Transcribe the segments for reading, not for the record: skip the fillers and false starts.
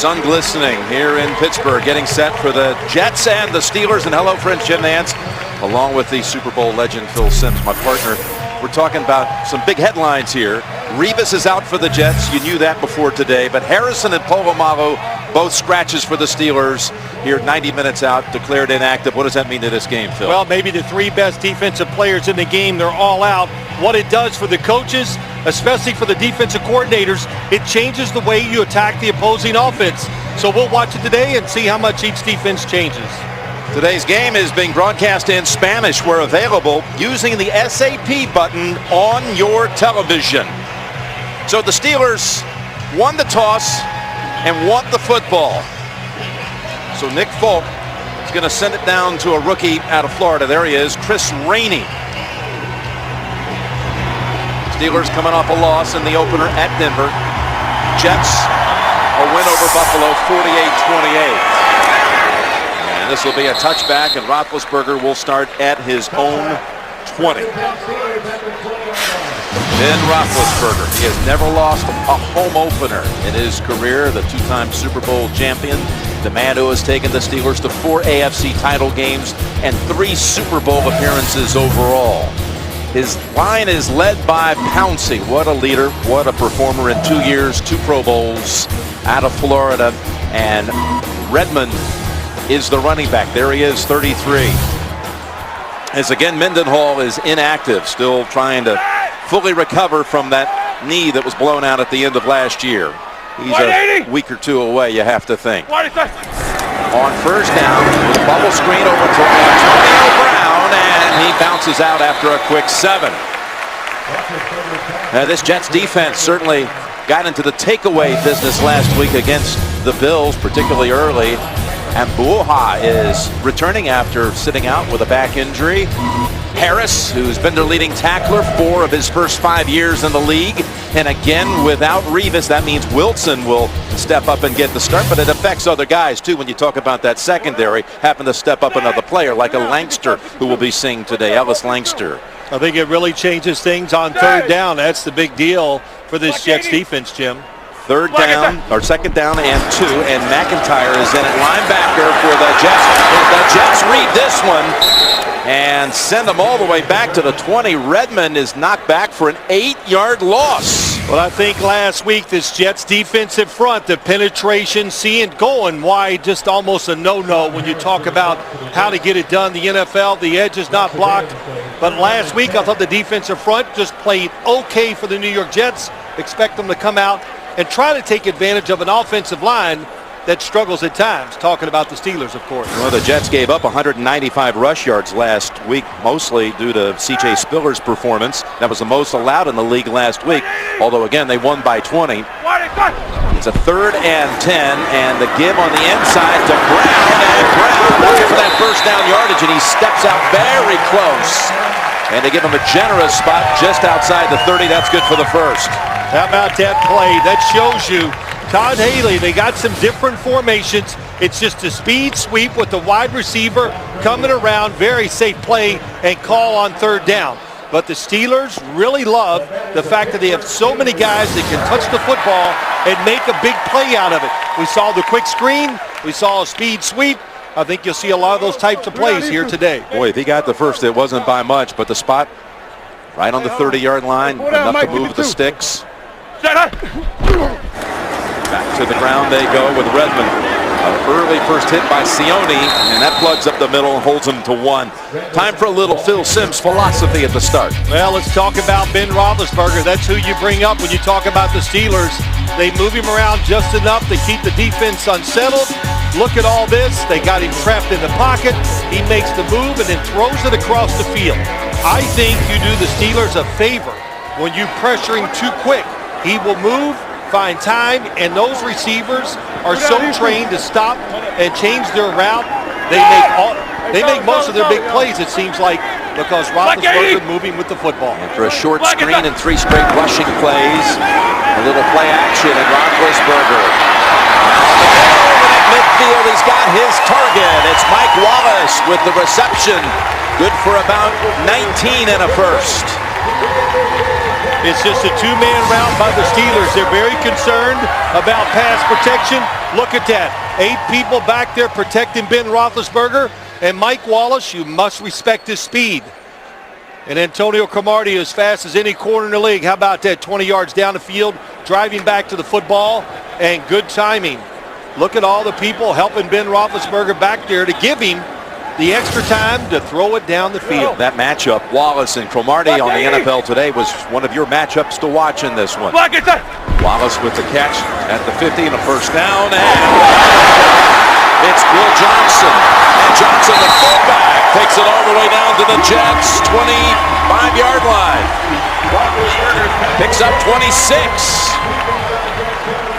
Sun glistening here in Pittsburgh, getting set for the Jets and the Steelers. And hello, friends, Jim Nance, along with the Super Bowl legend Phil Simms, my partner. We're talking about some big headlines here. Revis is out for the Jets. You knew that before today. But Harrison and Polamalu, both scratches for the Steelers. Here 90 minutes out, declared inactive. What does that mean to this game, Phil? Well, maybe the three best defensive players in the game, they're all out. What it does for the coaches, especially for the defensive coordinators, it changes the way you attack the opposing offense. So we'll watch it today and see how much each defense changes. Today's game is being broadcast in Spanish. We're available using the SAP button on your television. So the Steelers won the toss and want the football. So Nick Folk is going to send it down to a rookie out of Florida. There he is, Chris Rainey. Steelers coming off a loss in the opener at Denver. Jets a win over Buffalo 48-28. And this will be a touchback, and Roethlisberger will start at his own 20. Ben Roethlisberger, he has never lost a home opener in his career. The two-time Super Bowl champion, the man who has taken the Steelers to 4 AFC title games and 3 Super Bowl appearances overall. His line is led by Pouncey. What a leader, what a performer in 2 years, 2 Pro Bowls out of Florida. And Redmond is the running back. There he is, 33. As again, Mendenhall is inactive, still trying to fully recover from that knee that was blown out at the end of last year. He's a week or 2 away, you have to think. On first down, with a bubble screen over to Antonio Brown, and he bounces out after a quick 7. Now, this Jets defense certainly got into the takeaway business last week against the Bills, particularly early. And Buha is returning after sitting out with a back injury. Harris, who's been their leading tackler 4 of his first 5 years in the league. And again, without Revis, that means Wilson will step up and get the start. But it affects other guys, too, when you talk about that secondary. Happen to step up another player like a Langster, who will be seeing today, Ellis Langster. I think it really changes things on third down. That's the big deal for this Jets defense, Jim. Third down, or second down and 2, and McIntyre is in at linebacker for the Jets. The Jets read this one and send them all the way back to the 20. Redmond is knocked back for an 8-yard loss. Well, I think last week this Jets defensive front, the penetration, seeing going wide, just almost a no-no when you talk about how to get it done. The NFL, the edge is not blocked. But last week I thought the defensive front just played okay for the New York Jets. Expect them to come out and try to take advantage of an offensive line that struggles at times. Talking about the Steelers, of course. Well, the Jets gave up 195 rush yards last week, mostly due to C.J. Spiller's performance. That was the most allowed in the league last week, although, again, they won by 20. It's a 3rd and 10, and the give on the inside to Brown, and Brown looking for that first down yardage, and he steps out very close. And they give him a generous spot just outside the 30. That's good for the first. How about that play? That shows you Todd Haley, they got some different formations. It's just a speed sweep with the wide receiver coming around. Very safe play and call on third down. But the Steelers really love the fact that they have so many guys that can touch the football and make a big play out of it. We saw the quick screen. We saw a speed sweep. I think you'll see a lot of those types of plays here today. Boy, if he got the first, it wasn't by much, but the spot right on the 30-yard line, enough to move the sticks. Back to the ground they go with Redmond. An early first hit by Sione, and that plugs up the middle and holds him to 1. Time for a little Phil Simms philosophy at the start. Well, let's talk about Ben Roethlisberger. That's who you bring up when you talk about the Steelers. They move him around just enough to keep the defense unsettled. Look at all this. They got him trapped in the pocket. He makes the move and then throws it across the field. I think you do the Steelers a favor when you pressure him too quick. He will move, find time, and those receivers are so trained to stop and change their route. They make most of their big plays, it seems like, because Roethlisberger moving with the football. After a short screen and 3 straight rushing plays, a little play action, and Roethlisberger over at midfield. He's got his target. It's Mike Wallace with the reception. Good for about 19 and a first. It's just a two-man route by the Steelers. They're very concerned about pass protection. Look at that. 8 people back there protecting Ben Roethlisberger. And Mike Wallace, you must respect his speed. And Antonio Cromartie as fast as any corner in the league. How about that? 20 yards down the field, driving back to the football, and good timing. Look at all the people helping Ben Roethlisberger back there to give him the extra time to throw it down the field. That matchup, Wallace and Cromartie on the NFL Today, was one of your matchups to watch in this one. Wallace with the catch at the 50 and a first down, and it's Will Johnson. And Johnson, the fullback, takes it all the way down to the Jets' 25-yard line. Picks up 26.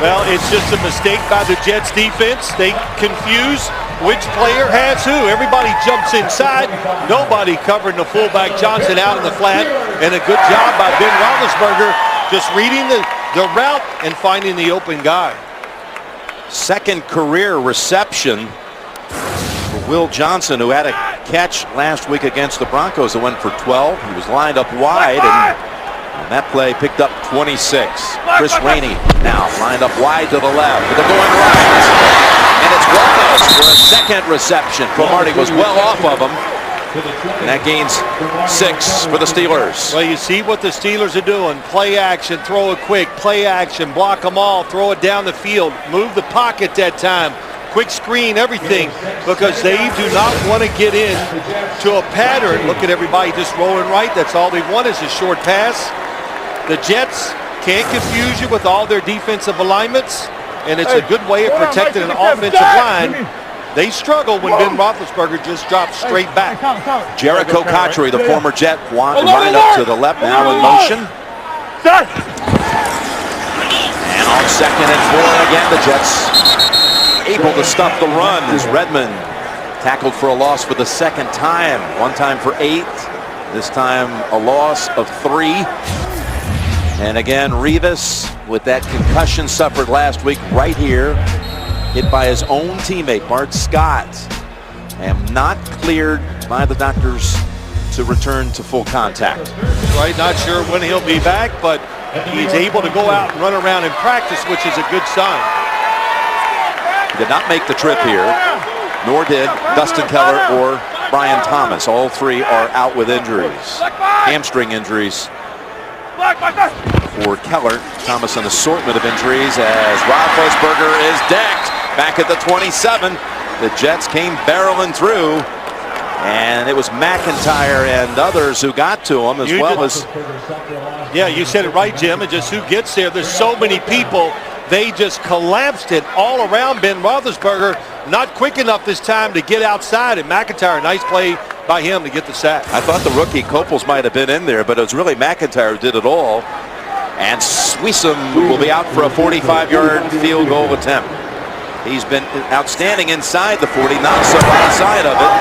Well, it's just a mistake by the Jets defense. They confuse which player has who. Everybody jumps inside. Nobody covering the fullback Johnson out in the flat. And a good job by Ben Roethlisberger just reading the route and finding the open guy. Second career reception for Will Johnson, who had a catch last week against the Broncos that went for 12. He was lined up wide, and that play picked up 26. Chris Rainey now lined up wide to the left, but they're going right. And it's Wallace for a second reception. Cromartie was well off of him. And that gains 6 for the Steelers. Well, you see what the Steelers are doing. Play action, throw it quick. Play action, block them all, throw it down the field. Move the pocket that time. Quick screen, everything, because they do not want to get in to a pattern. Look at everybody just rolling right. That's all they want is a short pass. The Jets can't confuse you with all their defensive alignments, and it's a good way of protecting an offensive line. They struggle when Ben Roethlisberger just drops straight back. Jericho Cotchery, the former Jet, lined up to the left, now in motion. And on 2nd and 4 again, the Jets able to stop the run as Redmond tackled for a loss for the second time. One time for 8, this time a loss of 3. And again, Revis with that concussion suffered last week right here, hit by his own teammate, Bart Scott, and not cleared by the doctors to return to full contact. Right, not sure when he'll be back, but he's able to go out and run around in practice, which is a good sign. He did not make the trip here, nor did Dustin Keller or Brian Thomas. All 3 are out with injuries, hamstring injuries for Keller. Thomas an assortment of injuries as Roethlisberger is decked back at the 27. The Jets came barreling through, and it was McIntyre and others who got to him, as well as... Yeah, you said it right, Jim. And just who gets there. There's so many people. They just collapsed it all around Ben Roethlisberger. Not quick enough this time to get outside. And McIntyre, nice play by him to get the sack. I thought the rookie Copels might have been in there, but it was really McIntyre who did it all. And Sweesom will be out for a 45-yard field goal attempt. He's been outstanding inside the 40, not so outside of it.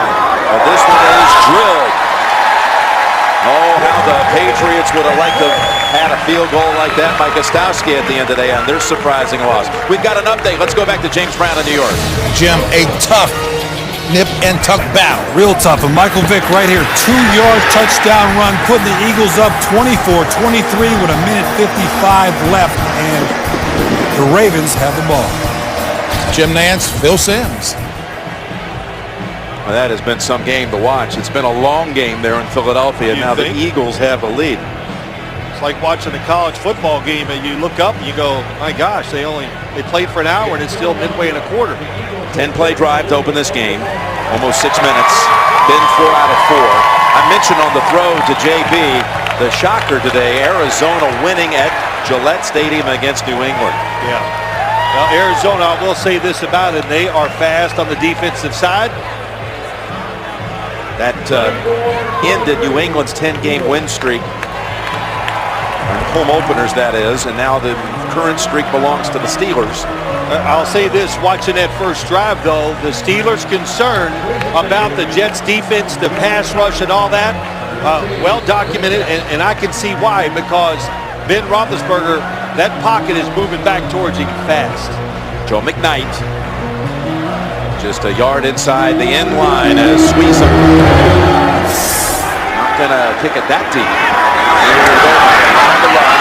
But this one is drilled. Oh, how the Patriots would have liked to have had a field goal like that by Gostowski at the end of the day on their surprising loss. We've got an update. Let's go back to James Brown in New York. Jim, a tough nip and tuck battle. Real tough. And Michael Vick right here, 2-yard touchdown run, putting the Eagles up 24-23 with a minute 55 left, and the Ravens have the ball. Jim Nance, Phil Simms. Well, that has been some game to watch. It's been a long game there in Philadelphia. Now the Eagles have a lead. It's like watching a college football game, and you look up and you go, my gosh, they played for an hour and it's still midway in a quarter. 10-play drive to open this game. Almost 6 minutes. Been 4 out of 4. I mentioned on the throw to JB, the shocker today, Arizona winning at Gillette Stadium against New England. Yeah. Well, Arizona, I will say this about it, they are fast on the defensive side. That ended New England's 10-game win streak. Home openers, that is, and now the current streak belongs to the Steelers. I'll say this, watching that first drive, though, the Steelers' concern about the Jets' defense, the pass rush and all that, well documented, and I can see why, because Ben Roethlisberger, that pocket is moving back towards him fast. Joe McKnight, just a yard inside the end line as Sweesom. Not going to kick it that deep. On the run.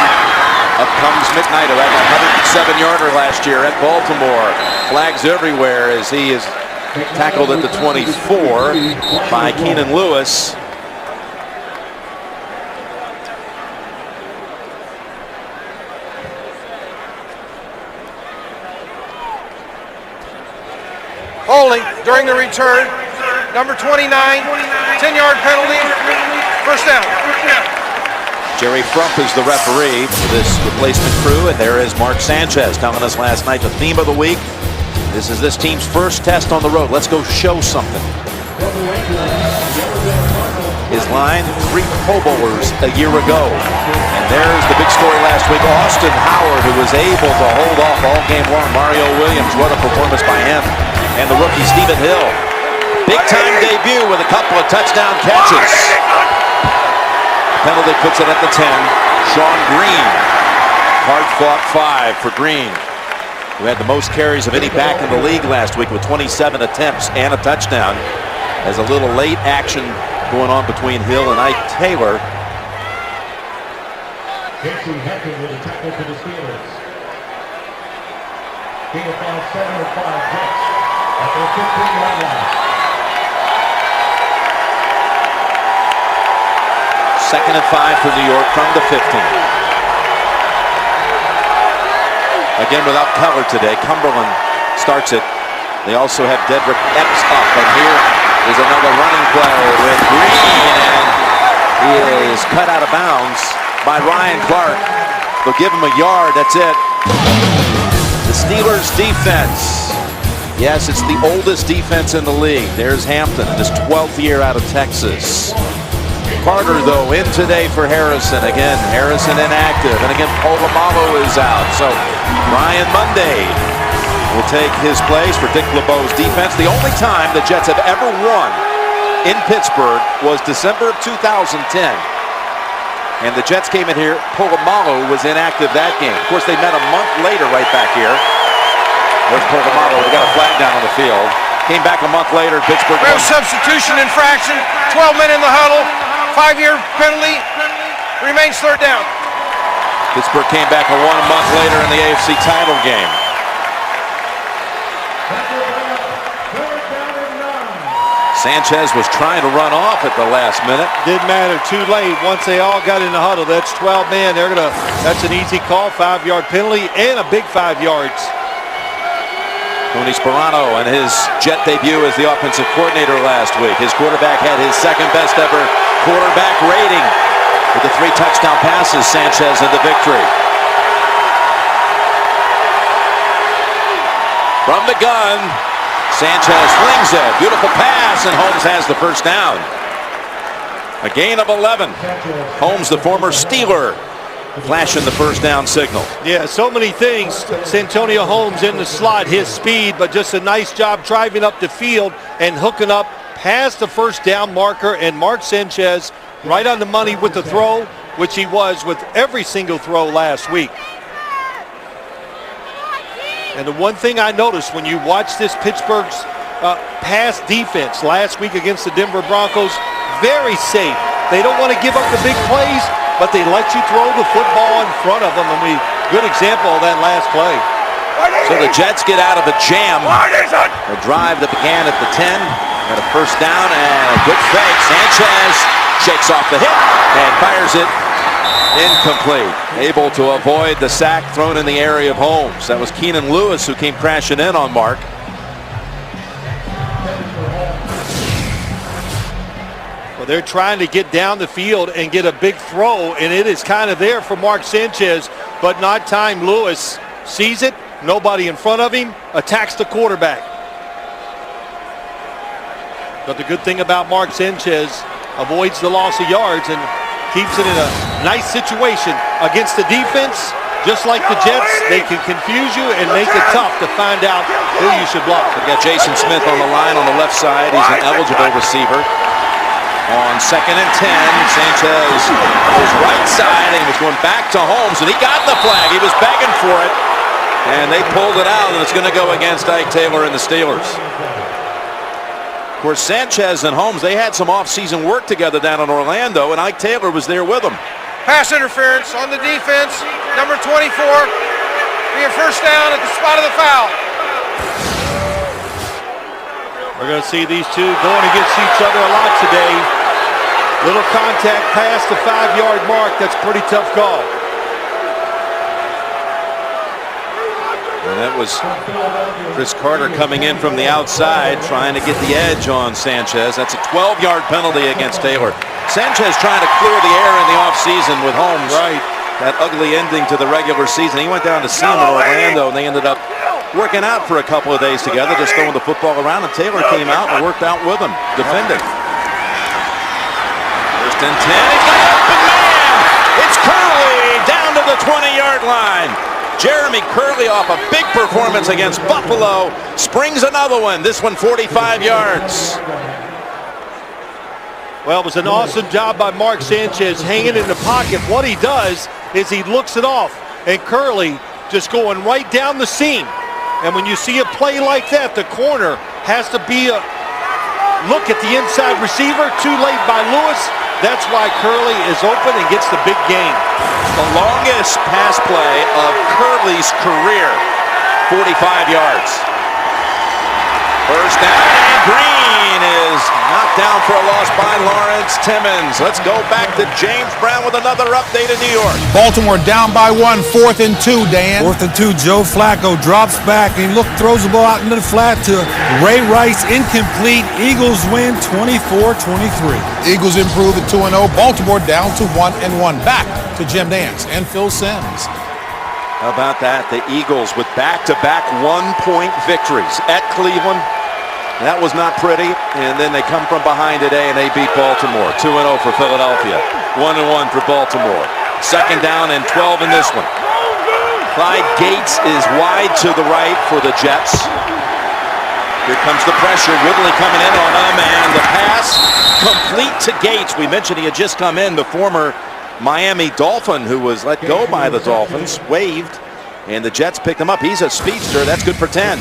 Up comes McKnight, who had a 107-yarder last year at Baltimore. Flags everywhere as he is tackled at the 24 by Keenan Lewis. Holding during the return. Number 29, 10-yard penalty, first down. Jerry Frump is the referee for this replacement crew, and there is Mark Sanchez telling us last night the theme of the week. This is this team's first test on the road. Let's go show something. His line, 3 Pro Bowlers a year ago. And there's the big story last week. Austin Howard, who was able to hold off all game long. Mario Williams, what a performance by him. And the rookie Stephen Hill. Big-time debut with a couple of touchdown catches. Penalty puts it at the 10. Sean Green. Hard-fought 5 for Green, who had the most carries of any back in the league last week with 27 attempts and a touchdown. As a little late action going on between Hill and Ike Taylor. Casey Hecken with a tackle for the Steelers. King of 5, 7 of 5 Jets at their 15-yard line. Second and 5 for New York from the 15. Again without Keller today. Cumberland starts it. They also have Dedrick Epps up, and here is another running play with Green, and he is cut out of bounds by Ryan Clark. They'll give him a yard, that's it. The Steelers defense. Yes, it's the oldest defense in the league. There's Hampton in his 12th year out of Texas. Carter, though, in today for Harrison. Again, Harrison inactive. And again, Polamalu is out. So Ryan Monday will take his place for Dick LeBeau's defense. The only time the Jets have ever won in Pittsburgh was December of 2010. And the Jets came in here. Polamalu was inactive that game. Of course, they met a month later right back here. There's Polamalu. We got a flag down on the field. Came back a month later. Pittsburgh We have substitution infraction. 12 men in the huddle. 5-year penalty. Remains third down. Pittsburgh came back a month later in the AFC title game. Sanchez was trying to run off at the last minute. Didn't matter, too late. Once they all got in the huddle, that's 12 men. That's an easy call, 5-yard penalty, and a big 5 yards. Tony Sperano and his Jet debut as the offensive coordinator last week. His quarterback had his second best ever quarterback rating with the 3 touchdown passes. Sanchez in the victory. From the gun, Sanchez flings it. Beautiful pass, and Holmes has the first down. A gain of 11. Holmes, the former Steeler, flashing the first down signal. Yeah, so many things. Santonio Holmes in the slot, his speed, but just a nice job driving up the field and hooking up past the first down marker, and Mark Sanchez right on the money with the throw, which he was with every single throw last week. And the one thing I noticed when you watch this Pittsburgh's pass defense last week against the Denver Broncos, very safe. They don't want to give up the big plays, but they let you throw the football in front of them, and good example of that last play. So the Jets get out of a jam. A drive that began at the 10, got a first down and a good fake. Sanchez shakes off the hit and fires it incomplete. Able to avoid the sack thrown in the area of Holmes. That was Keenan Lewis who came crashing in on Mark. Well, they're trying to get down the field and get a big throw, and it is kind of there for Mark Sanchez, but not time. Lewis sees it, nobody in front of him, attacks the quarterback. But the good thing about Mark Sanchez, avoids the loss of yards and keeps it in a nice situation against the defense. Just like the Jets, they can confuse you and make it tough to find out who you should block. We've got Jason Smith on the line on the left side. He's an eligible receiver. On second and 10, Sanchez was right side, and he was going back to Holmes, and he got the flag. He was begging for it, and they pulled it out, and it's going to go against Ike Taylor and the Steelers. Of course, Sanchez and Holmes, they had some off-season work together down in Orlando, and Ike Taylor was there with them. Pass interference on the defense. Number 24 being first down at the spot of the foul. We're going to see these two going against each other a lot today. Little contact past the 5-yard mark. That's a pretty tough call. And that was Chris Carter coming in from the outside, trying to get the edge on Sanchez. That's a 12-yard penalty against Taylor. Sanchez trying to clear the air in the offseason with Holmes. Right. That ugly ending to the regular season. He went down to see him in Orlando, and they ended up working out for a couple of days together, just throwing the football around, and Taylor came out and worked out with him, defending. First and 10. He's got an open man. It's Curley down to the 20-yard line. Jeremy Curley, off a big performance against Buffalo, springs another one. This one 45 yards. Well, it was an awesome job by Mark Sanchez hanging in the pocket. What he does is he looks it off, and Curley just going right down the seam. And when you see a play like that, the corner has to be a look at the inside receiver. Too late by Lewis. That's why Curley is open and gets the big gain. The longest pass play of Curley's career, 45 yards. First down, and Green is knocked down for a loss by Lawrence Timmons. Let's go back to James Brown with another update in New York. Baltimore down by 1, 4th and 2, Dan. 4th and 2, Joe Flacco drops back and throws the ball out into the flat to Ray Rice, incomplete. Eagles win 24-23. Eagles improve to 2-0. Baltimore down to 1-1. Back to Jim Nantz and Phil Simms. How about that? The Eagles with back-to-back one-point victories at Cleveland. That was not pretty, and then they come from behind today and they beat Baltimore. 2-0 for Philadelphia, 1-1 for Baltimore. Second down and 12 in this one. Clyde Gates is wide to the right for the Jets. Here comes the pressure. Woodley coming in on him, and the pass complete to Gates. We mentioned he had just come in, the former Miami Dolphin who was let go by the Dolphins, waived. And the Jets picked him up. He's a speedster. That's good for 10.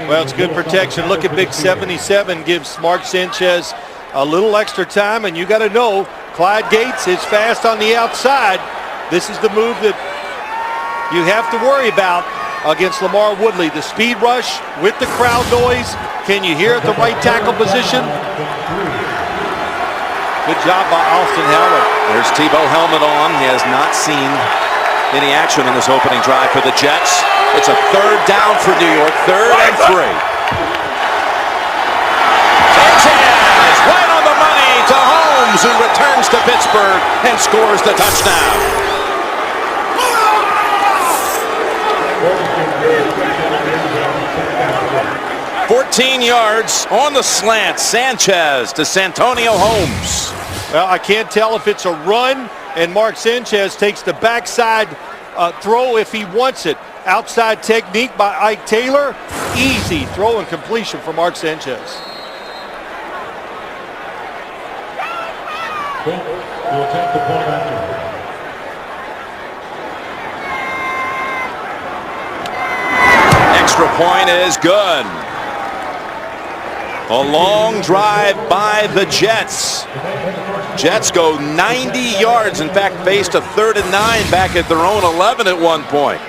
Well, it's good protection. Look at Big 77 gives Mark Sanchez a little extra time. And you got to know, Clyde Gates is fast on the outside. This is the move that you have to worry about against Lamar Woodley. The speed rush with the crowd noise. Can you hear at the right tackle position? Good job by Austin Howard. There's Tebow helmet on. He has not seen any action in this opening drive for the Jets. It's a third down for New York, 3rd and 3. Sanchez right on the money to Holmes, who returns to Pittsburgh and scores the touchdown. 14 yards on the slant. Sanchez to Santonio Holmes. Well, I can't tell if it's a run, and Mark Sanchez takes the backside throw if he wants it. Outside technique by Ike Taylor. Easy throw and completion for Mark Sanchez. Will take the point after. Extra point is good. A long drive by the Jets. Jets go 90 yards. In fact, faced a 3rd and 9 back at their own 11 at one point.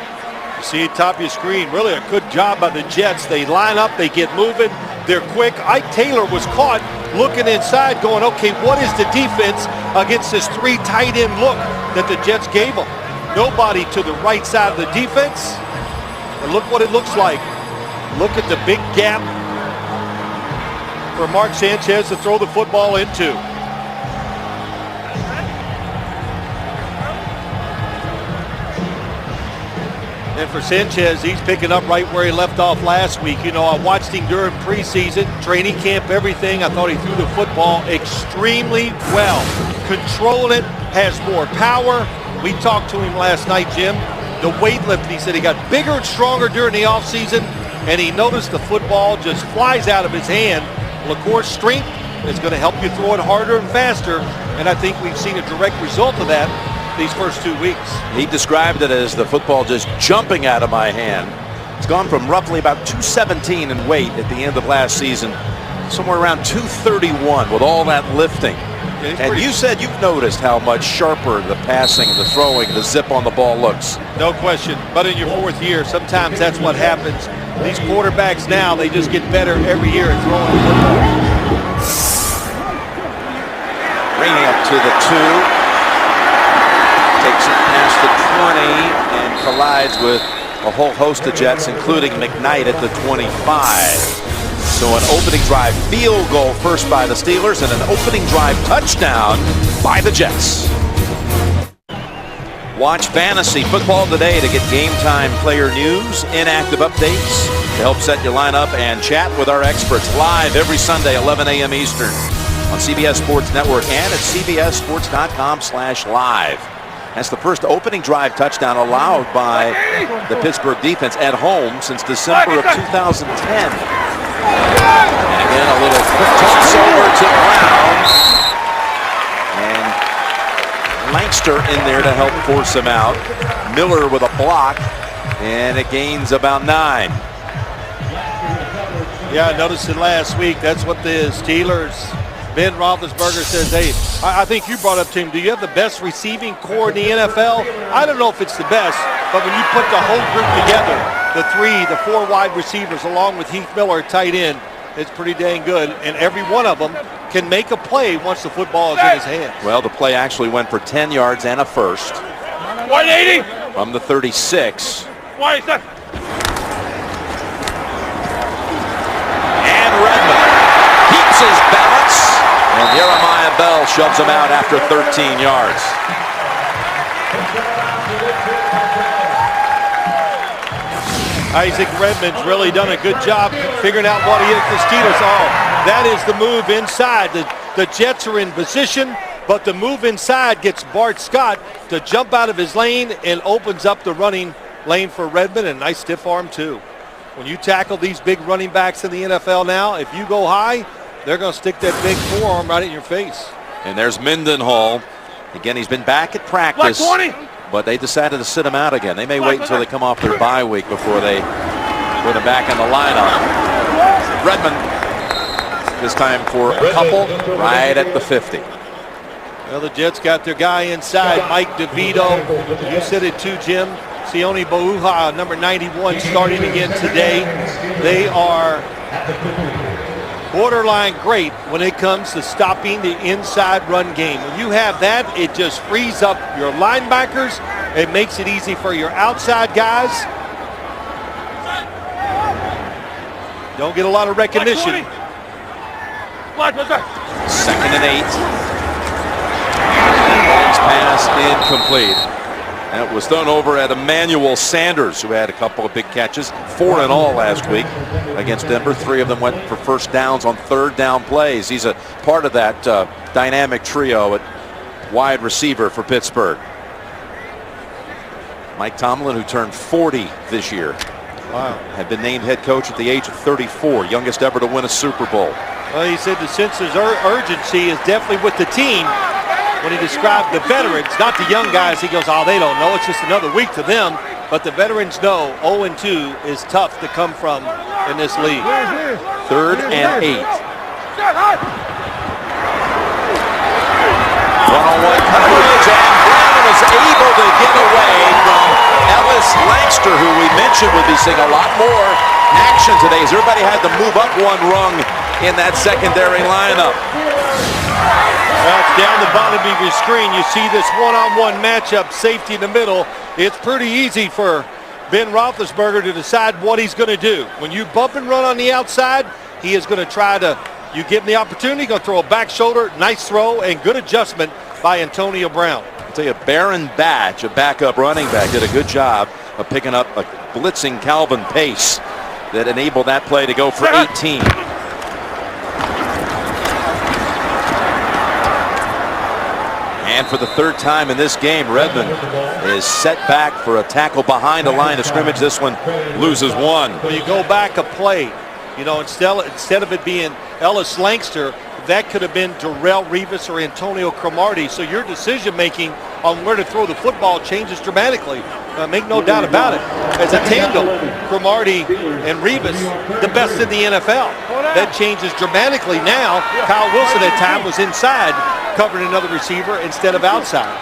You see at top of your screen, really a good job by the Jets. They line up, they get moving, they're quick. Ike Taylor was caught looking inside going, okay, what is the defense against this 3 tight end look that the Jets gave them? Nobody to the right side of the defense. And look what it looks like. Look at the big gap for Mark Sanchez to throw the football into. And for Sanchez, he's picking up right where he left off last week. You know, I watched him during preseason, training camp, everything. I thought he threw the football extremely well. Controlling it, has more power. We talked to him last night, Jim. The weightlifting, he said he got bigger and stronger during the offseason, and he noticed the football just flies out of his hand. Well, of course, strength is going to help you throw it harder and faster, and I think we've seen a direct result of that these first 2 weeks. He described it as the football just jumping out of my hand. It's gone from roughly about 217 in weight at the end of last season, somewhere around 231 with all that lifting. And you said you've noticed how much sharper the passing, the throwing, the zip on the ball looks. No question. But in your 4th year, sometimes that's what happens. These quarterbacks now, they just get better every year at throwing the football. Rainey up to the 2. Takes it past the 20 and collides with a whole host of Jets, including McKnight at the 25. So an opening drive field goal first by the Steelers and an opening drive touchdown by the Jets. Watch Fantasy Football Today to get game time player news, inactive updates to help set your lineup and chat with our experts live every Sunday 11 a.m. Eastern on CBS Sports Network and at cbssports.com/live. That's the first opening drive touchdown allowed by the Pittsburgh defense at home since December of 2010. And again, a little quick toss over to Brown. And Lankster in there to help force him out. Miller with a block. And it gains about 9. Yeah, I noticed it last week. That's what the Steelers, Ben Roethlisberger says, hey, I think you brought up to him, do you have the best receiving core in the NFL? I don't know if it's the best, but when you put the whole group together, the 4 wide receivers along with Heath Miller tight end, it's pretty dang good. And every one of them can make a play once the football is in his hands. Well, the play actually went for 10 yards and a first. 180. From the 36. 27. And Redmond keeps his balance. And Jeremiah Bell shoves him out after 13 yards. Isaac Redmond's really done a good job figuring out what he is the Steelers are. That is the move inside. The Jets are in position, but the move inside gets Bart Scott to jump out of his lane and opens up the running lane for Redmond, and a nice stiff arm too. When you tackle these big running backs in the NFL now, if you go high, they're going to stick that big forearm right in your face. And there's Mendenhall. Again, he's been back at practice, but they decided to sit him out again. They may wait until they come off their bye week before they put him back in the lineup. Redmond, this time for a couple, right at the 50. Well, the Jets got their guy inside, Mike DeVito. You said it too, Jim. Sione Bouha, number 91, starting again today. They are borderline great when it comes to stopping the inside run game. When you have that, it just frees up your linebackers. It makes it easy for your outside guys. Don't get a lot of recognition. 2nd and 8. Ball's pass incomplete. That was thrown over at Emmanuel Sanders, who had a couple of big catches, 4 in all last week against Denver. 3 of them went for first downs on 3rd down plays. He's a part of that dynamic trio at wide receiver for Pittsburgh. Mike Tomlin, who turned 40 this year, had been named head coach at the age of 34, youngest ever to win a Super Bowl. Well, he said the sense of urgency is definitely with the team. When he described the veterans, not the young guys, he goes, oh, they don't know. It's just another week to them. But the veterans know 0-2 is tough to come from in this league. 3rd and 8. One-on-one coverage, and Brown was able to get away from Ellis Lankster, who we mentioned would be seeing a lot more action today, as everybody had to move up one rung in that secondary lineup. Well, it's down the bottom of your screen. You see this one-on-one matchup, safety in the middle. It's pretty easy for Ben Roethlisberger to decide what he's going to do. When you bump and run on the outside, he is going to try to, you give him the opportunity, going to throw a back shoulder, nice throw, and good adjustment by Antonio Brown. I'll tell you, Baron Batch, a backup running back, did a good job of picking up a blitzing Calvin Pace that enabled that play to go for 18. And for the 3rd time in this game, Redmond is set back for a tackle behind the line of scrimmage. This one loses 1. When you go back a play, you know, instead of it being Ellis Lankster, that could have been Darrelle Revis or Antonio Cromartie. So your decision-making on where to throw the football changes dramatically. Make no doubt about it. As a tandem, Cromartie and Revis the best in the NFL. That changes dramatically now. Kyle Wilson at time was inside, covering another receiver instead of outside.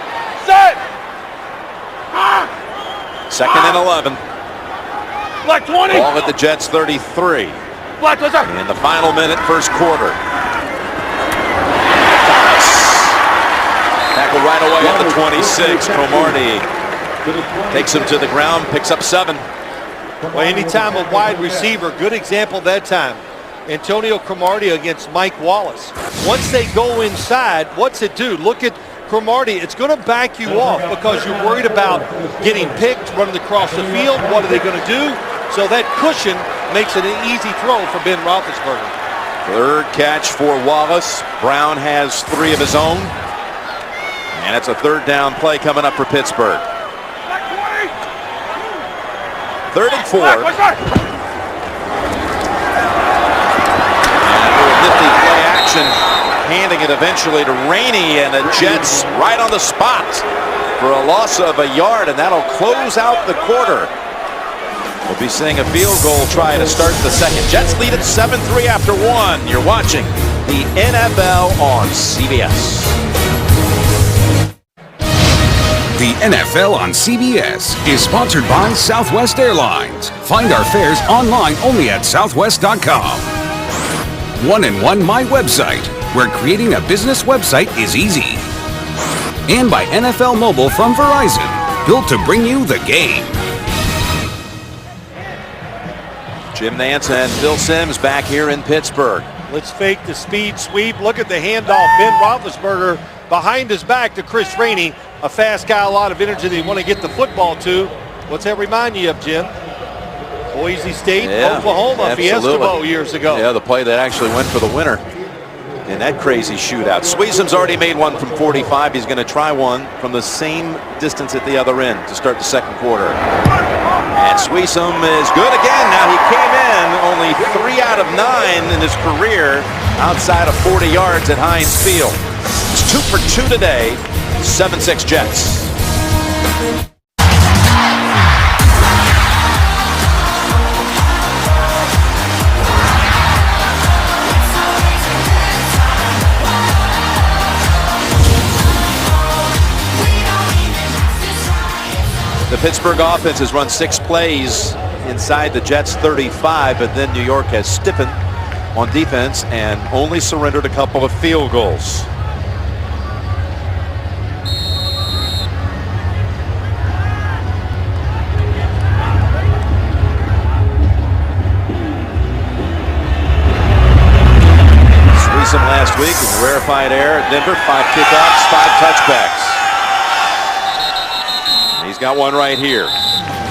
Second and 11. Black 20. Ball at the Jets 33. Black, what's up? In the final minute, first quarter. Tackle right away at the 26. Cromartie takes him to the ground, picks up 7. Well, anytime a wide receiver, good example that time. Antonio Cromartie against Mike Wallace. Once they go inside, what's it do? Look at Cromartie. It's going to back you off because you're worried about getting picked, running across the field. What are they going to do? So that cushion makes it an easy throw for Ben Roethlisberger. Third catch for Wallace. Brown has 3 of his own. And it's a third down play coming up for Pittsburgh. Third and 4. And a little nifty play action. Handing it eventually to Rainey, and the Jets right on the spot for a loss of a yard, and that'll close out the quarter. We'll be seeing a field goal try to start the second. Jets lead at 7-3 after 1. You're watching the NFL on CBS. The NFL on CBS is sponsored by Southwest Airlines. Find our fares online only at southwest.com. 1&1 My Website, where creating a business website is easy. And by NFL Mobile from Verizon, built to bring you the game. Jim Nantz and Phil Simms back here in Pittsburgh. Let's fake the speed sweep. Look at the handoff. Ben Roethlisberger behind his back to Chris Rainey. A fast guy, a lot of energy they want to get the football to. What's that remind you of, Jim? Boise State, Oklahoma, Fiesta Bowl years ago. Yeah, the play that actually went for the winner in that crazy shootout. Sweesam's already made one from 45. He's going to try one from the same distance at the other end to start the second quarter. And Sweesam is good again. Now he came in only 3 out of 9 in his career outside of 40 yards at Heinz Field. It's 2 for 2 today. 7-6 Jets. The Pittsburgh offense has run 6 plays inside the Jets' 35, but then New York has stiffened on defense and only surrendered a couple of field goals. Last week in rarefied air at Denver, 5 kickoffs, 5 touchbacks. He's got one right here.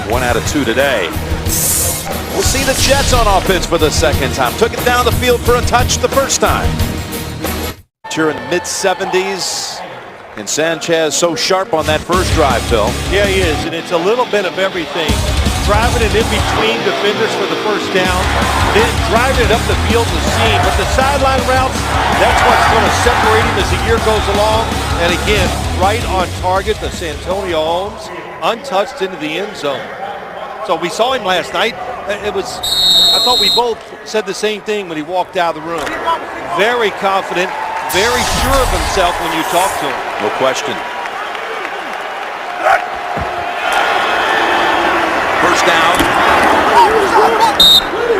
1 out of 2 today. We'll see the Jets on offense for the second time. Took it down the field for a touch the first time. You're in the mid-70s. And Sanchez so sharp on that first drive, Phil. Yeah, he is, and it's a little bit of everything. Driving it in between defenders for the first down, then driving it up the field to seam. But the sideline routes, that's what's going to separate him as the year goes along. And again, right on target, the Santonio Holmes, untouched into the end zone. So we saw him last night. I thought we both said the same thing when he walked out of the room. Very confident, very sure of himself when you talk to him. No question. First down.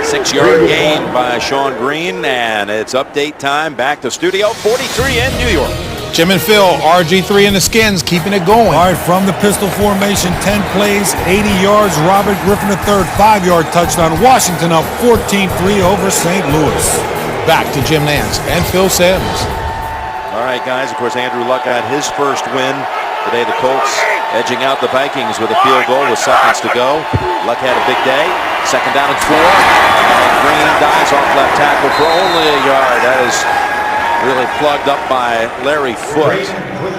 6-yard gain by Sean Green, and it's update time. Back to Studio 43 in New York. Jim and Phil, RG3 and the Skins keeping it going. All right, from the pistol formation, 10 plays, 80 yards. Robert Griffin III, 5-yard touchdown. Washington up 14-3 over St. Louis. Back to Jim Nantz and Phil Simms. All right, guys, of course, Andrew Luck got his first win. Today the Colts edging out the Vikings with a field goal with seconds to go. Luck had a big day. Second down and 4. And Green dives off left tackle for only a yard. That is really plugged up by Larry Foote.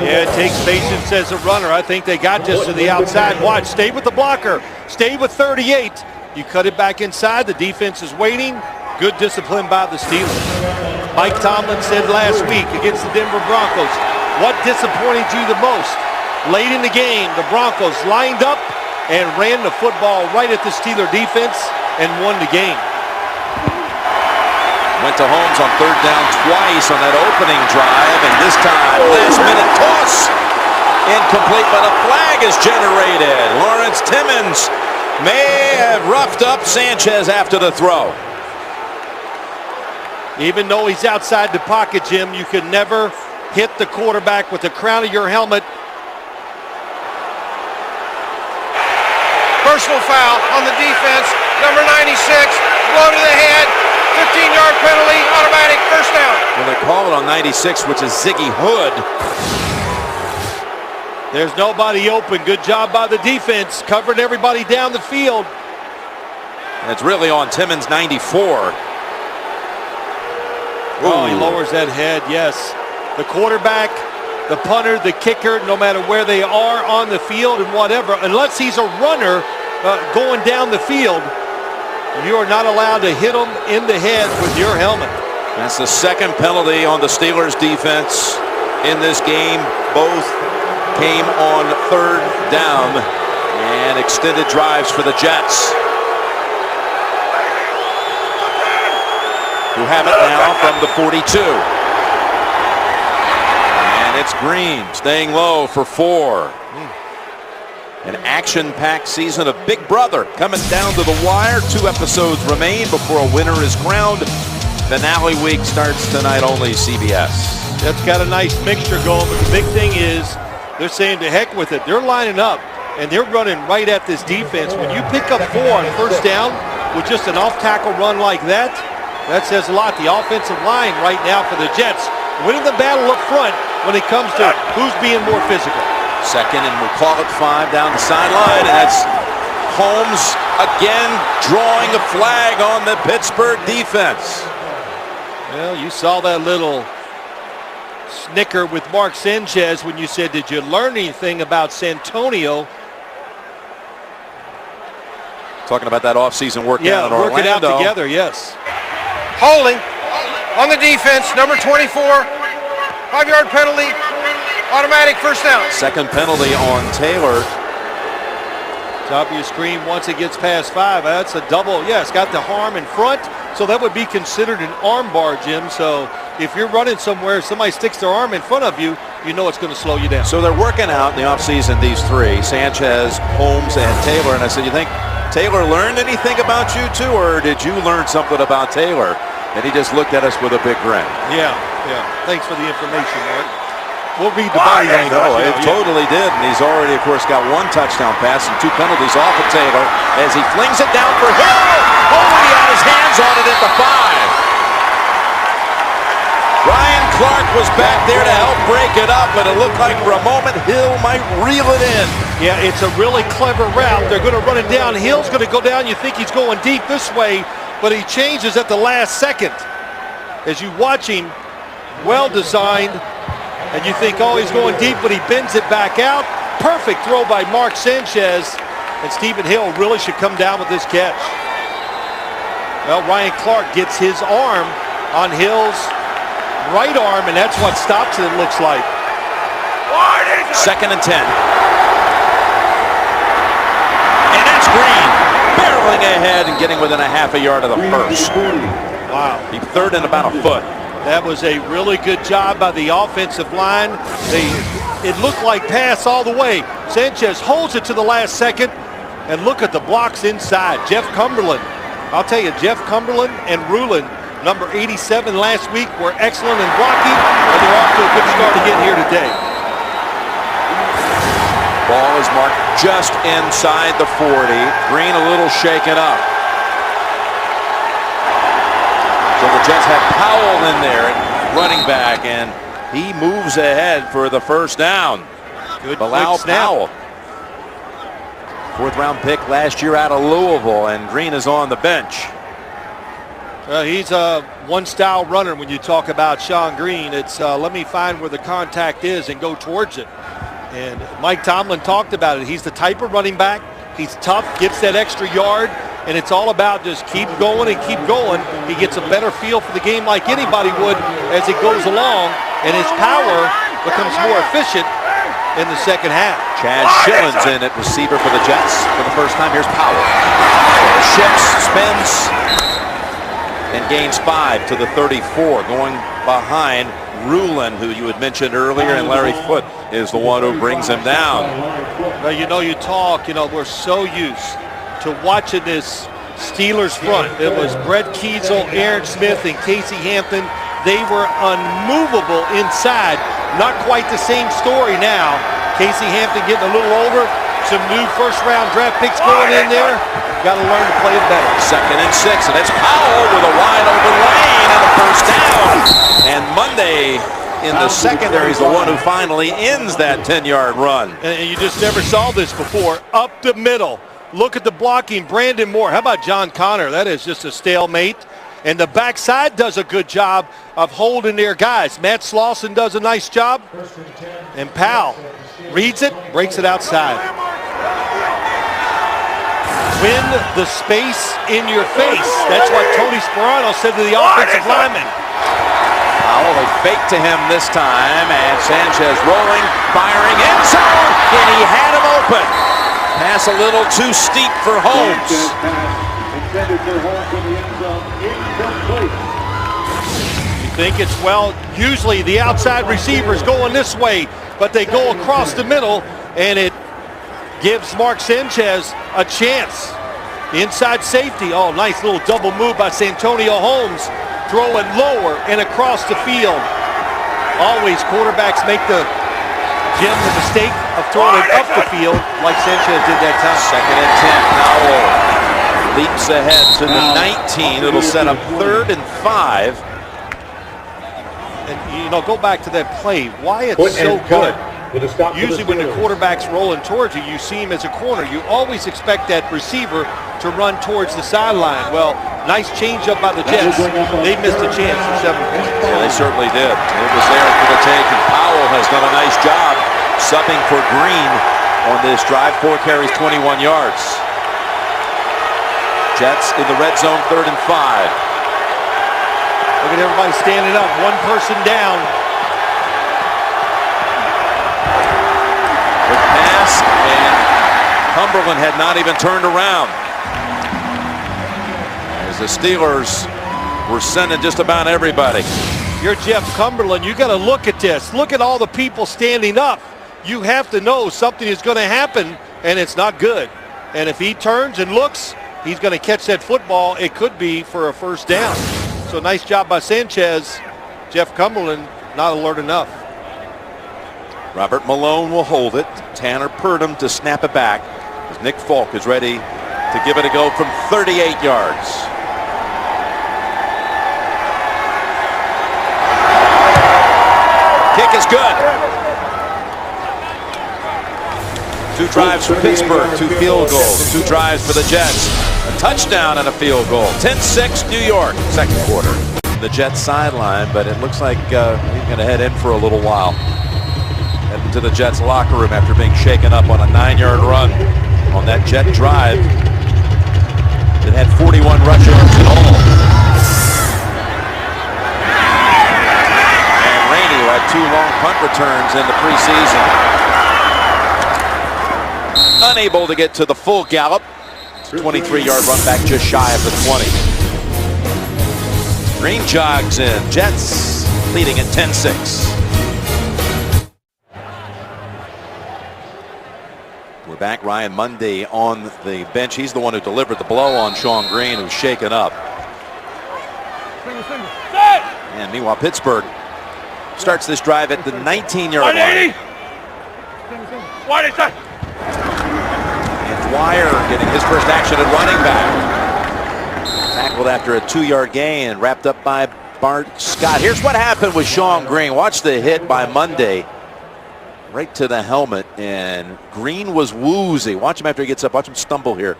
Yeah, it takes patience as a runner. I think they got just to the outside. Watch, stay with the blocker. Stay with 38. You cut it back inside. The defense is waiting. Good discipline by the Steelers. Mike Tomlin said last week against the Denver Broncos, what disappointed you the most? Late in the game, the Broncos lined up and ran the football right at the Steeler defense and won the game. Went to Holmes on third down twice on that opening drive, and this time, last-minute toss. Incomplete, but a flag is generated. Lawrence Timmons may have roughed up Sanchez after the throw. Even though he's outside the pocket, Jim, you can never hit the quarterback with the crown of your helmet. Personal foul on the defense. Number 96, blow to the head. 15-yard penalty, automatic first down. Well, they call it on 96, which is Ziggy Hood. There's nobody open. Good job by the defense. Covered everybody down the field. And it's really on Timmons 94. Oh, he lowers that head, yes. The quarterback, the punter, the kicker, no matter where they are on the field and whatever, unless he's a runner going down the field, you are not allowed to hit him in the head with your helmet. That's the second penalty on the Steelers defense in this game. Both came on third down and extended drives for the Jets, who have it now from the 42. And it's Green staying low for 4. An action-packed season of Big Brother coming down to the wire. 2 episodes remain before a winner is crowned. Finale week starts tonight, only CBS. That's got a nice mixture going, but the big thing is they're saying to heck with it. They're lining up, and they're running right at this defense. When you pick up 4 on first down with just an off-tackle run like that, that says a lot. The offensive line right now for the Jets winning the battle up front when it comes to who's being more physical. Second, and we'll call it 5 down the sideline, and that's Holmes again drawing a flag on the Pittsburgh defense. Well, you saw that little snicker with Mark Sanchez when you said, did you learn anything about Santonio? Talking about that offseason workout in Orlando. Working out together, yes. Holding on the defense, number 24, 5-yard penalty, automatic first down. Second penalty on Taylor. Top of your screen once it gets past 5. That's a double. Yeah, it's got the arm in front, so that would be considered an arm bar, Jim. So if you're running somewhere, somebody sticks their arm in front of you, you know it's going to slow you down. So they're working out in the offseason, these 3, Sanchez, Holmes, and Taylor. And I said, you think Taylor learned anything about you too, or did you learn something about Taylor? And he just looked at us with a big grin. Yeah. Thanks for the information, Mark. We'll read the body language. No, it totally did. And he's already, of course, got 1 touchdown pass and 2 penalties off of Taylor as he flings it down for Hill. Oh, he had his hands on it at the 5. Ryan Clark was back there to help break it up, but it looked like for a moment Hill might reel it in. Yeah, it's a really clever route. They're going to run it down. Hill's going to go down. You think he's going deep this way, but he changes at the last second. As you watch him, well designed, and you think, oh, he's going deep, but he bends it back out. Perfect throw by Mark Sanchez, and Stephen Hill really should come down with this catch. Well, Ryan Clark gets his arm on Hill's right arm, and that's what stops it, it looks like. Second and 10. And that's Green barreling ahead and getting within a half a yard of the first. Wow. He third and about a foot. That was a really good job by the offensive line. It looked like pass all the way. Sanchez holds it to the last second, and look at the blocks inside. Jeff Cumberland. I'll tell you, Jeff Cumberland and Rulin, number 87 last week, were excellent in blocking, and they're off to a good start again here today. Ball is marked just inside the 40. Green a little shaken up. So the Jets have Powell in there, running back, and he moves ahead for the first down. Good Bilal quick snap. Powell. 4th-round pick last year out of Louisville, and Green is on the bench. He's a one-style runner when you talk about Sean Green. It's let me find where the contact is and go towards it. And Mike Tomlin talked about it. He's the type of running back. He's tough, gets that extra yard, and it's all about just keep going and keep going. He gets a better feel for the game like anybody would as it goes along, and his power becomes more efficient in the second half. Chad Schillen's in at receiver for the Jets for the first time. Here's Powell. Shifts, spins, and gains 5 to the 34, going behind Rulin, who you had mentioned earlier, and Larry Foote is the one who brings him down. Well, we're so used to watching this Steelers front. It was Brett Kiesel, Aaron Smith, and Casey Hampton. They were unmovable inside. Not quite the same story now. Casey Hampton getting a little older. Some new first-round draft picks going in there. Got to learn to play it better. 2nd and 6, and it's Powell with a wide-open lane and a first down. And Monday in the secondary is the one who finally ends that 10-yard run. And you just never saw this before. Up the middle. Look at the blocking. Brandon Moore. How about John Connor? That is just a stalemate. And the backside does a good job of holding their guys. Matt Slauson does a nice job. And Powell reads it, breaks it outside. Win the space in your face. That's what Tony Sperano said to the offensive lineman. Powell, they fake to him this time, and Sanchez rolling, firing end zone, and he had him open. Pass a little too steep for Holmes. You think it's, usually the outside receiver's going this way, but they go across the middle, and it gives Mark Sanchez a chance. Inside safety. Oh, nice little double move by Santonio Holmes. Throwing lower and across the field. Always quarterbacks make the mistake of throwing up the field like Sanchez did that time. 2nd and 10. Powell leaps ahead to the 19. It'll set up 3rd and 5. And, go back to that play. Why it's so good. Usually when the quarterback's rolling towards you, you see him as a corner. You always expect that receiver to run towards the sideline. Well, nice change up by the Jets. They missed a chance for 7 points. Yeah, they certainly did. It was there for the take, and Powell has done a nice job subbing for Green on this drive. 4 carries, 21 yards. Jets in the red zone, 3rd and 5. Look at everybody standing up. One person down. Good pass, and Cumberland had not even turned around. As the Steelers were sending just about everybody. You're Jeff Cumberland. You got to look at this. Look at all the people standing up. You have to know something is going to happen, and it's not good. And if he turns and looks, he's going to catch that football. It could be for a first down. So nice job by Sanchez. Jeff Cumberland not alert enough. Robert Malone will hold it. Tanner Purdom to snap it back as Nick Falk is ready to give it a go from 38 yards. Kick is good. 2 drives for Pittsburgh, 2 field goals, 2 drives for the Jets, a touchdown and a field goal. 10-6 New York, 2nd quarter. The Jets sideline, but it looks like he's going to head in for a little while. Heading to the Jets locker room after being shaken up on a 9-yard run on that Jet drive that had 41 rush yards in all. And Rainey, who had 2 long punt returns in the preseason, unable to get to the full gallop. 23-yard run back just shy of the 20. Green jogs in. Jets leading at 10-6. We're back. Ryan Mundy on the bench. He's the one who delivered the blow on Sean Green, who's shaken up. And meanwhile, Pittsburgh starts this drive at the 19-yard line. And Dwyer getting his first action at running back. Tackled after a 2-yard gain and wrapped up by Bart Scott. Here's what happened with Sean Green. Watch the hit by Mundy. Right to the helmet, and Green was woozy. Watch him after he gets up. Watch him stumble here.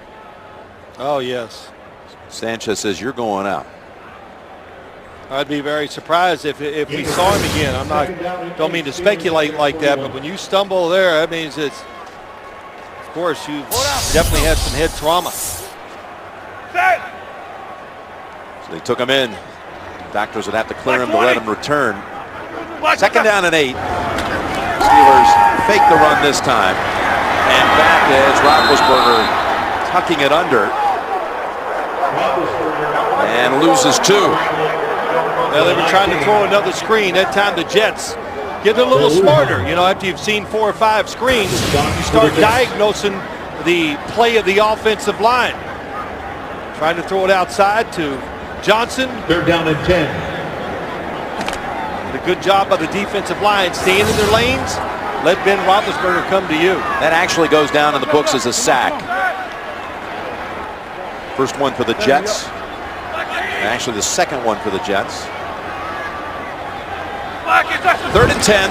Oh, yes. Sanchez says, you're going out. I'd be very surprised if we saw him again. Don't mean to speculate like that, but when you stumble there, that means it's, of course, you definitely had some head trauma. So they took him in. Doctors would have to clear him to let him return. 2nd down and 8. Steelers fake the run this time. And back is Roethlisberger tucking it under. And loses 2. Well, they were trying to throw another screen. That time the Jets get a little smarter. You know, after you've seen 4 or 5 screens, you start diagnosing the play of the offensive line. Trying to throw it outside to Johnson. 3rd down and 10. Did a good job by the defensive line staying in their lanes. Let Ben Roethlisberger come to you. That actually goes down in the books as a sack. First one for the Jets. And actually the second one for the Jets. 3rd and 10.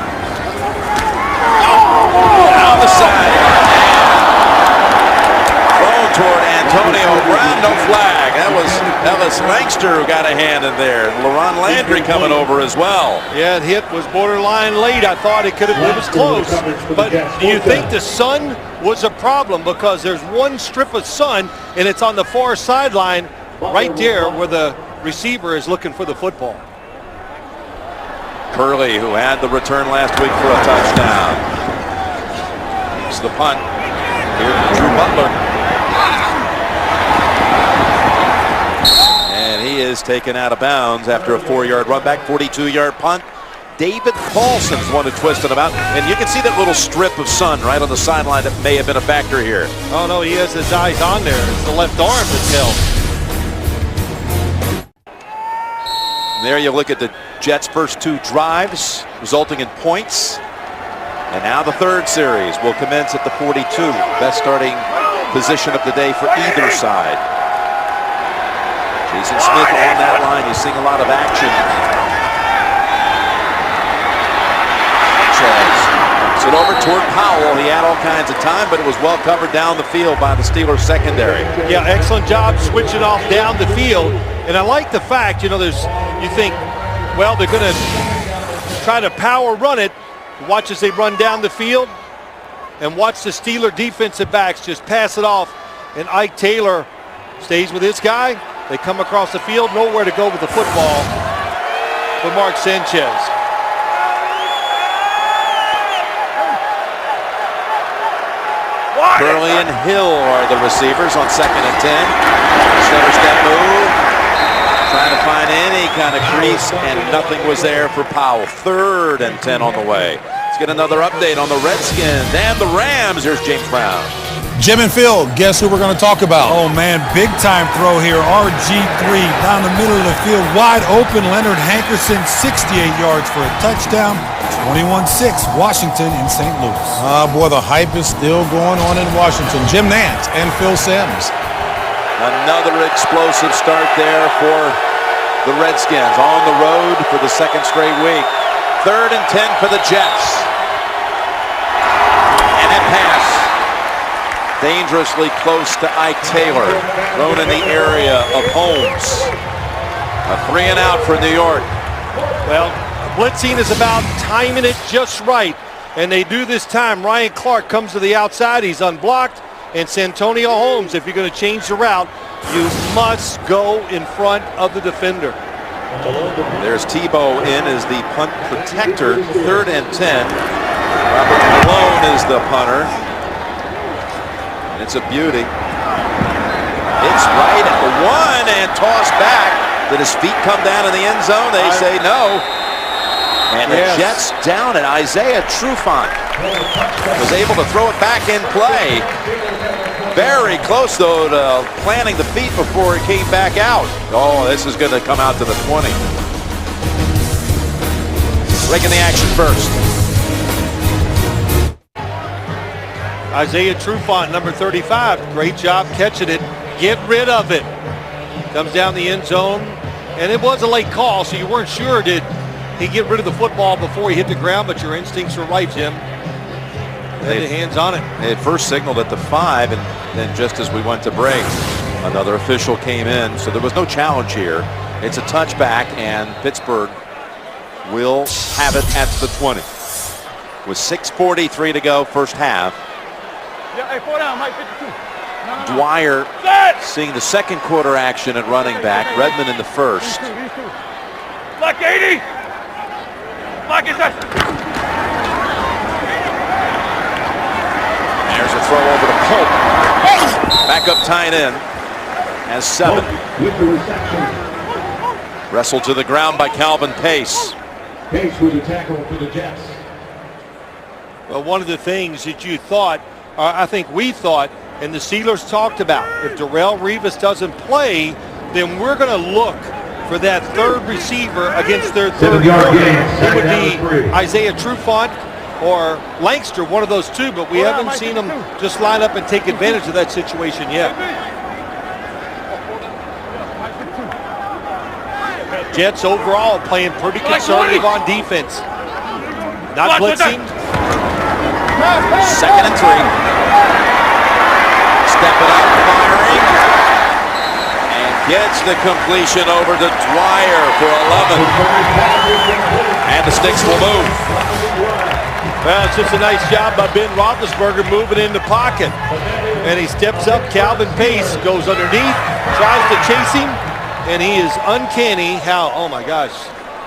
Down the side. Thrown toward Antonio Brown. No flag. That was Ellis Lankster who got a hand in there. LaRon Landry coming over as well. Yeah, the hit was borderline late. I thought it was close. But do you think the sun was a problem? Because there's one strip of sun and it's on the far sideline right there where the receiver is looking for the football. Curley, who had the return last week for a touchdown. It's the punt. Here, Drew Butler. And he is taken out of bounds after a 4-yard run back, 42-yard punt. David Paulson's one to twist it about. And you can see that little strip of sun right on the sideline that may have been a factor here. Oh, no, he has his eyes on there. It's the left arm that's held. And there you look at the Jets' first 2 drives, resulting in points. And now the 3rd series will commence at the 42. Best starting position of the day for either side. Jason Smith on that line. He's seeing a lot of action. Sanchez it over toward Powell. He had all kinds of time, but it was well covered down the field by the Steelers secondary. Yeah, excellent job switching off down the field. And I like the fact, you know, you think, well, they're going to try to power run it. Watch as they run down the field and watch the Steeler defensive backs just pass it off. And Ike Taylor stays with his guy. They come across the field, nowhere to go with the football for Mark Sanchez. Curley and Hill are the receivers on 2nd and 10. Center step move. Trying to find any kind of crease, and nothing was there for Powell. 3rd and 10 on the way. Let's get another update on the Redskins and the Rams. Here's James Brown. Jim and Phil, guess who we're going to talk about? Oh, man, big time throw here. RG3 down the middle of the field, wide open. Leonard Hankerson, 68 yards for a touchdown. 21-6, Washington in St. Louis. Boy, the hype is still going on in Washington. Jim Nantz and Phil Simms. Another explosive start there for the Redskins on the road for the 2nd straight week. 3rd and 10 for the Jets. And that pass dangerously close to Ike Taylor, thrown in the area of Holmes. A 3 and out for New York. Well, blitzing is about timing it just right, and they do this time. Ryan Clark comes to the outside. He's unblocked. And Santonio Holmes, if you're going to change the route, you must go in front of the defender. There's Tebow in as the punt protector. 3rd and 10. Robert Malone is the punter. And it's a beauty. It's right at the 1 and tossed back. Did his feet come down in the end zone? They say no. And the Jets down it. Isaiah Trufant was able to throw it back in play. Very close, though, to planting the feet before it came back out. Oh, this is going to come out to the 20. Breaking the action first. Isaiah Trufant, number 35. Great job catching it. Get rid of it. Comes down the end zone. And it was a late call, so you weren't sure did he get rid of the football before he hit the ground, but your instincts were right, Jim. They had hands on it. They had first signaled at the 5, and then just as we went to break, another official came in. So there was no challenge here. It's a touchback, and Pittsburgh will have it at the 20. With 6:43 to go, first half. Dwyer seeing the second quarter action at running back. Redmond in the first. Black 80. Black is that. throw over to Pope. Back up tight end. Has 7. With the reception. Wrestled to the ground by Calvin Pace. Pace with a tackle for the Jets. Well, one of the things that you thought, I think we thought, and the Steelers talked about, if Darrelle Revis doesn't play, then we're going to look for that third receiver against their third quarter. It would be Isaiah Trufant or Langston, one of those two, but we haven't seen them just line up and take advantage of that situation yet. Jets overall playing pretty conservative on defense. Not blitzing. 2nd and 3. Step it up, firing. And gets the completion over to Dwyer for 11. And the sticks will move. Well, it's just a nice job by Ben Roethlisberger moving in the pocket. And he steps up. Calvin Pace goes underneath, tries to chase him, and he is uncanny how, oh my gosh,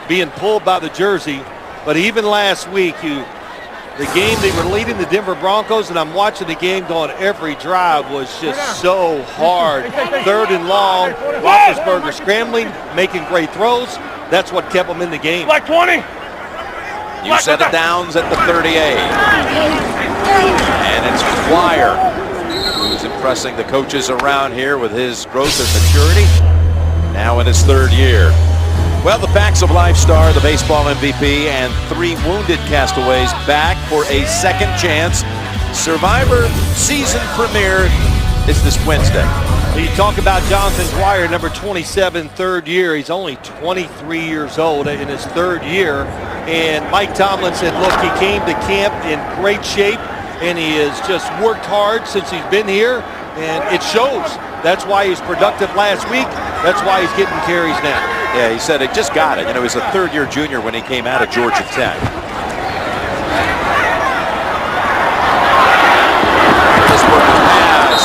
being pulled by the jersey. But even last week, the game they were leading the Denver Broncos, and I'm watching the game going, every drive was just so hard. 3rd and long, Roethlisberger scrambling, making great throws. That's what kept them in the game. Like 20. You set it downs at the 38. And it's Dwyer who's impressing the coaches around here with his growth and maturity. Now in his 3rd year. Well, the facts of life star, the baseball MVP, and 3 wounded castaways back for a second chance. Survivor season premiere is this Wednesday. You talk about Jonathan Dwyer, number 27, 3rd year. He's only 23 years old in his 3rd year. And Mike Tomlin said, look, he came to camp in great shape, and he has just worked hard since he's been here, and it shows. That's why he's productive last week. That's why he's getting carries now. Yeah, he said it just got it. You know, he was a 3rd-year junior when he came out of Georgia Tech. Pass.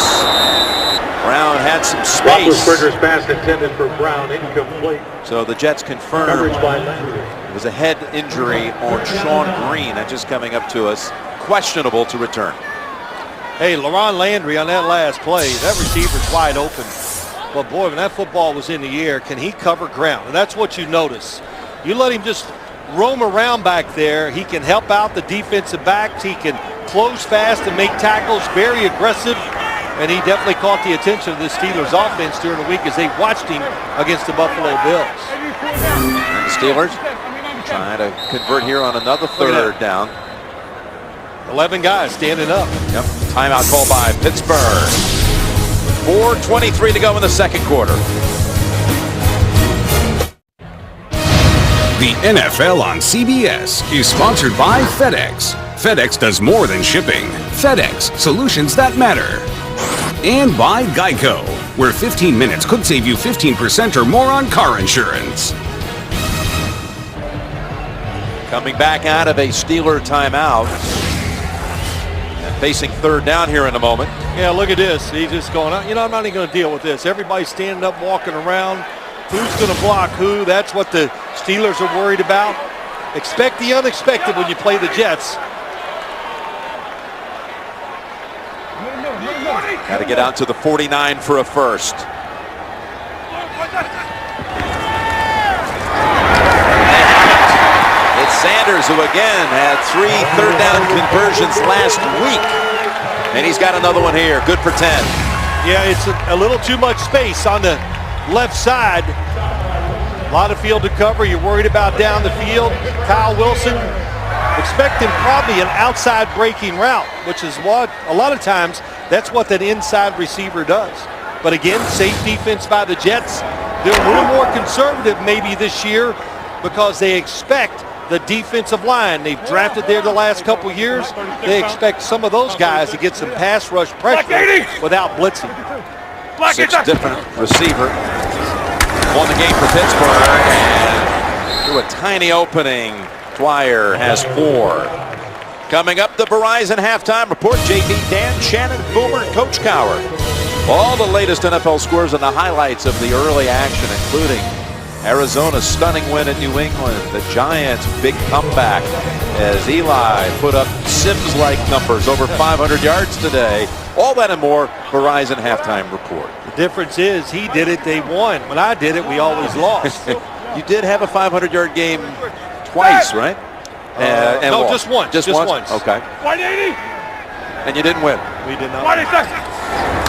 Brown had some space. Roethlisberger's pass intended for Brown, incomplete. So the Jets confirmed Coverage by Landry. it was a head injury on Sean Green. That just coming up to us. Questionable to return. Hey, LaRon Landry on that last play, that receiver's wide open. But boy, when that football was in the air, can he cover ground? And that's what you notice. You let him just roam around back there. He can help out the defensive backs. He can close fast and make tackles, very aggressive. And he definitely caught the attention of the Steelers offense during the week as they watched him against the Buffalo Bills. And the Steelers trying to convert here on another 3rd down. 11 guys standing up. Yep. Timeout call by Pittsburgh. 4:23 to go in the 2nd quarter. The NFL on CBS is sponsored by FedEx. FedEx does more than shipping. FedEx, solutions that matter. And by Geico, where 15 minutes could save you 15% or more on car insurance. Coming back out of a Steeler timeout. And facing 3rd down here in a moment. Yeah, look at this. He's just going, you know, I'm not even going to deal with this. Everybody's standing up, walking around. Who's going to block who? That's what the Steelers are worried about. Expect the unexpected when you play the Jets. Got to get out to the 49 for a first. It's Sanders, who again had 3 3rd down conversions last week. And he's got another one here. Good for 10. Yeah, it's a little too much space on the left side. A lot of field to cover. You're worried about down the field. Kyle Wilson, expecting probably an outside breaking route, which is what a lot of times that's what that inside receiver does. But again, safe defense by the Jets. They're a little more conservative maybe this year because they expect the defensive line. They've drafted there the last couple years. They expect some of those guys to get some pass rush pressure without blitzing. 6 different receiver. Won the game for Pittsburgh. And through a tiny opening, Dwyer has 4. Coming up, the Verizon halftime report. JP, Dan, Shannon, Boomer, and Coach Cowher. All the latest NFL scores and the highlights of the early action, including Arizona's stunning win at New England, the Giants' big comeback as Eli put up Sims-like numbers, over 500 yards today. All that and more, Verizon halftime report. The difference is he did it, they won. When I did it, we always lost. You did have a 500-yard game twice, right? And no, lost. just once. Just once? Okay. 180. And you didn't win. We did not. 20 seconds.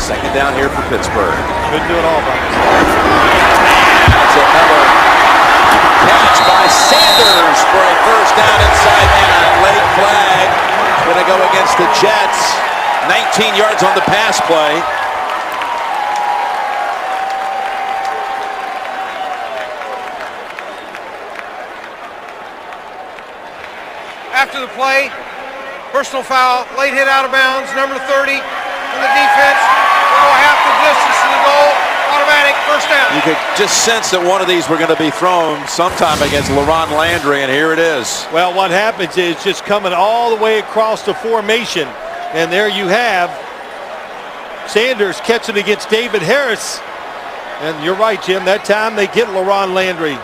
Second down here for Pittsburgh. Couldn't do it all by That's another catch by Sanders for a first down inside the late flag. Going to go against the Jets. 19 yards on the pass play. After the play, personal foul, late hit out of bounds, number 30 on the defense. We'll go half the distance to the goal, automatic first down. You could just sense that one of these were going to be thrown sometime against LaRon Landry, and here it is. Well, what happens is just coming all the way across the formation, and there you have Sanders catching against David Harris. And you're right, Jim, that time they get LaRon Landry.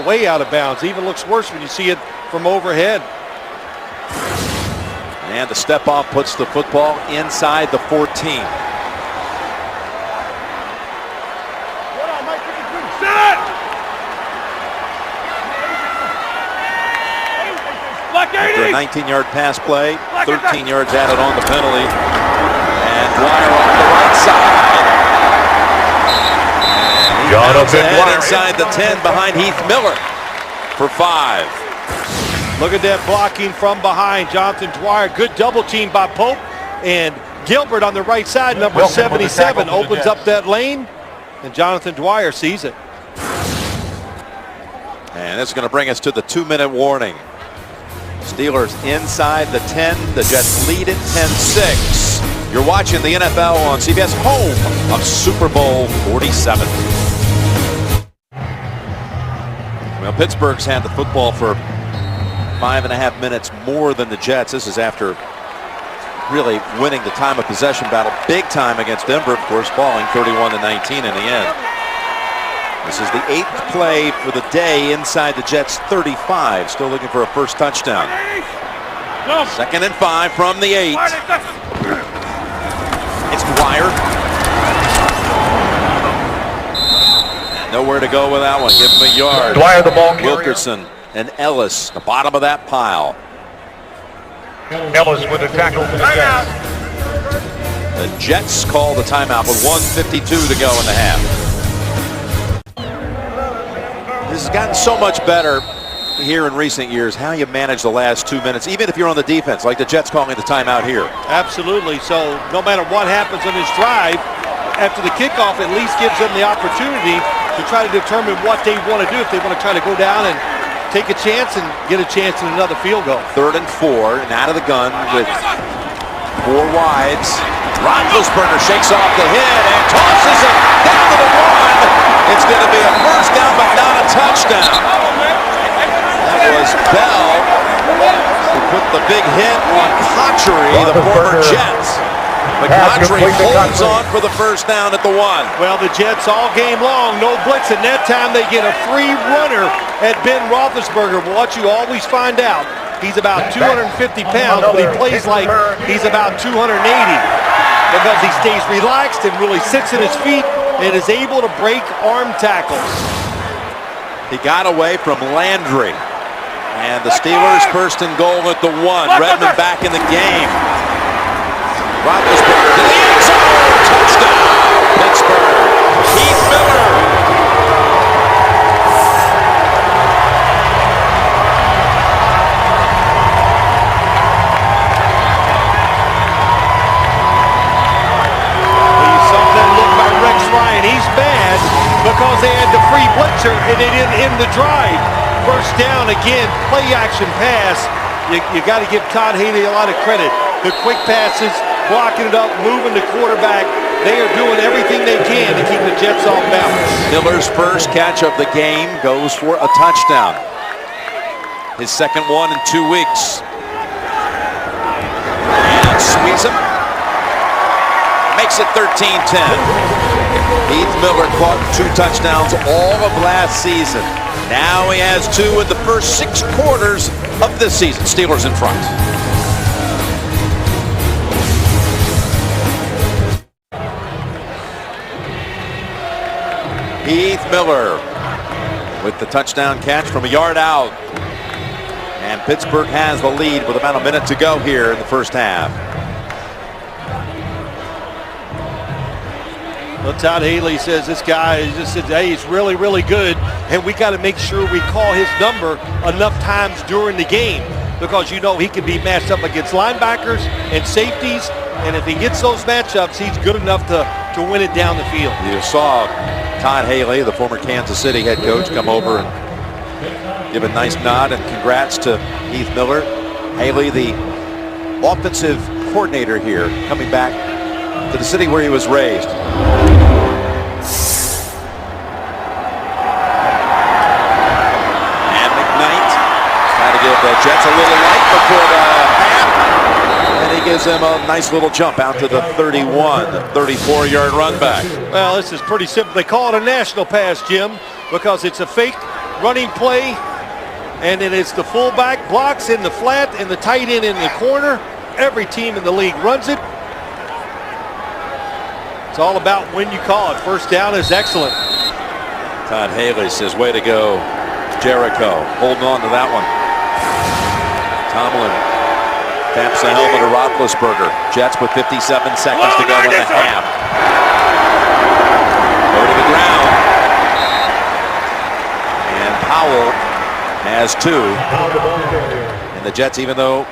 Way out of bounds. Even looks worse when you see it from overhead. And the step off puts the football inside the 14. After a 19-yard pass play, 13 yards added on the penalty. And Dwyer off the right side. And inside the 10 behind Heath Miller for 5. Look at that blocking from behind. Jonathan Dwyer, good double team by Pope. And Gilbert on the right side, number 77, opens up that lane. And Jonathan Dwyer sees it. And this is going to bring us to the 2-minute warning. Steelers inside the 10. The Jets lead it 10-6. You're watching the NFL on CBS, home of Super Bowl 47. Well, Pittsburgh's had the football for 5.5 minutes more than the Jets. This is after really winning the time of possession battle big time against Denver, of course, falling 31-19 in the end. This is the 8th play for the day inside the Jets 35. Still looking for a first touchdown. 2nd and 5 from the 8. It's Dwyer. And nowhere to go with that one. Give him a yard. Dwyer, the ball carrier. Wilkerson and Ellis, the bottom of that pile. Ellis with a tackle for the Jets. The Jets call the timeout with 1:52 to go in the half. This has gotten so much better here in recent years, how you manage the last 2 minutes, even if you're on the defense, like the Jets calling the timeout here. Absolutely. So no matter what happens on this drive, after the kickoff, at least gives them the opportunity to try to determine what they want to do, if they want to try to go down and take a chance and get a chance in another field goal. 3rd and 4, and out of the gun with 4 wides. Roethlisberger shakes off the hit and tosses it down to the 1. It's going to be a first down, but not a touchdown. That was Bell who put the big hit on Cotchery, the former Jets. McCautry holds on for the first down at the 1. Well, the Jets all game long, no blitz, and that time they get a free runner at Ben Roethlisberger. What you always find out, he's about 250 pounds, but he plays like he's about 280 because he stays relaxed and really sits in his feet and is able to break arm tackles. He got away from Landry. And the Steelers first and goal at the 1. Redmond back in the game. Roethlisberger to the end zone. Touchdown, Pittsburgh. Heath Miller. Something looked by Rex Ryan. He's bad because they had the free blitzer and they didn't end the drive. First down again, play action pass. You got to give Todd Haley a lot of credit. The quick passes, blocking it up, moving the quarterback. They are doing everything they can to keep the Jets off balance. Miller's first catch of the game goes for a touchdown. His second one in 2 weeks. And squeeze him. Makes it 13-10. Heath Miller caught 2 touchdowns all of last season. Now he has 2 in the first 6 quarters of this season. Steelers in front. Heath Miller with the touchdown catch from a yard out. And Pittsburgh has the lead with about a minute to go here in the first half. Well, Todd Haley says this guy just said, hey, he's really, really good, and we got to make sure we call his number enough times during the game, because you know he can be matched up against linebackers and safeties, and if he gets those matchups, he's good enough to win it down the field. You saw Todd Haley, the former Kansas City head coach, come over and give a nice nod and congrats to Heath Miller. Haley, the offensive coordinator here, coming back to the city where he was raised. And McKnight trying to give the Jets a little light before the half. And he gives them a nice little jump out to the 31, 34-yard run back. Well, this is pretty simple. They call it a national pass, Jim, because it's a fake running play, and then it's the fullback blocks in the flat and the tight end in the corner. Every team in the league runs it. It's all about when you call it. First down is excellent. Todd Haley says, way to go, Jericho. Holding on to that one. Tomlin taps the helmet of Roethlisberger. Jets with 57 seconds to go in the half. Go to the ground. And Powell has two. And the Jets, even though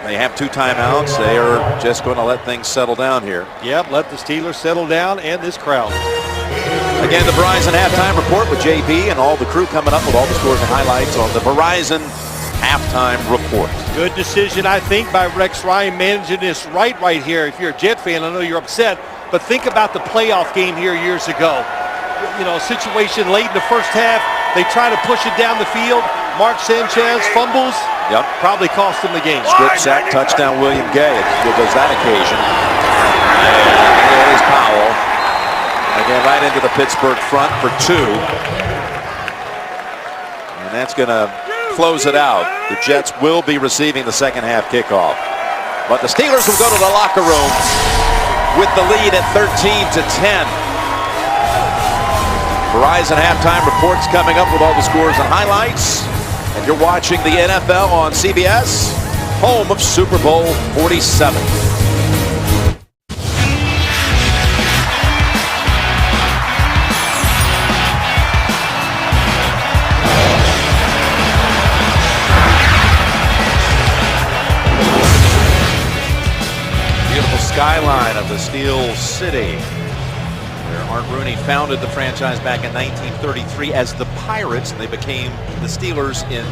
they have two timeouts, they are just going to let things settle down here. Yep, let the Steelers settle down and this crowd. Again, the Verizon halftime report with JP and all the crew coming up with all the scores and highlights on the Verizon halftime report. Good decision, I think, by Rex Ryan managing this right here. If you're a Jet fan, I know you're upset, but think about the playoff game here years ago. You know, a situation late in the first half, they try to push it down the field. Mark Sanchez fumbles. Yep. Probably cost them the game. Strip sack, touchdown, William Gay. It was that occasion. And here is Powell. Again, right into the Pittsburgh front for two. And that's going to close it out. The Jets will be receiving the second half kickoff. But the Steelers will go to the locker room with the lead at 13-10. Verizon halftime reports coming up with all the scores and highlights. And you're watching the NFL on CBS, home of Super Bowl 47. Beautiful skyline of the Steel City, where Art Rooney founded the franchise back in 1933 as the Pirates, and they became the Steelers in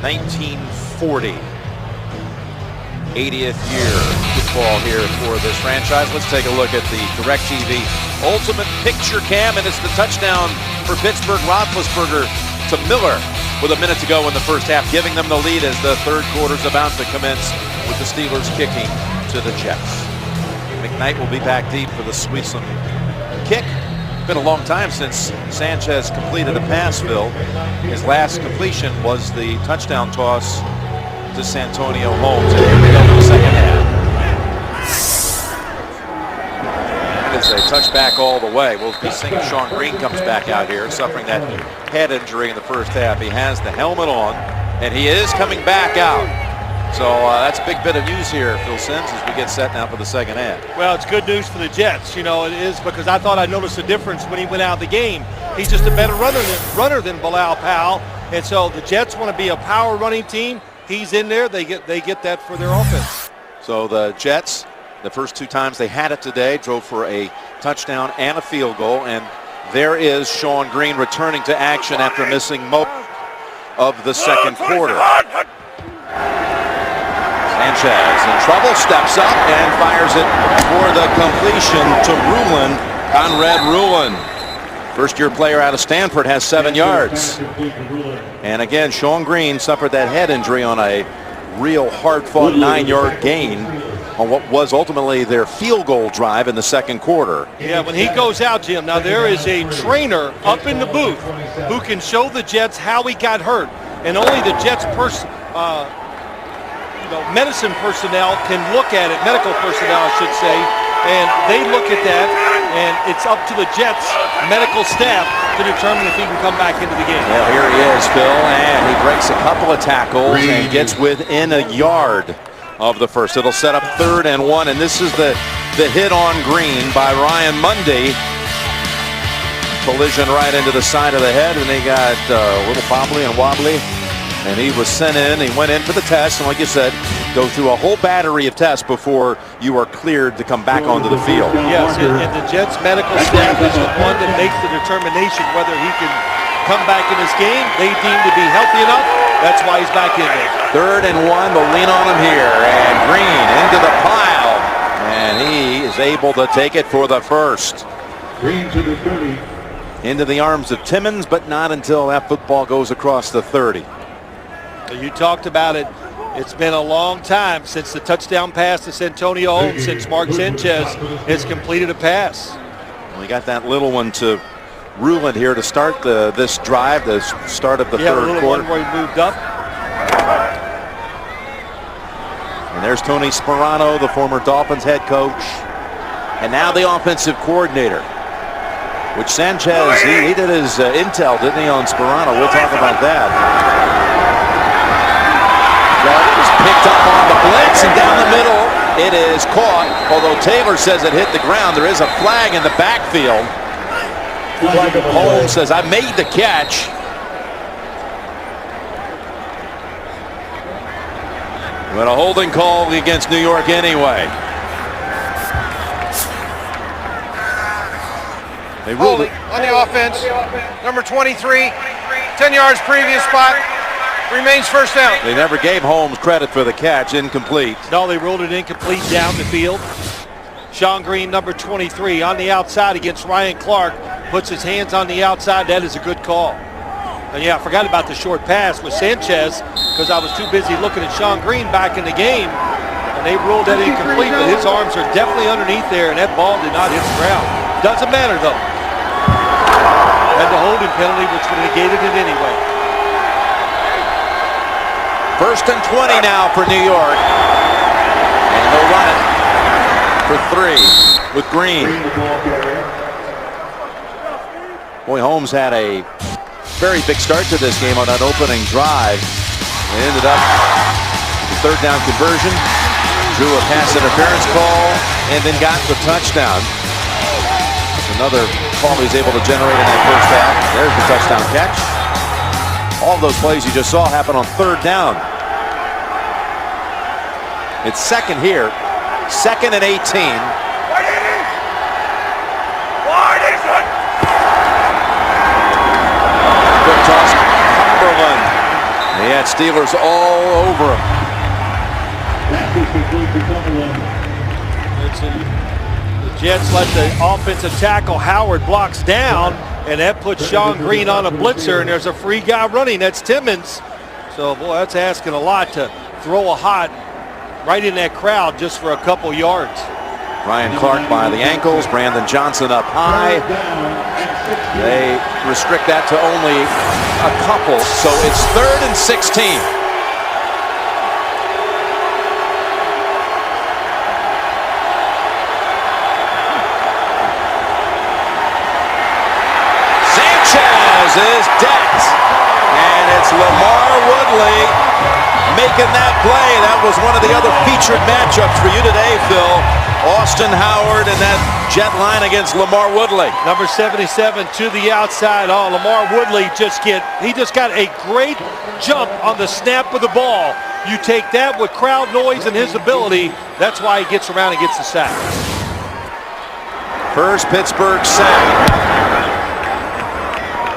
1940. 80th year football here for this franchise. Let's take a look at the DirecTV Ultimate Picture Cam, and it's the touchdown for Pittsburgh. Roethlisberger to Miller with a minute to go in the first half, giving them the lead as the third quarter's about to commence with the Steelers kicking to the Jets. McKnight will be back deep for the Sweetson kick. Been a long time since Sanchez completed a pass, Phil. His last completion was the touchdown toss to Santonio Holmes. And here we go for the second half. It's a touchback all the way. We'll be seeing Sean Green comes back out here, suffering that head injury in the first half. He has the helmet on, and he is coming back out. So that's a big bit of news here, Phil Simms, as we get set now for the second half. Well, it's good news for the Jets. You know, it is, because I thought I noticed a difference when he went out of the game. He's just a better runner than Bilal Powell. And so the Jets want to be a power running team. He's in there. They get that for their offense. So the Jets, the first two times they had it today, drove for a touchdown and a field goal. And there is Sean Green returning to action after missing most of the second quarter. Sanchez in trouble, steps up and fires it for the completion to Rulin, Conrad Rulin. First-year player out of Stanford, has 7 yards. And again, Sean Green suffered that head injury on a real hard-fought 9-yard gain on what was ultimately their field goal drive in the second quarter. Yeah, when he goes out, Jim, now there is a trainer up in the booth who can show the Jets how he got hurt. And only the Jets medicine personnel can look at it, medical personnel I should say, and they look at that and it's up to the Jets medical staff to determine if he can come back into the game. Well, here he is, Phil, and he breaks a couple of tackles and gets within a yard of the first. It'll set up 3rd and 1, and this is the hit on Green by Ryan Mundy. Collision right into the side of the head, and they got a little bobbly and wobbly, and he was sent in. He went in for the test, and like you said, go through a whole battery of tests before you are cleared to come back onto the field. Yes, and the Jets medical staff is the one that makes the determination whether he can come back in this game. They deem to be healthy enough. That's why he's back in there. 3rd and 1, they'll lean on him here, and Green into the pile, and he is able to take it for the first. Green to the 30. Into the arms of Timmons, but not until that football goes across the 30. You talked about it. It's been a long time since the touchdown pass to Santonio Holmes, since Mark Sanchez has completed a pass. We got that little one to Ruland here to start this drive, the start of the third quarter. One where he moved up. And there's Tony Sparano, the former Dolphins head coach, and now the offensive coordinator. Which Sanchez, he did his intel, didn't he, on Sparano? We'll talk about that. That was picked up on the blitz, and down the middle, it is caught. Although Taylor says it hit the ground, there is a flag in the backfield. Holmes says, I made the catch. But a holding call against New York anyway. They ruled it on the offense. Number 23, 10 yards previous spot. Remains first down. They never gave Holmes credit for the catch. Incomplete. No, they ruled it incomplete down the field. Sean Green, number 23, on the outside against Ryan Clark. Puts his hands on the outside. That is a good call. And yeah, I forgot about the short pass with Sanchez because I was too busy looking at Sean Green back in the game. And they ruled that incomplete, but his arms are definitely underneath there, and that ball did not hit the ground. Doesn't matter, though. And the holding penalty, which would have negated it anyway. 1st and 20 now for New York. And they'll run it for 3 with Green. Boy, Holmes had a very big start to this game on that opening drive. They ended up with the 3rd down conversion, drew a pass interference call, and then got the touchdown. Another call he was able to generate in that first half. There's the touchdown catch. All of those plays you just saw happen on 3rd down. It's 2nd here. 2nd and 18. Good toss, Cumberland. He had Steelers all over him. The Jets let the offensive tackle Howard blocks down, and that puts Sean Green on a blitzer, and there's a free guy running. That's Timmons. So, boy, that's asking a lot to throw a hot right in that crowd just for a couple yards. Ryan Clark by the ankles, Brandon Johnson up high. They restrict that to only a couple, so it's 3rd and 16. Sanchez is decked, and it's Lamar Woodley making that play. That was one of the other featured matchups for you today, Phil. Austin Howard and that jet line against Lamar Woodley. Number 77 to the outside. Oh, Lamar Woodley just got a great jump on the snap of the ball. You take that with crowd noise and his ability, that's why he gets around and gets the sack. First Pittsburgh sack.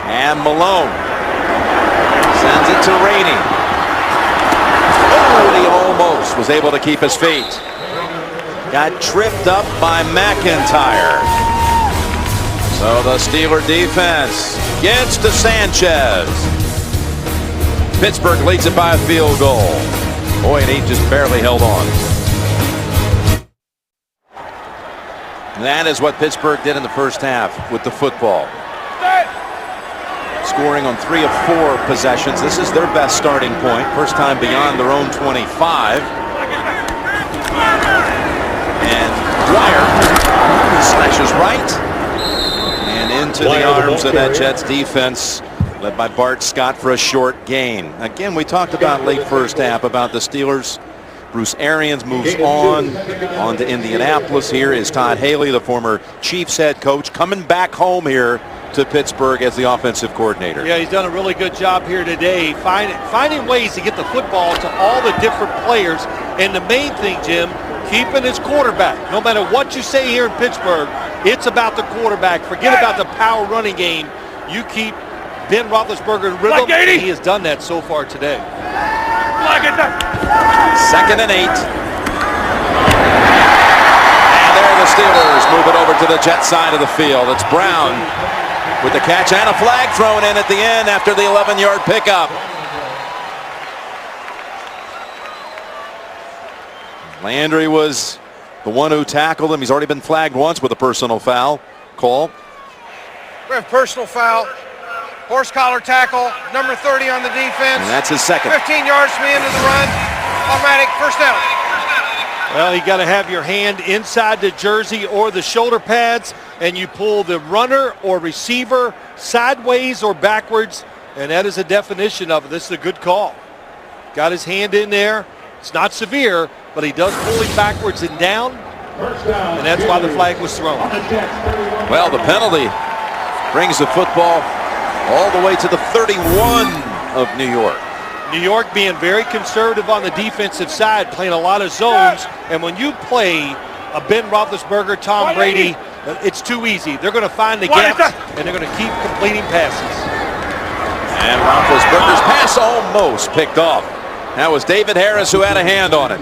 And Malone sends it to Rainey. Oh, he almost was able to keep his feet. Got tripped up by McIntyre. So the Steeler defense gets to Sanchez. Pittsburgh leads it by a field goal. Boy, and he just barely held on. And that is what Pittsburgh did in the first half with the football. Scoring on 3 of 4 possessions. This is their best starting point. First time beyond their own 25. And Dwyer Slashes right. And into the arms of that Jets defense, led by Bart Scott for a short gain. Again, we talked about late first half about the Steelers. Bruce Arians moves on to Indianapolis. Here is Todd Haley, the former Chiefs head coach, coming back home here to Pittsburgh as the offensive coordinator. Yeah, he's done a really good job here today, finding ways to get the football to all the different players. And the main thing, Jim, keeping his quarterback. No matter what you say here in Pittsburgh, it's about the quarterback. Forget about the power running game. You keep Ben Roethlisberger in rhythm, and he has done that so far today. 2nd and 8. And there the Steelers move it over to the Jet side of the field. It's Brown with the catch and a flag thrown in at the end after the 11-yard pickup. Landry was the one who tackled him. He's already been flagged once with a personal foul call. We have personal foul. Horse collar tackle, number 30 on the defense. And that's his second. 15 yards from the end of the run. Automatic first down. Well, you got to have your hand inside the jersey or the shoulder pads, and you pull the runner or receiver sideways or backwards, and that is a definition of it. This is a good call. Got his hand in there. It's not severe, but he does pull him backwards and down, and that's why the flag was thrown. Well, the penalty brings the football all the way to the 31 of New York. New York being very conservative on the defensive side, playing a lot of zones. And when you play a Ben Roethlisberger, Tom Brady, it's too easy. They're going to find the gaps, and they're going to keep completing passes. And Roethlisberger's pass almost picked off. That was David Harris who had a hand on it.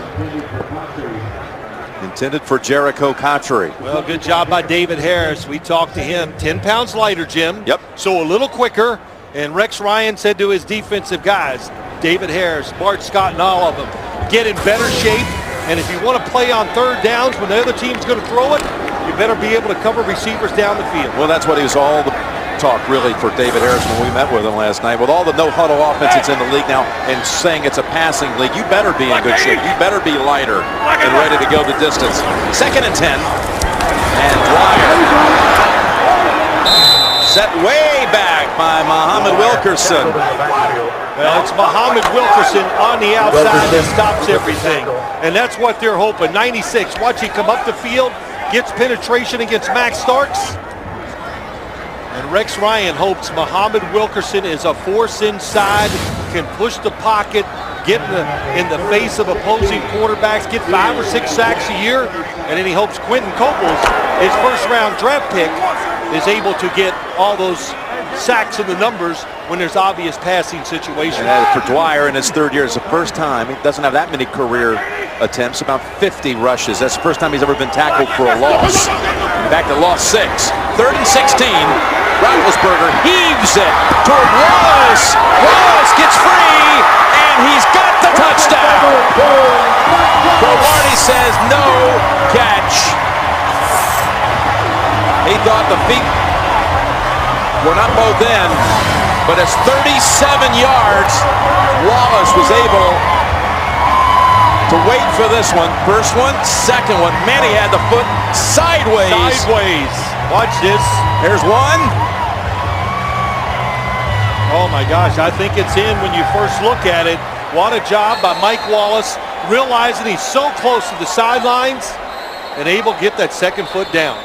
Intended for Jericho Cotchery. Well, good job by David Harris. We talked to him. 10 pounds lighter, Jim. Yep. So a little quicker. And Rex Ryan said to his defensive guys, David Harris, Bart Scott, and all of them, get in better shape. And if you want to play on third downs when the other team's going to throw it, you better be able to cover receivers down the field. Well, that's what he was all the talk really for David Harris when we met with him last night. With all the no-huddle offense that's in the league now and saying it's a passing league, you better be in good shape. You better be lighter and ready to go the distance. 2nd and 10. And Dwyer set way back by Muhammad Wilkerson. Well, it's Muhammad Wilkerson on the outside that stops everything. And that's what they're hoping. 96, watch him come up the field, gets penetration against Max Starks. And Rex Ryan hopes Muhammad Wilkerson is a force inside, can push the pocket, get in the face of opposing quarterbacks, get 5 or 6 sacks a year, and then he hopes Quentin Coples, his first-round draft pick, is able to get all those sacks in the numbers when there's obvious passing situations. And for Dwyer in his 3rd year, it's the first time. He doesn't have that many career attempts, about 50 rushes. That's the first time he's ever been tackled for a loss. Back to loss 6. 3rd and 16. Roethlisberger heaves it toward Wallace. Wallace gets free, and he's got the touchdown. Cromartie says no catch. He thought the feet were not both in, but it's 37 yards. Wallace was able to wait for this one. First one, second one. Man, he had the foot sideways. Watch this. There's one. Oh my gosh, I think it's in when you first look at it. What a job by Mike Wallace, realizing he's so close to the sidelines and able to get that second foot down.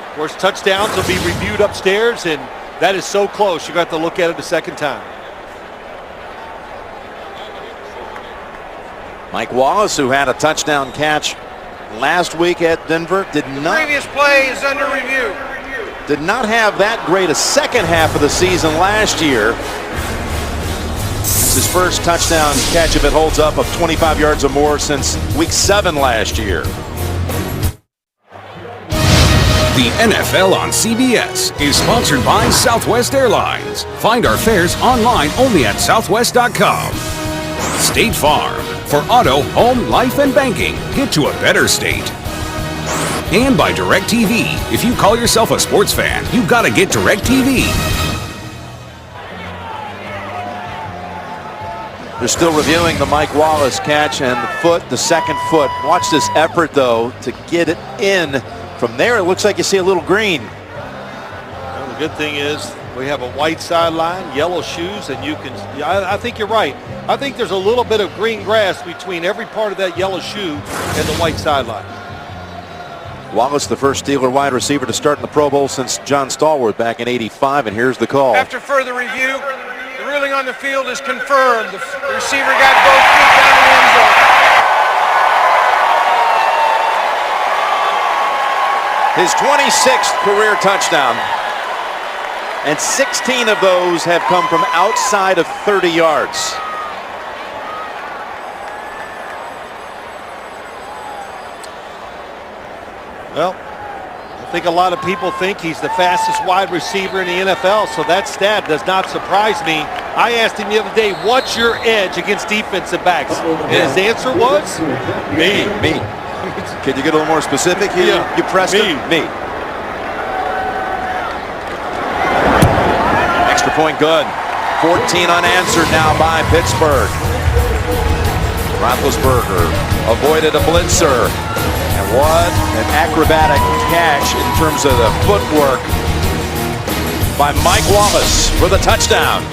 Of course, touchdowns will be reviewed upstairs, and that is so close. You got to look at it a second time. Mike Wallace, who had a touchdown catch last week at Denver, did Previous play is under review. Did not have that great a second half of the season last year. It's his first touchdown catch, if it holds up, of 25 yards or more since week 7 last year. The NFL on CBS is sponsored by Southwest Airlines. Find our fares online only at southwest.com. State Farm. For auto, home, life, and banking, get to a better state. And by DirecTV. If you call yourself a sports fan, you gotta get DirecTV. They're still reviewing the Mike Wallace catch and the second foot. Watch this effort, though, to get it in. From there, it looks like you see a little green. Well, the good thing is we have a white sideline, yellow shoes, and you can, I think you're right. I think there's a little bit of green grass between every part of that yellow shoe and the white sideline. Wallace, the first Steeler wide receiver to start in the Pro Bowl since John Stallworth back in '85, and here's the call. After further review, the ruling on the field is confirmed. The receiver got both feet down in the end zone. His 26th career touchdown, and 16 of those have come from outside of 30 yards. Well, I think a lot of people think he's the fastest wide receiver in the NFL, so that stat does not surprise me. I asked him the other day, what's your edge against defensive backs? And his answer was, me. Can you get a little more specific here? Yeah. You pressed him? Me. Extra point good. 14 unanswered now by Pittsburgh. Roethlisberger avoided a blitzer. And what an acrobatic catch in terms of the footwork by Mike Wallace for the touchdown.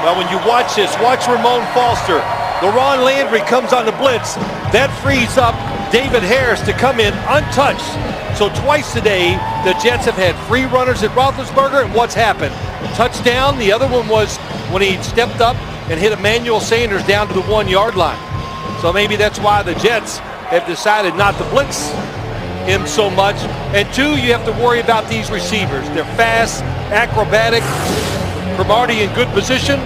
Well, when you watch this, watch Ramon Foster. LaRon Landry comes on the blitz. That frees up David Harris to come in untouched. So twice today, the Jets have had free runners at Roethlisberger, and what's happened? Touchdown. The other one was when he stepped up and hit Emmanuel Sanders down to the 1 yard line. So maybe that's why the Jets have decided not to blitz him so much. And two, you have to worry about these receivers. They're fast, acrobatic, Cromartie in good position,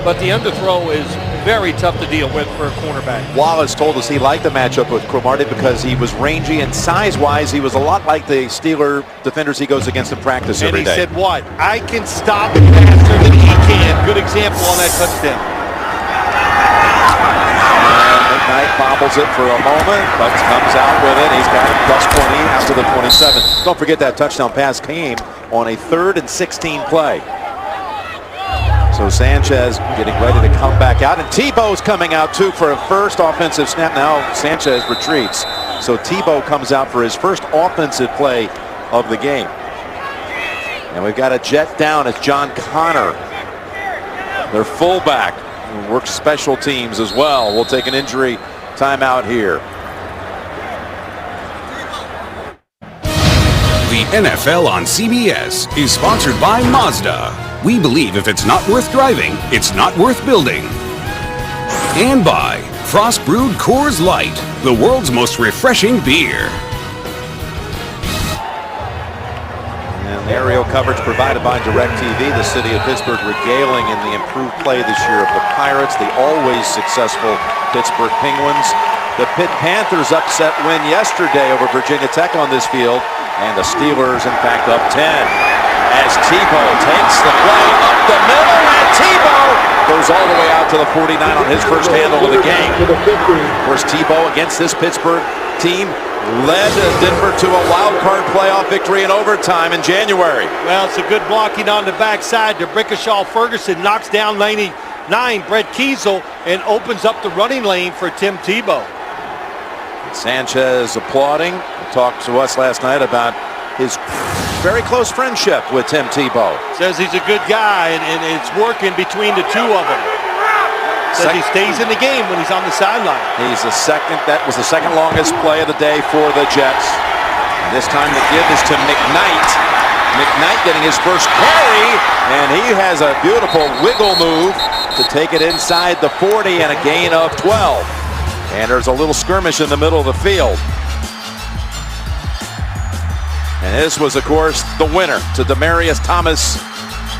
but the underthrow is very tough to deal with for a cornerback. Wallace told us he liked the matchup with Cromartie because he was rangy, and size-wise, he was a lot like the Steeler defenders he goes against in practice every day. And he said what? I can stop faster than he can. Good example on that touchdown. McKnight bobbles it for a moment, but comes out with it. He's got plus 20 after the 27. Don't forget that touchdown pass came on a 3rd and 16 play. So Sanchez getting ready to come back out, and Tebow's coming out too for a first offensive snap. Now Sanchez retreats, so Tebow comes out for his first offensive play of the game. And we've got a jet down. It's John Connor, their fullback, who works special teams as well. We'll take an injury timeout here. The NFL on CBS is sponsored by Mazda. We believe if it's not worth driving, it's not worth building. And by Frost Brewed Coors Light, the world's most refreshing beer. And aerial coverage provided by DirecTV. The city of Pittsburgh regaling in the improved play this year of the Pirates, the always successful Pittsburgh Penguins. The Pitt Panthers upset win yesterday over Virginia Tech on this field, and the Steelers, in fact, up 10. As Tebow takes the play up the middle, and Tebow goes all the way out to the 49 on his first handle of the game. Of course, Tebow against this Pittsburgh team led Denver to a wild card playoff victory in overtime in January. Well, it's a good blocking on the backside. DeBrickashaw Ferguson knocks down 99 Brett Kiesel and opens up the running lane for Tim Tebow. Sanchez applauding. He talked to us last night about his very close friendship with Tim Tebow. Says he's a good guy, and it's working between the two of them. Says he stays in the game when he's on the sideline. He's the second. That was the second longest play of the day for the Jets. And this time the give is to McKnight. McKnight getting his first carry, and he has a beautiful wiggle move to take it inside the 40 and a gain of 12. And there's a little skirmish in the middle of the field. And this was, of course, the winner to Demaryius Thomas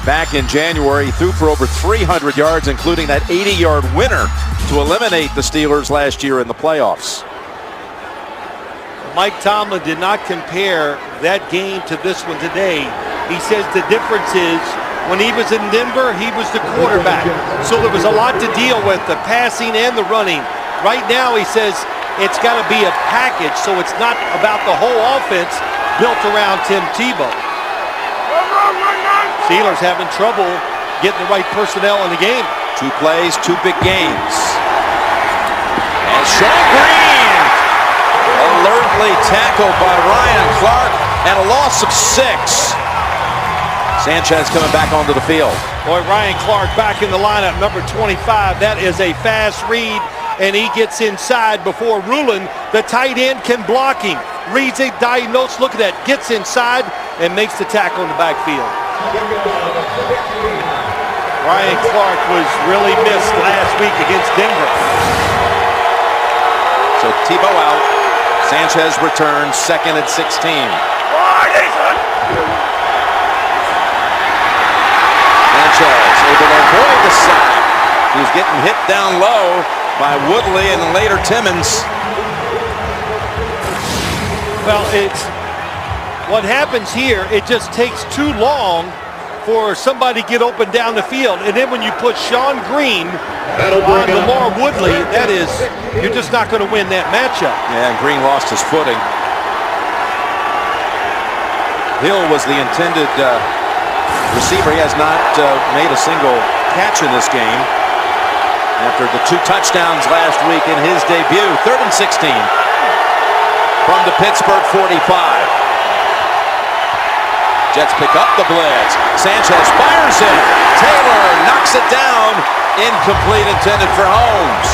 back in January. He threw for over 300 yards, including that 80-yard winner to eliminate the Steelers last year in the playoffs. Mike Tomlin did not compare that game to this one today. He says the difference is when he was in Denver, he was the quarterback. So there was a lot to deal with, the passing and the running. Right now, he says it's got to be a package, so it's not about the whole offense built around Tim Tebow. Steelers having trouble getting the right personnel in the game. 2 plays, 2 big gains. And Sean Green alertly tackled by Ryan Clark, and a loss of 6. Sanchez coming back onto the field. Boy, Ryan Clark back in the lineup, number 25. That is a fast read, and he gets inside before Rulin, the tight end, can block him. Reads it, diagnosed, look at that, gets inside and makes the tackle in the backfield. Ryan Clark was really missed last week against Denver. So Tebow out. Sanchez returns, 2nd and 16. Sanchez able to avoid the sack. He was getting hit down low by Woodley and then later Timmons. Well, it's what happens here. It just takes too long for somebody to get open down the field, and then when you put Sean Green on Lamar Woodley, that is, you're just not going to win that matchup. Yeah, and Green lost his footing. Hill was the intended receiver. He has not made a single catch in this game after the 2 touchdowns last week in his debut. 3rd and 16 from the Pittsburgh 45. Jets pick up the blitz. Sanchez fires it. Taylor knocks it down. Incomplete, intended for Holmes.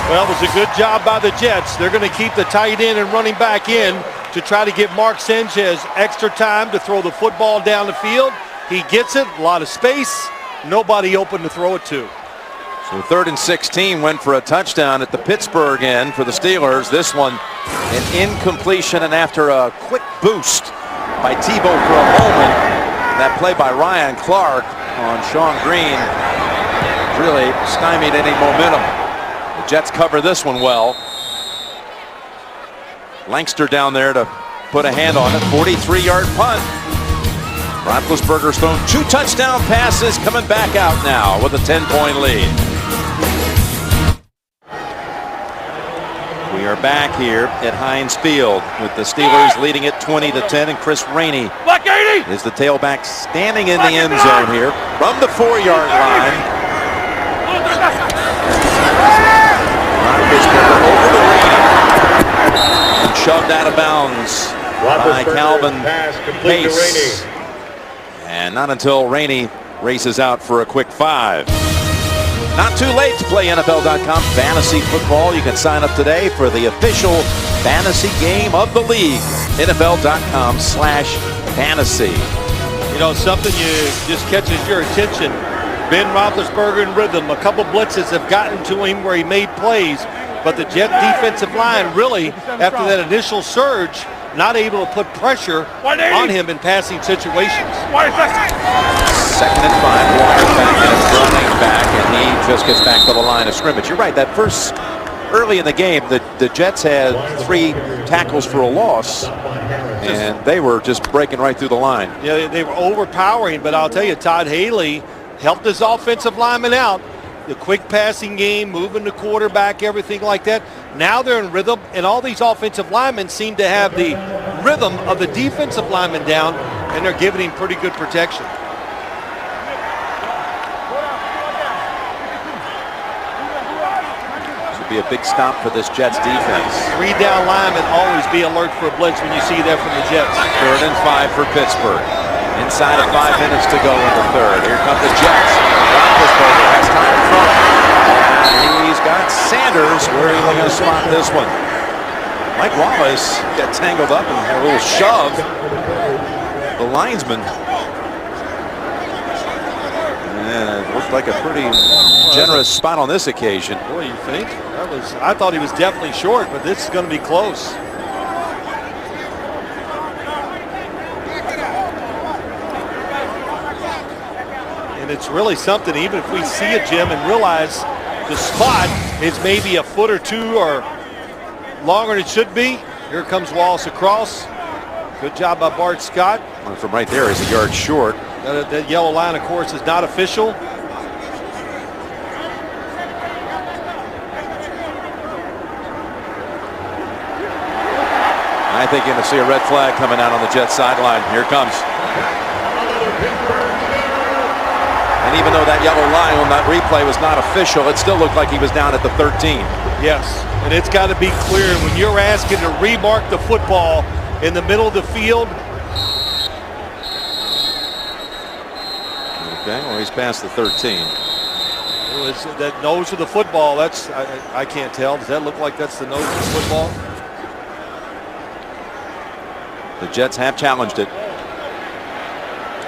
Well, it was a good job by the Jets. They're going to keep the tight end and running back in to try to give Mark Sanchez extra time to throw the football down the field. He gets it, a lot of space, nobody open to throw it to. So 3rd and 16 went for a touchdown at the Pittsburgh end for the Steelers. This one an incompletion, and after a quick boost by Tebow for a moment, that play by Ryan Clark on Sean Green really stymied any momentum. The Jets cover this one well. Lankster down there to put a hand on it. 43-yard punt. Roethlisberger's thrown 2 touchdown passes, coming back out now with a 10-point lead. We are back here at Heinz Field with the Steelers leading it 20-10, and Chris Rainey is the tailback standing in the end zone here from the 4-yard line. Roethlisberger over to Rainey and shoved out of bounds by Calvin Pace. And not until Rainey races out for a quick 5. Not too late to play NFL.com fantasy football. You can sign up today for the official fantasy game of the league. NFL.com/fantasy. You know, something just catches your attention. Ben Roethlisberger in rhythm. A couple blitzes have gotten to him where he made plays, but the Jet defensive line really, after that initial surge, not able to put pressure on him in passing situations. 2nd and 5, Walker back in, running back, and he just gets back to the line of scrimmage. You're right, that first, early in the game, the Jets had 3 tackles for a loss, and they were just breaking right through the line. Yeah, they were overpowering, but I'll tell you, Todd Haley helped his offensive lineman out. The quick passing game, moving the quarterback, everything like that. Now they're in rhythm, and all these offensive linemen seem to have the rhythm of the defensive lineman down, and they're giving him pretty good protection. This will be a big stop for this Jets defense. 3 down linemen, always be alert for a blitz when you see that from the Jets. 3rd and 5 for Pittsburgh. Inside of 5 minutes to go in the 3rd. Here come the Jets. Roethlisberger has time in front. And he's got Sanders. Where are you going to spot this one? Mike Wallace got tangled up and had a little shove. The linesman. And it looked like a pretty generous spot on this occasion. Boy, you think? I thought he was definitely short, but this is going to be close. It's really something, even if we see it, Jim, and realize the spot is maybe a foot or 2 or longer than it should be. Here comes Wallace across. Good job by Bart Scott. Well, from right there, he's a yard short. That yellow line, of course, is not official. I think you're going to see a red flag coming out on the Jets sideline. Here it comes. And even though that yellow line on that replay was not official, it still looked like he was down at the 13. Yes, and it's got to be clear when you're asking to remark the football in the middle of the field. Okay, well, he's past the 13. It's that nose of the football. That's I can't tell. Does that look like that's the nose of the football? The Jets have challenged it.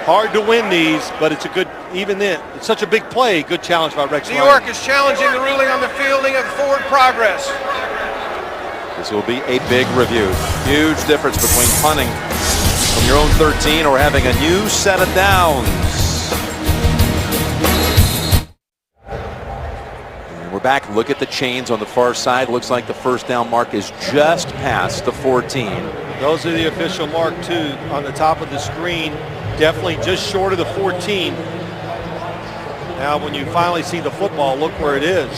Hard to win these, but it's a good, even then, it's such a big play. Good challenge by Rex New Ryan. York is challenging the ruling on the fielding of forward progress. This will be a big review. Huge difference between punting from your own 13 or having a new set of downs. And we're back. Look at the chains on the far side. Looks like the first down mark is just past the 14. Those are the official mark too on the top of the screen. Definitely just short of the 14. Now when you finally see the football, look where it is.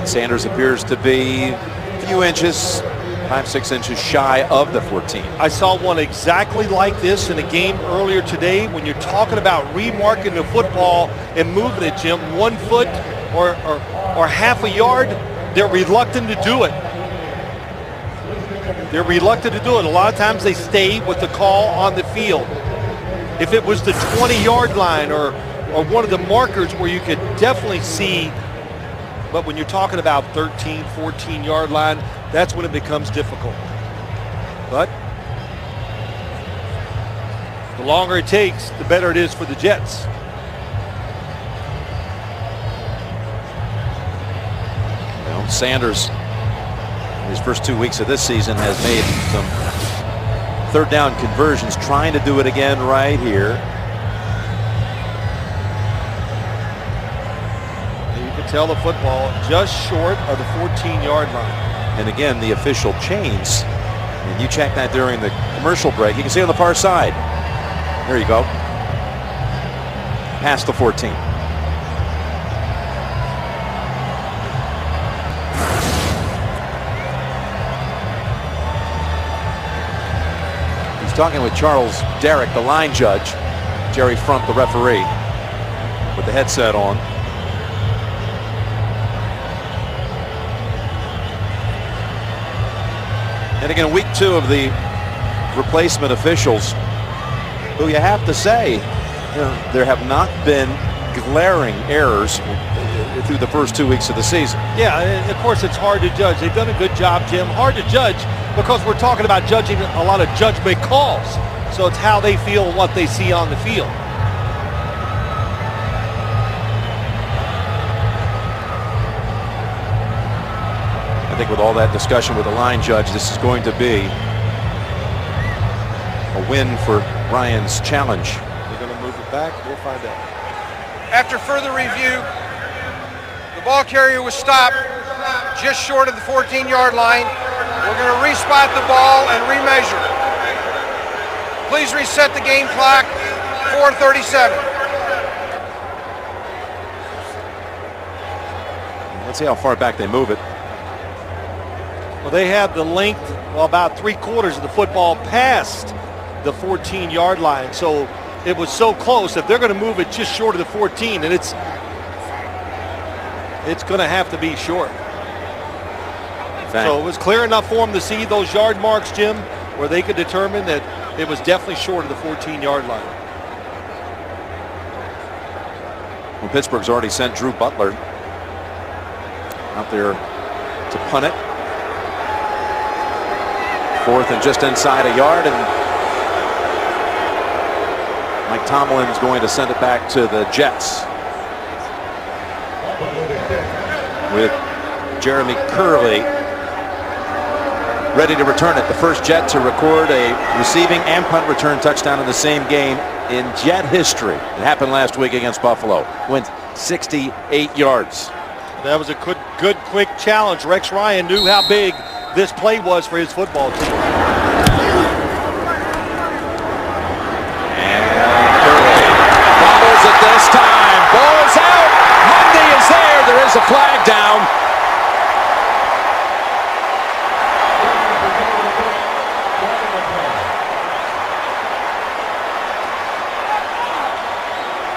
Sanders appears to be a few inches, 5-6 inches shy of the 14. I saw one exactly like this in a game earlier today. When you're talking about remarking the football and moving it, Jim, 1 foot or half a yard, they're reluctant to do it. They're reluctant to do it. A lot of times they stay with the call on the field. If it was the 20-yard line or one of the markers where you could definitely see, but when you're talking about 13, 14-yard line, that's when it becomes difficult. But the longer it takes, the better it is for the Jets. Well, Sanders, in his first 2 weeks of this season, has made some third down conversions, trying to do it again right here. You can tell the football just short of the 14-yard line. And again, the official chains, and you check that during the commercial break, you can see on the far side. There you go. Past the 14. He's talking with Charles Derrick, the line judge. Jerry Frump, the referee, with the headset on. And again, week 2 of the replacement officials, who you have to say, there have not been glaring errors through the first 2 weeks of the season. Yeah, of course it's hard to judge. They've done a good job, Jim. Hard to judge because we're talking about judging a lot of judgment calls. So it's how they feel and what they see on the field. I think with all that discussion with the line judge, this is going to be a win for Ryan's challenge. They're going to move it back. We'll find out. After further review, the ball carrier was stopped just short of the 14-yard line. We're going to respot the ball and remeasure. Please reset the game clock, 4:37. Let's see how far back they move it. Well, they have the length, well, about 3/4 of the football past the 14-yard line. So it was so close. If they're going to move it just short of the 14, and it's going to have to be short. So it was clear enough for them to see those yard marks, Jim, where they could determine that it was definitely short of the 14-yard line. Well, Pittsburgh's already sent Drew Butler out there to punt it. 4th and just inside a yard, and Mike Tomlin's going to send it back to the Jets with Jeremy Curley ready to return it. The first Jet to record a receiving and punt return touchdown in the same game in Jet history. It happened last week against Buffalo. Went 68 yards. That was a good quick challenge. Rex Ryan knew how big this play was for his football team. And Curley fumbles it this time. Ball's out. Mundy is there. There is a flag down.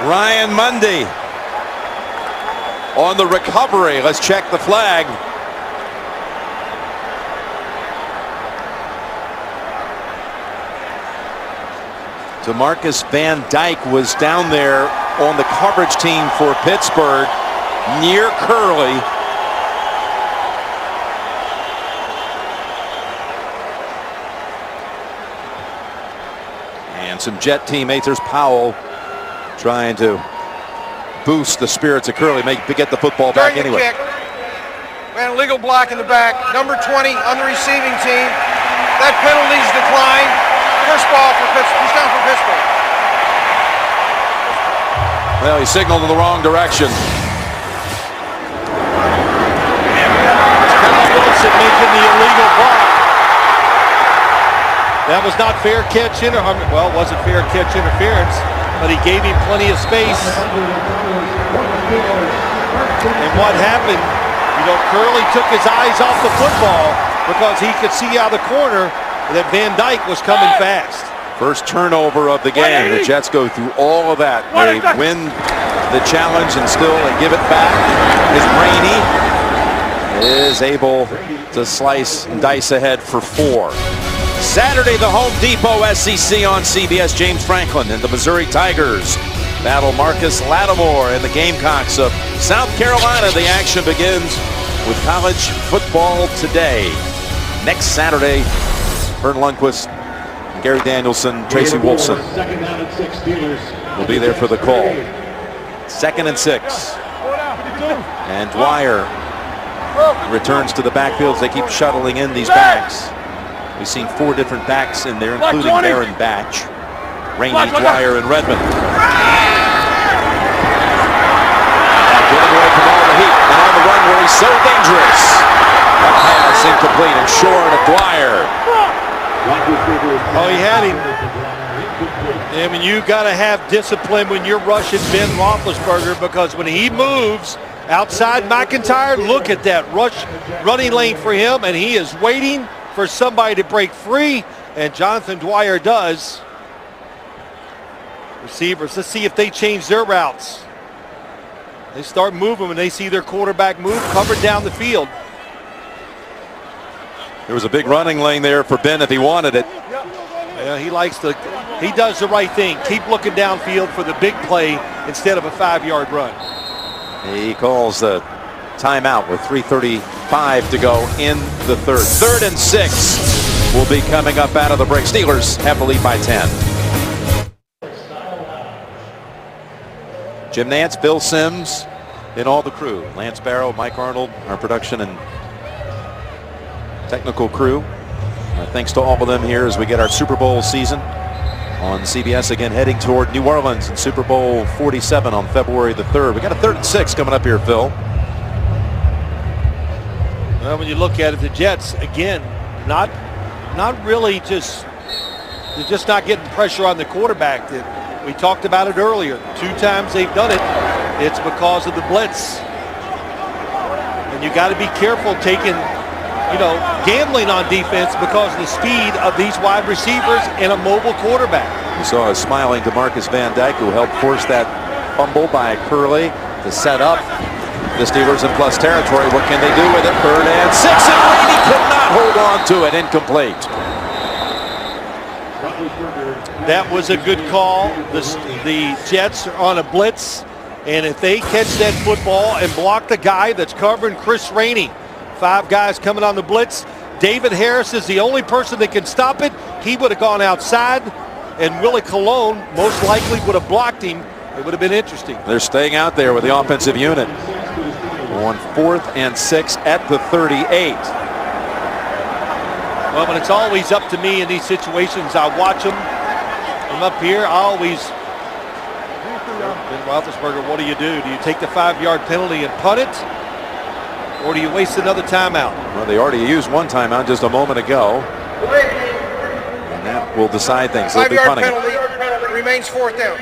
Ryan Mundy on the recovery. Let's check the flag. DeMarcus Van Dyke was down there on the coverage team for Pittsburgh near Curley. And some Jet teammates. There's Powell trying to boost the spirits of Curley, get the football back During the anyway. kick, man, illegal block in the back. Number 20 on the receiving team. That penalty's declined. First ball for Pittsburgh. He's down for Pittsburgh. Well, he signaled in the wrong direction. Wilson making the illegal block. That was not fair catch interference. Well, it wasn't fair catch interference, but he gave him plenty of space. And what happened, Curley took his eyes off the football because he could see out of the corner that Van Dyke was coming fast. First turnover of the game. The Jets go through all of that. They win the challenge and still they give it back. As Rainey is able to slice and dice ahead for 4. Saturday, the Home Depot SEC on CBS. James Franklin and the Missouri Tigers battle Marcus Lattimore and the Gamecocks of South Carolina. The action begins with college football today. Next Saturday, Vern Lundquist, Gary Danielson, Tracy Wolfson will be there for the call. 2nd and 6. And Dwyer returns to the backfield as they keep shuttling in these backs. We've seen 4 different backs in there, including Baron Batch, Rainey, Dwyer, and Redmond. Getting away from all the heat and on the run where he's so dangerous. That pass incomplete and short of Dwyer. Oh, he had him. I mean, you got to have discipline when you're rushing Ben Roethlisberger, because when he moves outside McIntyre, look at that running lane for him, and he is waiting for somebody to break free, and Jonathan Dwyer does. Receivers, let's see if they change their routes. They start moving when they see their quarterback move, covered down the field. There was a big running lane there for Ben if he wanted it. Yeah, he does the right thing. Keep looking downfield for the big play instead of a 5-yard run. He calls the timeout with 3:35 to go in the third. 3rd and 6 will be coming up out of the break. Steelers have the lead by 10. Jim Nantz, Bill Sims, and all the crew. Lance Barrow, Mike Arnold, our production and technical crew. Thanks to all of them here as we get our Super Bowl season on CBS again, heading toward New Orleans in Super Bowl 47 on February the 3rd. We got a 3rd and 6 coming up here, Phil. Well, when you look at it, the Jets again, not really they're just not getting pressure on the quarterback. We talked about it earlier. 2 times they've done it. It's because of the blitz. And you got to be careful taking, gambling on defense because of the speed of these wide receivers and a mobile quarterback. You saw a smiling DeMarcus Van Dyke who helped force that fumble by Curley to set up the Steelers in plus territory. What can they do with it? 3rd and 6, and Rainey could not hold on to it. Incomplete. That was a good call. The Jets are on a blitz, and if they catch that football and block the guy that's covering Chris Rainey, 5 guys coming on the blitz, David Harris is the only person that can stop it. He would have gone outside, and Willie Colon most likely would have blocked him. It would have been interesting. They're staying out there with the offensive unit on 4th and 6 at the 38. Well, when it's always up to me in these situations, I watch them. I'm up here. I always, Ben Roethlisberger, what do? Do you take the 5-yard penalty and punt it? Or do you waste another timeout? Well, they already used 1 timeout just a moment ago. And that will decide things. They'll be 5-yard punting penalty. it. Remains 4th down.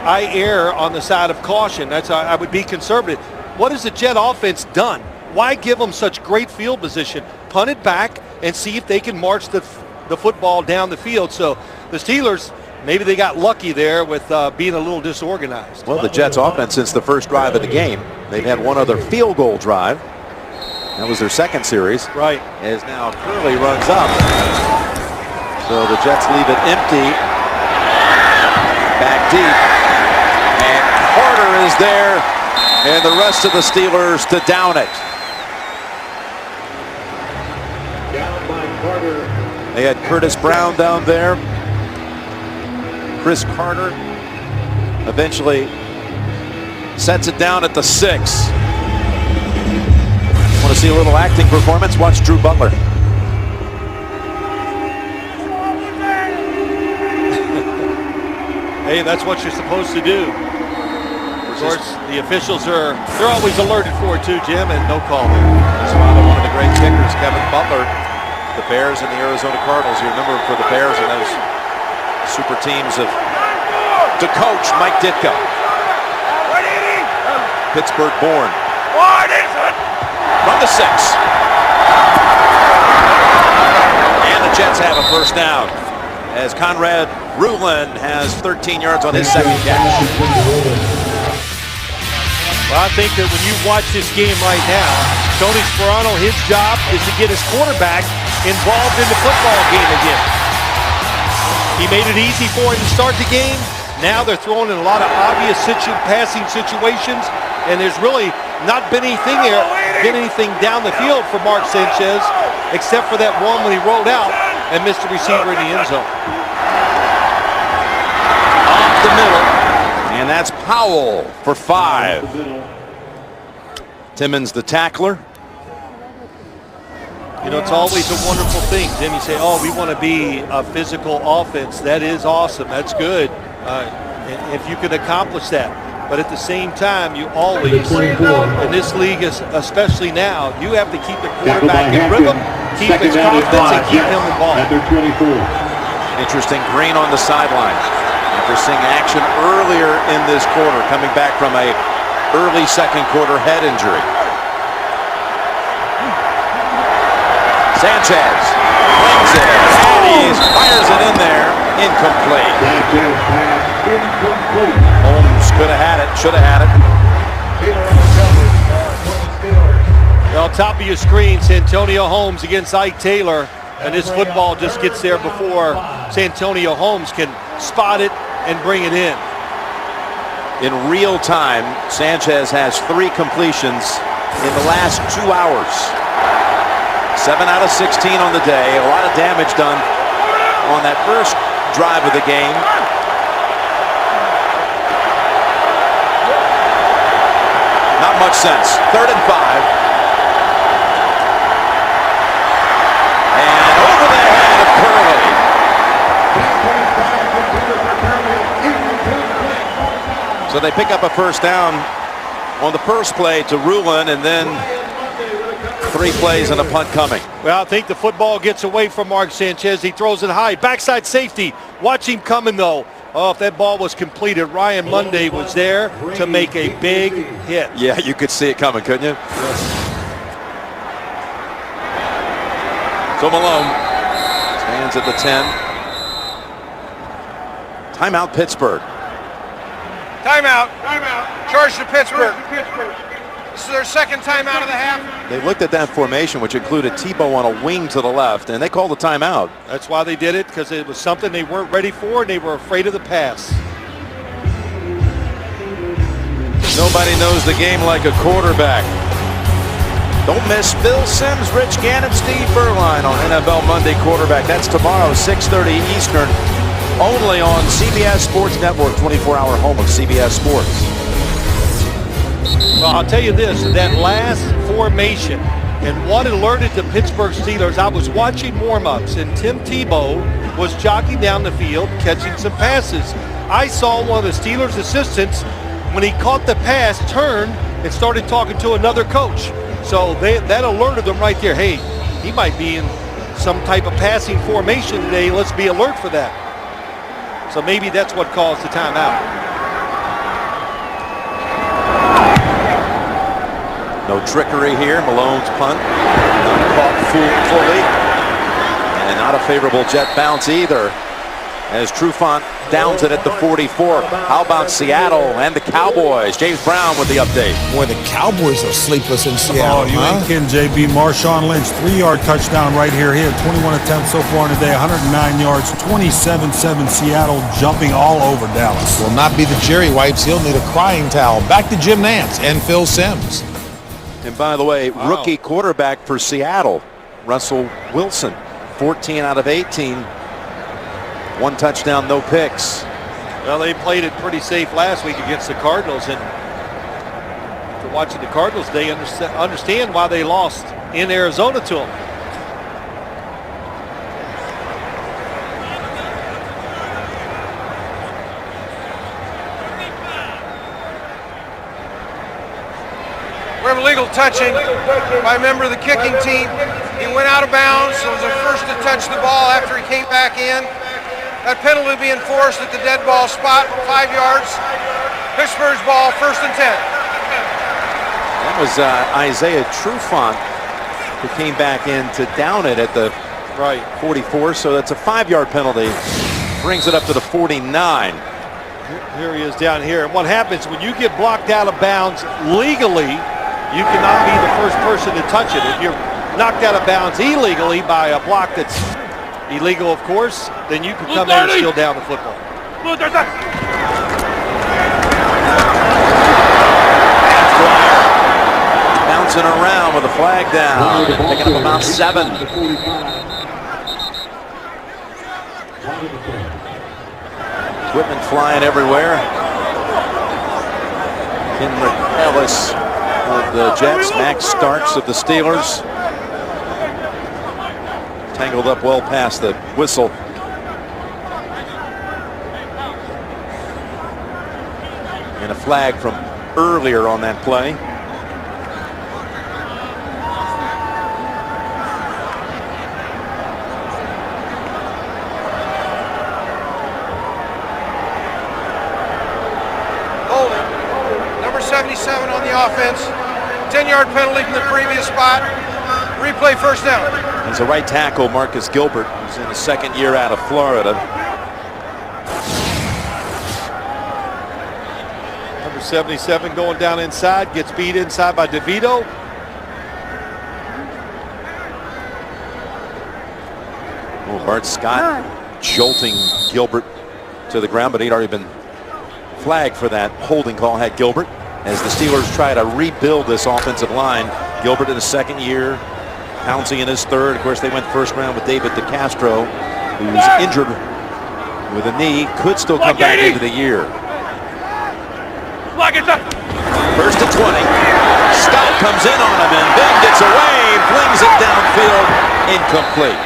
I err on the side of caution. I would be conservative. What has the Jet offense done? Why give them such great field position? Punt it back and see if they can march the football down the field. So the Steelers, maybe they got lucky there with being a little disorganized. Well, the Jets offense since the first drive of the game, they've had one other field goal drive. That was their second series. Right. As now Curley runs up. So the Jets leave it empty. Back deep. And Carter is there. And the rest of the Steelers to down it. Down by Carter. They had Curtis Brown down there. Chris Carter eventually sets it down at the 6. Want to see a little acting performance? Watch Drew Butler. Hey, that's what you're supposed to do. Of course, the officials they're always alerted for it too, Jim, and no call there. That's one of the great kickers, Kevin Butler. The Bears and the Arizona Cardinals. You remember him for the Bears and those super teams of to coach Mike Ditka. Pittsburgh born. What is it? From the 6. And the Jets have a first down as Conrad Rulin has 13 yards on his second catch. Well, I think that when you watch this game right now, Tony Sperano, his job is to get his quarterback involved in the football game again. He made it easy for him to start the game. Now they're throwing in a lot of obvious passing situations, and there's really not been anything down the field for Mark Sanchez, except for that one when he rolled out and missed the receiver in the end zone. Off the middle, and that's Powell for 5. Timmons the tackler. You know, it's always a wonderful thing. Then you say, oh, we want to be a physical offense. That is awesome. That's good. If you can accomplish that. But at the same time, you always, in this league, especially now, you have to keep the quarterback in rhythm, keep his confidence, and keep him involved. Interesting, Green on the sideline. After seeing action earlier in this quarter, coming back from a early second quarter head injury. Sanchez flings it, and he fires it in there, incomplete. Holmes could have had it, should have had it. Well, top of your screen, Santonio Holmes against Ike Taylor, and this football just gets there before Santonio Holmes can spot it and bring it in. In real time, Sanchez has 3 completions in the last 2 hours. 7 out of 16 on the day. A lot of damage done on that first drive of the game. Not much sense. 3rd and 5. And over the head of Curley. So they pick up a first down on the first play to Rulin, and then 3 plays and a punt coming. Well, I think the football gets away from Mark Sanchez. He throws it high. Backside safety. Watch him coming, though. Oh, if that ball was completed, Ryan Monday was there to make a big hit. Yeah, you could see it coming, couldn't you? Yes. So Malone stands at the 10. Timeout, Pittsburgh. Timeout. Charge to Pittsburgh. This is their second timeout of the half. They looked at that formation, which included Tebow on a wing to the left, and they called the timeout. That's why they did it, because it was something they weren't ready for, and they were afraid of the pass. Nobody knows the game like a quarterback. Don't miss Phil Simms, Rich Gannon, Steve Berline on NFL Monday Quarterback. That's tomorrow, 6:30 Eastern, only on CBS Sports Network, 24-hour home of CBS Sports. Well, I'll tell you this, that last formation and what alerted the Pittsburgh Steelers, I was watching warm-ups, and Tim Tebow was jogging down the field, catching some passes. I saw one of the Steelers assistants, when he caught the pass, turned and started talking to another coach. So that alerted them right there. Hey, he might be in some type of passing formation today. Let's be alert for that. So maybe that's what caused the timeout. No trickery here. Malone's punt. Not caught fully. And not a favorable jet bounce either. as Trufant downs it at the 44. How about Seattle and the Cowboys? James Brown with the update. Boy, the Cowboys are sleepless in Seattle. Oh, you ain't kidding, JB. Marshawn Lynch, 3-yard touchdown right here. He had 21 attempts so far in the day, 109 yards, 27-7 Seattle jumping all over Dallas. Will not be the Jerry wipes. He'll need a crying towel. Back to Jim Nantz and Phil Simms. And by the way, rookie quarterback for Seattle, Russell Wilson, 14 out of 18. 1 touchdown, no picks. Well, they played it pretty safe last week against the Cardinals, and after watching the Cardinals, they understand why they lost in Arizona to them. We have illegal touching by a member of the kicking team. He went out of bounds, so it was the first to touch the ball after he came back in. That penalty being enforced at the dead ball spot, 5 yards. Pittsburgh's ball, 1st and 10. That was Isaiah Trufant who came back in to down it at the 44, so that's a 5-yard penalty. Brings it up to the 49. Here he is down here. And what happens when you get blocked out of bounds legally, you cannot be the first person to touch it. If you're knocked out of bounds illegally by a block that's illegal, of course, then you can come in and steal down the football. Bouncing around with a flag down, picking up about 7. Equipment flying everywhere. Kenrick Ellis of the Jets, Max Starks of the Steelers. Tangled up well past the whistle. And a flag from earlier on that play. Holding. Number 77 on the offense. 10-yard penalty from the previous spot. Replay, 1st down. He's a right tackle, Marcus Gilbert, who's in his 2nd year out of Florida. Number 77 going down inside, gets beat inside by DeVito. Oh, Bart Scott jolting Gilbert to the ground, but he'd already been flagged for that holding call, had Gilbert. As the Steelers try to rebuild this offensive line, Gilbert in his 2nd year, Pouncey in his 3rd. Of course, they went 1st round with David DeCastro, who's injured with a knee, could still come back into the year. 1st and 20. Scott comes in on him, and Ben gets away, flings it downfield, incomplete.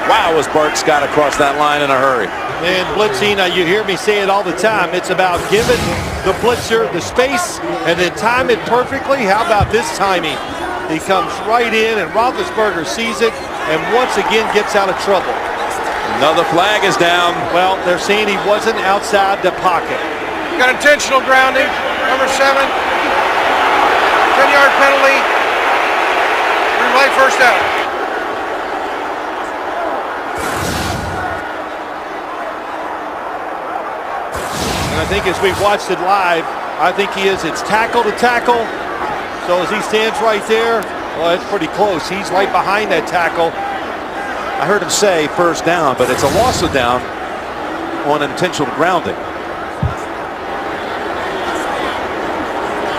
Wow, was Bart Scott across that line in a hurry. And blitzing, you hear me say it all the time, it's about giving the blitzer the space and then time it perfectly. How about this timing? He comes right in, and Roethlisberger sees it and once again gets out of trouble. Another flag is down. Well, they're saying he wasn't outside the pocket. Got intentional grounding. Number 7. 10-yard penalty. Replay, 1st down. And I think as we've watched it live, I think it's tackle to tackle. So as he stands right there, well, it's pretty close. He's right behind that tackle. I heard him say 1st down, but it's a loss of down on intentional grounding.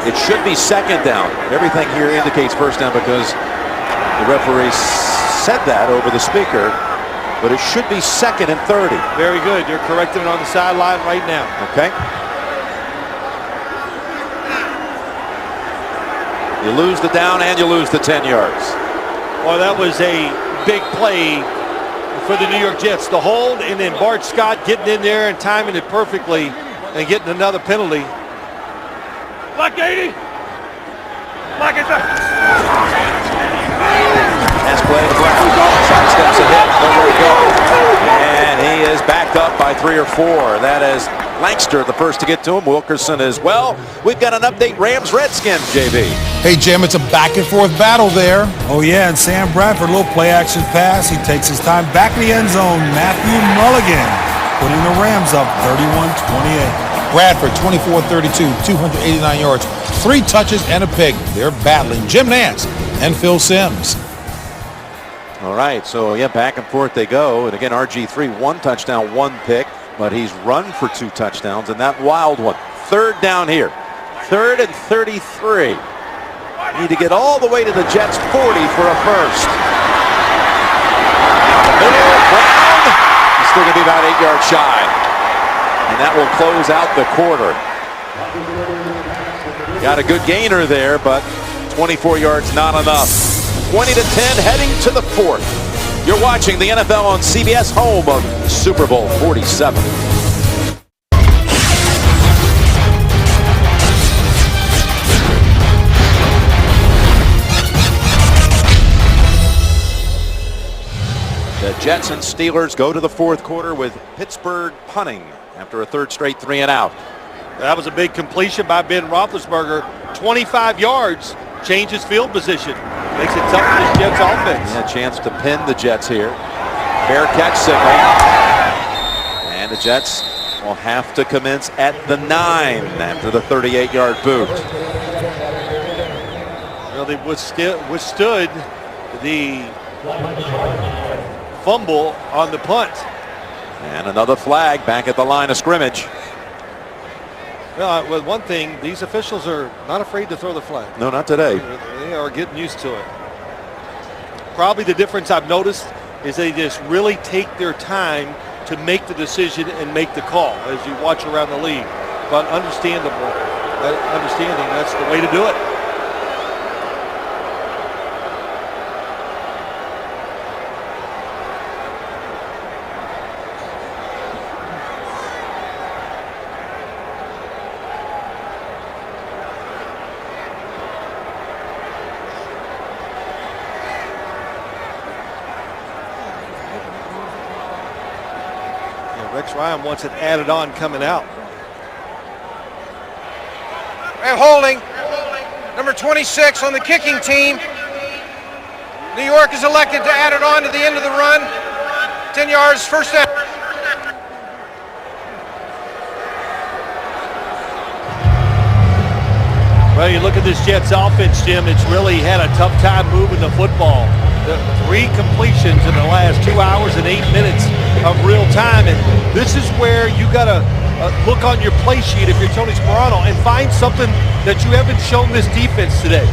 It should be 2nd down. Everything here indicates 1st down because the referee said that over the speaker, but it should be 2nd and 30. Very good. You're correcting it on the sideline right now. Okay. You lose the down and you lose the 10 yards. Well, that was a big play for the New York Jets. The hold, and then Bart Scott getting in there and timing it perfectly and getting another penalty. Black 80. Black is up. Nice play. The Black Shot steps ahead. Nowhere to go. And he is backed up by 3 or 4. That is Lankster, the first to get to him. Wilkerson as well. We've got an update. Rams-Redskins, JB. Hey, Jim, it's a back-and-forth battle there. Oh, yeah, and Sam Bradford, a little play-action pass. He takes his time back in the end zone. Matthew Mulligan putting the Rams up 31-28. Bradford, 24-32, 289 yards, 3 touches and a pick. They're battling Jim Nance and Phil Simms. All right, so yeah, back and forth they go. And again, RG3, 1 touchdown, 1 pick, but he's run for 2 touchdowns, and that wild one. 3rd down here. 3rd and 33. Need to get all the way to the Jets' 40 for a first. Middle, Brown. He's still going to be about 8 yards shy. And that will close out the quarter. Got a good gainer there, but 24 yards not enough. 20-10 heading to the 4th. You're watching the NFL on CBS, home of Super Bowl 47. The Jets and Steelers go to the 4th quarter with Pittsburgh punting after a 3rd straight 3-and-out. That was a big completion by Ben Roethlisberger. 25 yards, changes field position. Makes it tough for this Jets offense. Yeah, a chance to pin the Jets here. Fair catch signal. And the Jets will have to commence at the 9 after the 38-yard boot. Well, they withstood the fumble on the punt. And another flag back at the line of scrimmage. Well, with one thing, these officials are not afraid to throw the flag. No, not today. They are getting used to it. Probably the difference I've noticed is they just really take their time to make the decision and make the call as you watch around the league. But understanding that's the way to do it. Rex Ryan wants it added on coming out. And holding, number 26 on the kicking team. New York is elected to add it on to the end of the run. 10 yards, first down. Well, you look at this Jets offense, Jim, it's really had a tough time moving the football. 3 completions in the last 2 hours and 8 minutes of real time. And this is where you got to look on your play sheet if you're Tony Sparano and find something that you haven't shown this defense today.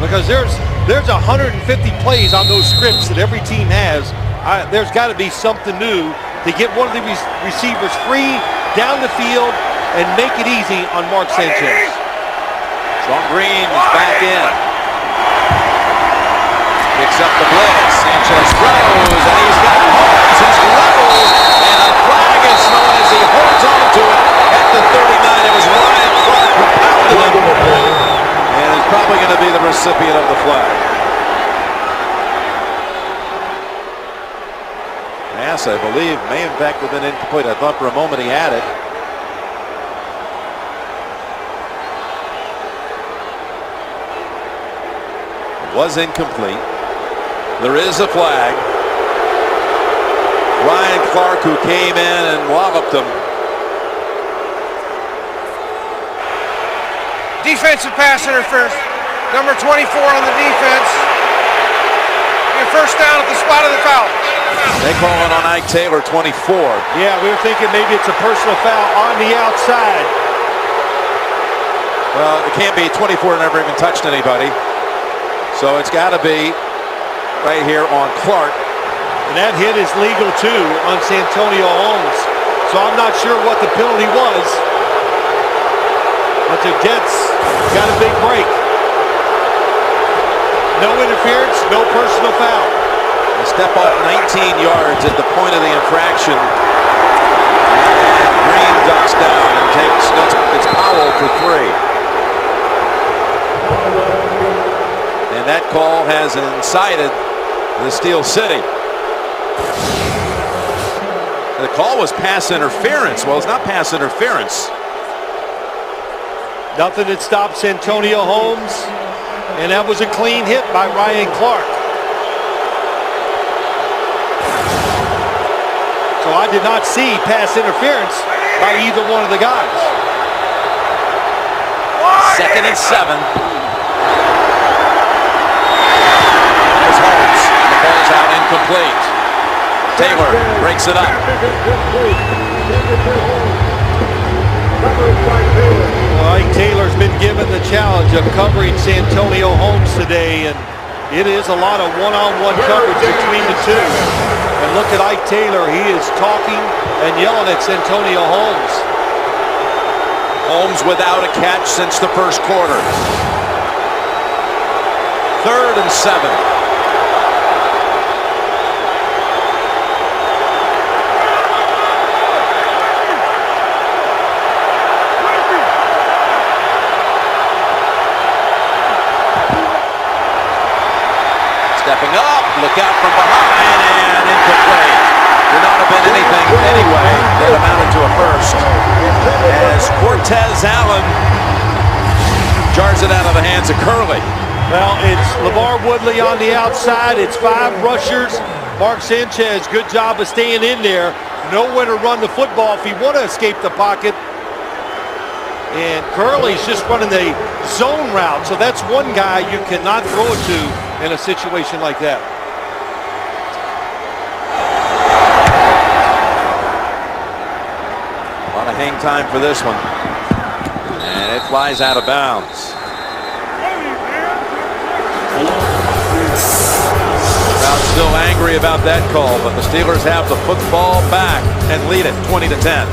Because there's 150 plays on those scripts that every team has. There's got to be something new to get one of the receivers free down the field and make it easy on Mark Sanchez. Sean Green is back in. Picks up the blitz. Sanchez throws, and he's got Holmes. He's leveled, and a flag is thrown as he holds on to it at the 39. It was Ryan Clark who pounded him, and is probably going to be the recipient of the flag. Pass, I believe, may in fact have been incomplete. I thought for a moment he had it. Was incomplete. There is a flag. Ryan Clark, who came in and walloped him. Defensive pass interference. Number 24 on the defense. Your first down at the spot of the foul. They call it on Ike Taylor, 24. Yeah, we were thinking maybe it's a personal foul on the outside. Well, it can't be. 24 never even touched anybody. So it's got to be right here on Clark. And that hit is legal too on Santonio Holmes. So I'm not sure what the penalty was. But the Jets got a big break. No interference, no personal foul. A step off 19 yards at the point of the infraction. And Green ducks down and takes it's Powell for 3. And that call has incited the Steel City. The call was pass interference. Well, it's not pass interference. Nothing that stops Santonio Holmes, and that was a clean hit by Ryan Clark. So I did not see pass interference by either one of the guys. 2nd and 7. There's Holmes. The ball's out, incomplete. Taylor breaks it up. Mike Taylor's been given the challenge of covering Santonio Holmes today, and it is a lot of one-on-one coverage between the two. And look at Ike Taylor. He is talking and yelling at Santonio Holmes. Holmes without a catch since the first quarter. 3rd and 7. Stepping up, look out from behind, and incomplete. There not have been anything anyway that amounted to a first. As Cortez Allen jars it out of the hands of Curley. Well, it's LeVar Woodley on the outside. It's 5 rushers. Mark Sanchez, good job of staying in there. Nowhere to run the football if he want to escape the pocket. And Curley's just running the zone route. So that's one guy you cannot throw it to in a situation like that. A lot of hang time for this one. And it flies out of bounds. Crowd still angry about that call, but the Steelers have the football back and lead it 20-10.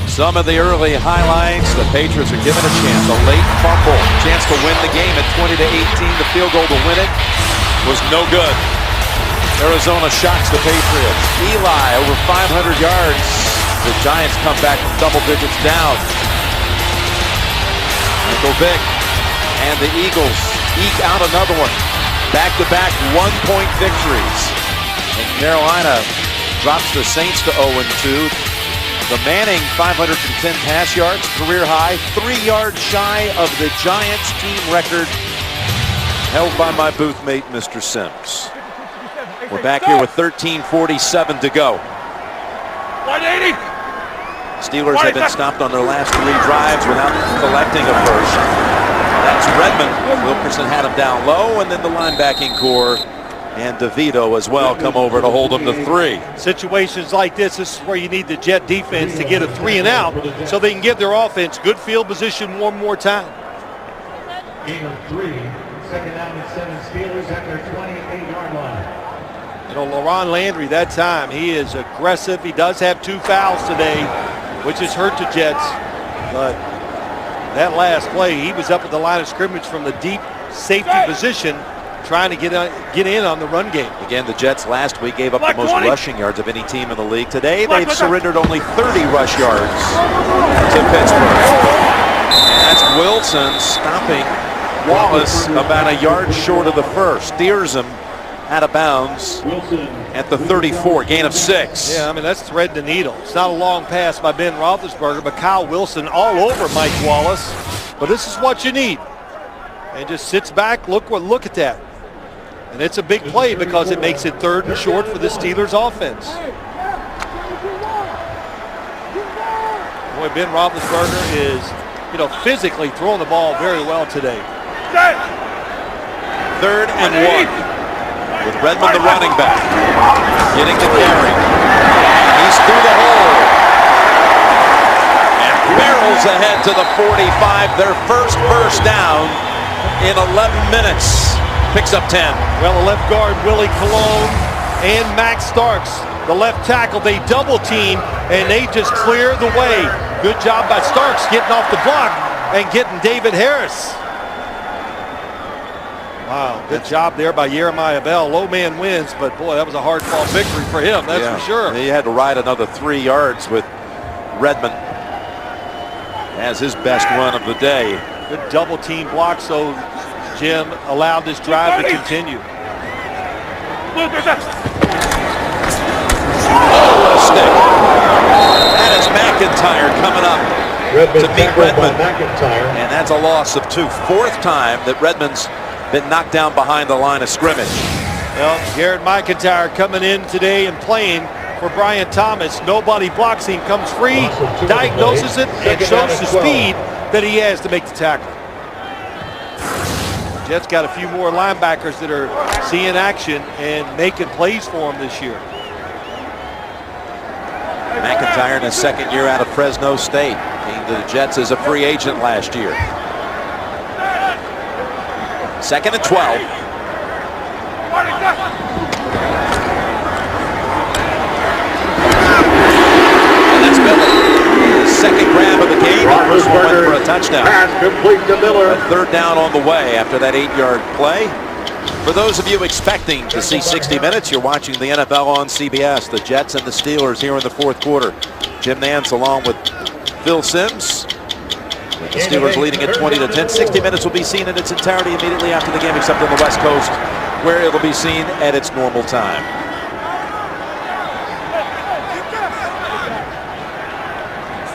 Some of the early highlights, the Patriots are given a chance. A late fumble, chance to win the game at 20-18. The field goal to win it was no good. Arizona shocks the Patriots. Eli over 500 yards. The Giants come back from double digits down. Michael Vick and the Eagles eke out another one. Back-to-back one-point victories. And Carolina drops the Saints to 0-2. The Manning 510 pass yards, career high, 3 yards shy of the Giants team record held by my booth mate, Mr. Sims. We're back here with 13:47 to go. 180. Steelers have been stopped on their last 3 drives without collecting a first. That's Redmond. Wilkerson had him down low, and then the linebacking core and DeVito as well come over to hold them to 3. Situations like this is where you need the Jet defense to get a 3 and out so they can give their offense good field position one more time. Game of 3, 2nd down and 7 Steelers at their 28-yard line. You know, LaRon Landry, that time, he is aggressive. He does have 2 fouls today, which has hurt the Jets. But that last play, he was up at the line of scrimmage from the deep safety position, trying to get in on the run game. Again, the Jets last week gave up the most rushing yards of any team in the league. Today, they've surrendered only 30 rush yards to Pittsburgh. And that's Wilson stopping Wallace about a yard short of the first. Steers him out of bounds at the 34, gain of 6. Yeah, I mean, that's threading the needle. It's not a long pass by Ben Roethlisberger, but Kyle Wilson all over Mike Wallace. But this is what you need. And just sits back, look at that. And it's a big play because it makes it 3rd and short for the Steelers offense. Boy, Ben Roethlisberger is, physically throwing the ball very well today. 3rd and 1 with Redmond the running back. Getting the carry. He's through the hole. And barrels ahead to the 45. Their first down in 11 minutes. Picks up 10. Well, the left guard, Willie Colon, and Max Starks, the left tackle, they double team, and they just clear the way. Good job by Starks getting off the block and getting David Harris. Wow, good job there by Jeremiah Bell. Low man wins, but boy, that was a hard-fought victory for him, that's for sure. He had to ride another 3 yards with Redmond as his best run of the day. Good double team block, so Jim allowed this drive to continue. McIntyre coming up to meet Redmond. And that's a loss of 2. 4th time that Redmond's been knocked down behind the line of scrimmage. Well, Garrett McIntyre coming in today and playing for Brian Thomas. Nobody blocks him, comes free, diagnoses it, and shows the speed that he has to make the tackle. Jets got a few more linebackers that are seeing action and making plays for him this year. McIntyre in his 2nd year out of Fresno State. Came to the Jets as a free agent last year. 2nd and 12. And that's Miller. His 2nd grab of the game. First one went for a touchdown. Complete to Miller. A 3rd down on the way after that 8-yard play. For those of you expecting to see 60 minutes, you're watching the NFL on CBS. The Jets and the Steelers here in the 4th quarter. Jim Nantz along with Phil Simms. With the Steelers leading at 20-10. 60 minutes will be seen in its entirety immediately after the game, except on the West Coast, where it'll be seen at its normal time.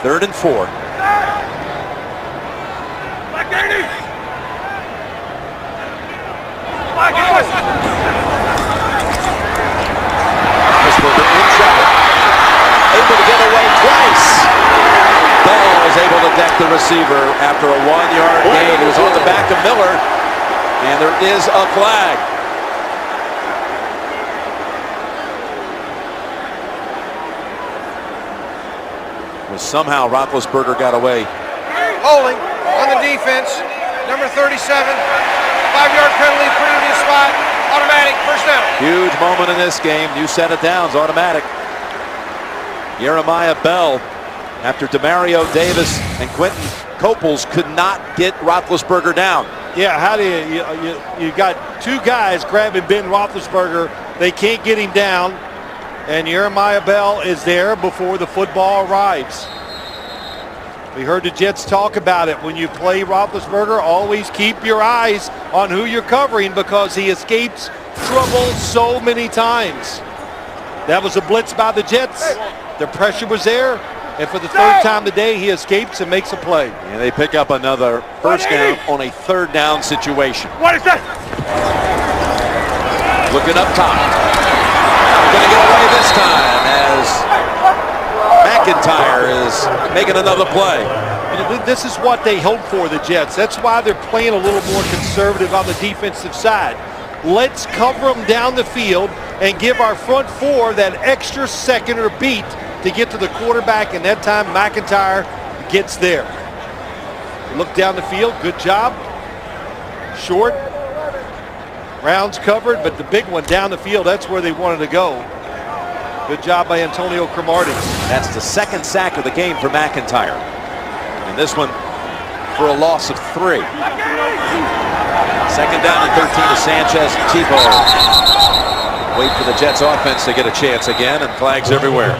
Third and 4. Pittsburgh in trouble. Able to get away twice. Bell is able to deck the receiver after a 1-yard gain. He was on the back of Miller, and there is a flag. Well, somehow Roethlisberger got away. Holding on the defense, number 37. 5-yard penalty, previous spot, automatic, first down. Huge moment in this game. New set of downs, automatic. Jeremiah Bell, after Demario Davis and Quentin Coples could not get Roethlisberger down. Yeah, how do you got 2 guys grabbing Ben Roethlisberger. They can't get him down, and Jeremiah Bell is there before the football arrives. We heard the Jets talk about it. When you play Roethlisberger, always keep your eyes on who you're covering because he escapes trouble so many times. That was a blitz by the Jets. The pressure was there. And for the 3rd time today, he escapes and makes a play. And they pick up another first down on a 3rd down situation. What is that? Looking up top. Going to get away this time as McIntyre is making another play. You know, this is what they hope for, the Jets. That's why they're playing a little more conservative on the defensive side. Let's cover them down the field and give our front 4 that extra second or beat to get to the quarterback, and that time McIntyre gets there. Look down the field, good job. Short, rounds covered, but the big one down the field, that's where they wanted to go. Good job by Antonio Cromartie. That's the 2nd sack of the game for McIntyre. And this one for a loss of 3. 2nd down and 13 to Sanchez and Tebow. Wait for the Jets offense to get a chance again, and flags everywhere.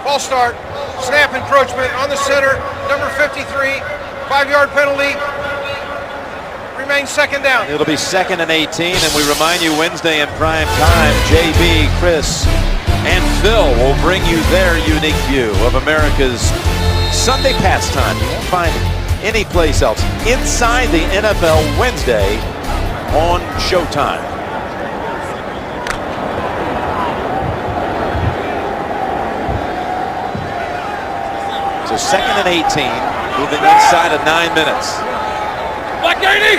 False start, snap encroachment on the center, number 53, 5-yard penalty, remains 2nd down. It'll be 2nd and 18, and we remind you Wednesday in prime time, JB, Chris, and Phil will bring you their unique view of America's Sunday pastime. You won't find it any place else. Inside the NFL Wednesday on Showtime. So 2nd and 18, moving inside of 9 minutes. Black 80!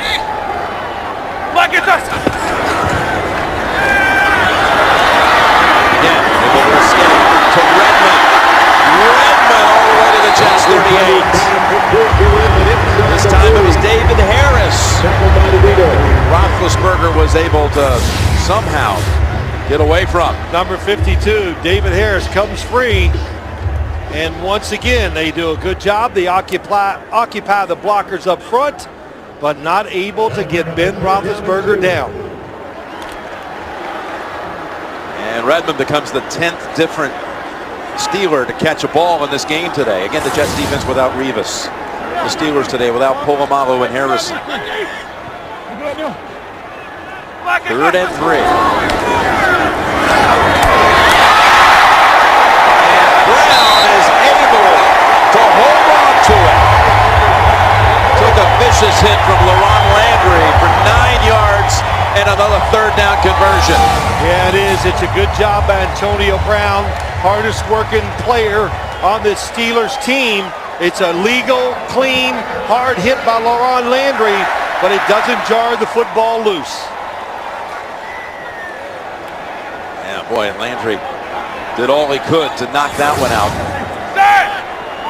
Black is us! Again, able to escape to Redmond. Redmond all the way to the Jets 38. This time it was David Harris. Roethlisberger was able to somehow get away from. Number 52, David Harris, comes free. And once again, they do a good job. They occupy the blockers up front, but not able to get Ben Roethlisberger down. And Redmond becomes the 10th different Steeler to catch a ball in this game today. Again, the Jets defense without Revis. The Steelers today without Polamalu and Harrison. 3rd and 3. Brown is able to hold on to it. Took a vicious hit from LaRon Landry for 9 yards and another third down conversion. Yeah, it is. It's a good job by Antonio Brown, hardest working player on this Steelers team. It's a legal, clean, hard hit by LaRon Landry, but it doesn't jar the football loose. Yeah, boy, and Landry did all he could to knock that one out.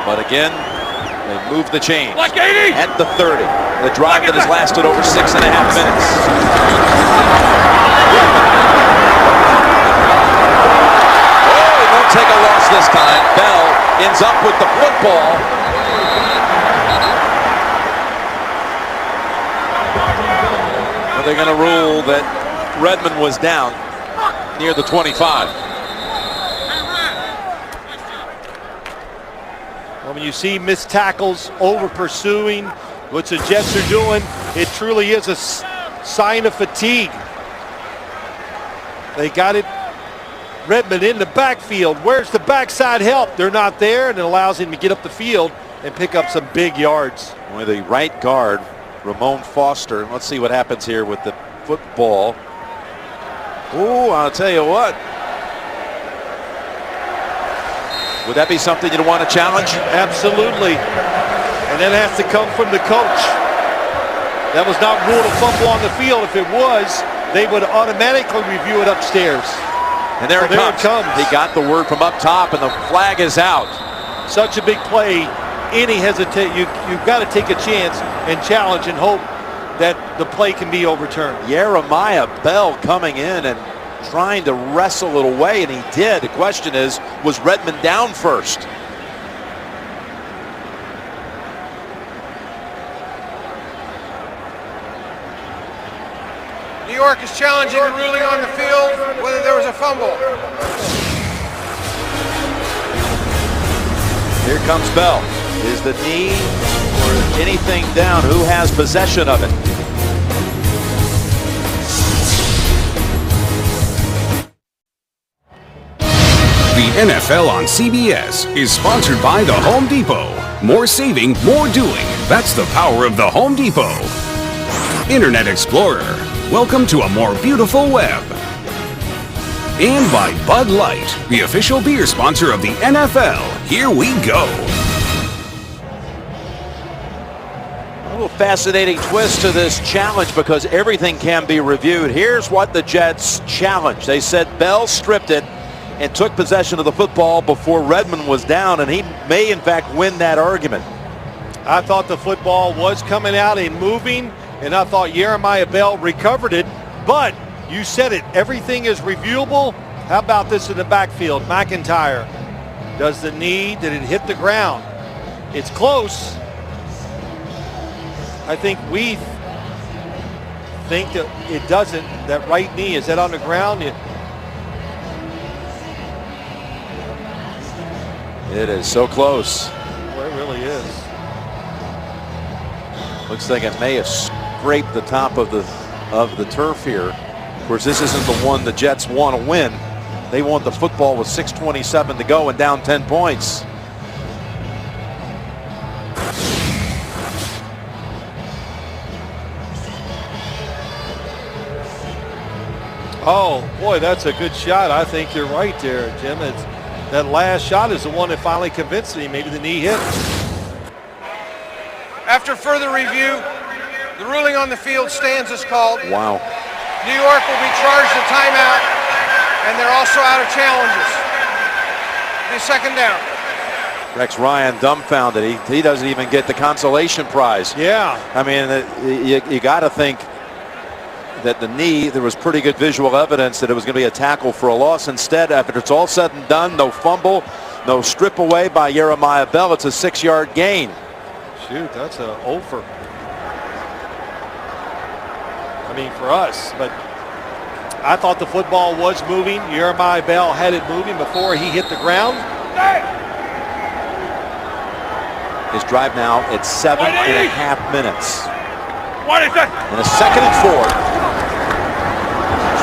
But again, they moved the chains at the 30. The drive that has lasted over 6.5 minutes. Oh, he won't take a loss this time. Bell ends up with the football. But they're going to rule that Redmond was down near the 25. Well, when you see missed tackles, over pursuing, what the Jets are doing, it truly is a sign of fatigue. They got it. Redmond in the backfield. Where's the backside help? They're not there, and it allows him to get up the field and pick up some big yards. With the right guard, Ramon Foster. Let's see what happens here with the football. Ooh, I'll tell you what. Would that be something you'd want to challenge? Absolutely. And that has to come from the coach. That was not ruled a fumble on the field. If it was, they would automatically review it upstairs. And there, it comes. He got the word from up top, and the flag is out. Such a big play. Any hesitate, you've got to take a chance and challenge and hope that the play can be overturned. Jeremiah Bell coming in and trying to wrestle it away, and he did. The question is, was Redmond down first? New York is challenging the ruling on the field whether there was a fumble. Here comes Bell. Is the knee or anything down? Who has possession of it? The NFL on CBS is sponsored by the Home Depot. More saving, more doing. That's the power of the Home Depot. Internet Explorer. Welcome to a more beautiful web. And by Bud Light, the official beer sponsor of the NFL. Here we go. A little fascinating twist to this challenge because everything can be reviewed. Here's what the Jets challenged. They said Bell stripped it and took possession of the football before Redmond was down, and he may in fact win that argument. I thought the football was coming out and moving, and I thought Jeremiah Bell recovered it, but you said it, everything is reviewable. How about this in the backfield? McIntyre, does the knee, did it hit the ground? It's close. I think we think that it doesn't. That right knee, is that on the ground? It is so close. Well, it really is. Looks like it may have scraped the top of the turf here. Of course, this isn't the one the Jets want to win. They want the football with 6:27 to go and down 10 points. Oh, boy, that's a good shot. I think you're right there, Jim. That last shot is the one that finally convinced me. Maybe the knee hit. After further review, the ruling on the field stands as called. Wow. New York will be charged a timeout, and they're also out of challenges. The second down. Rex Ryan dumbfounded. He doesn't even get the consolation prize. Yeah. I mean, you got to think that the knee, there was pretty good visual evidence that it was going to be a tackle for a loss. Instead, after it's all said and done, no fumble, no strip away by Jeremiah Bell. It's a 6-yard gain. Shoot, that's a over. I mean, for us, but I thought the football was moving. Jeremiah Bell had it moving before he hit the ground. His drive now at 7.5 minutes. What is that? And a 2nd and 4.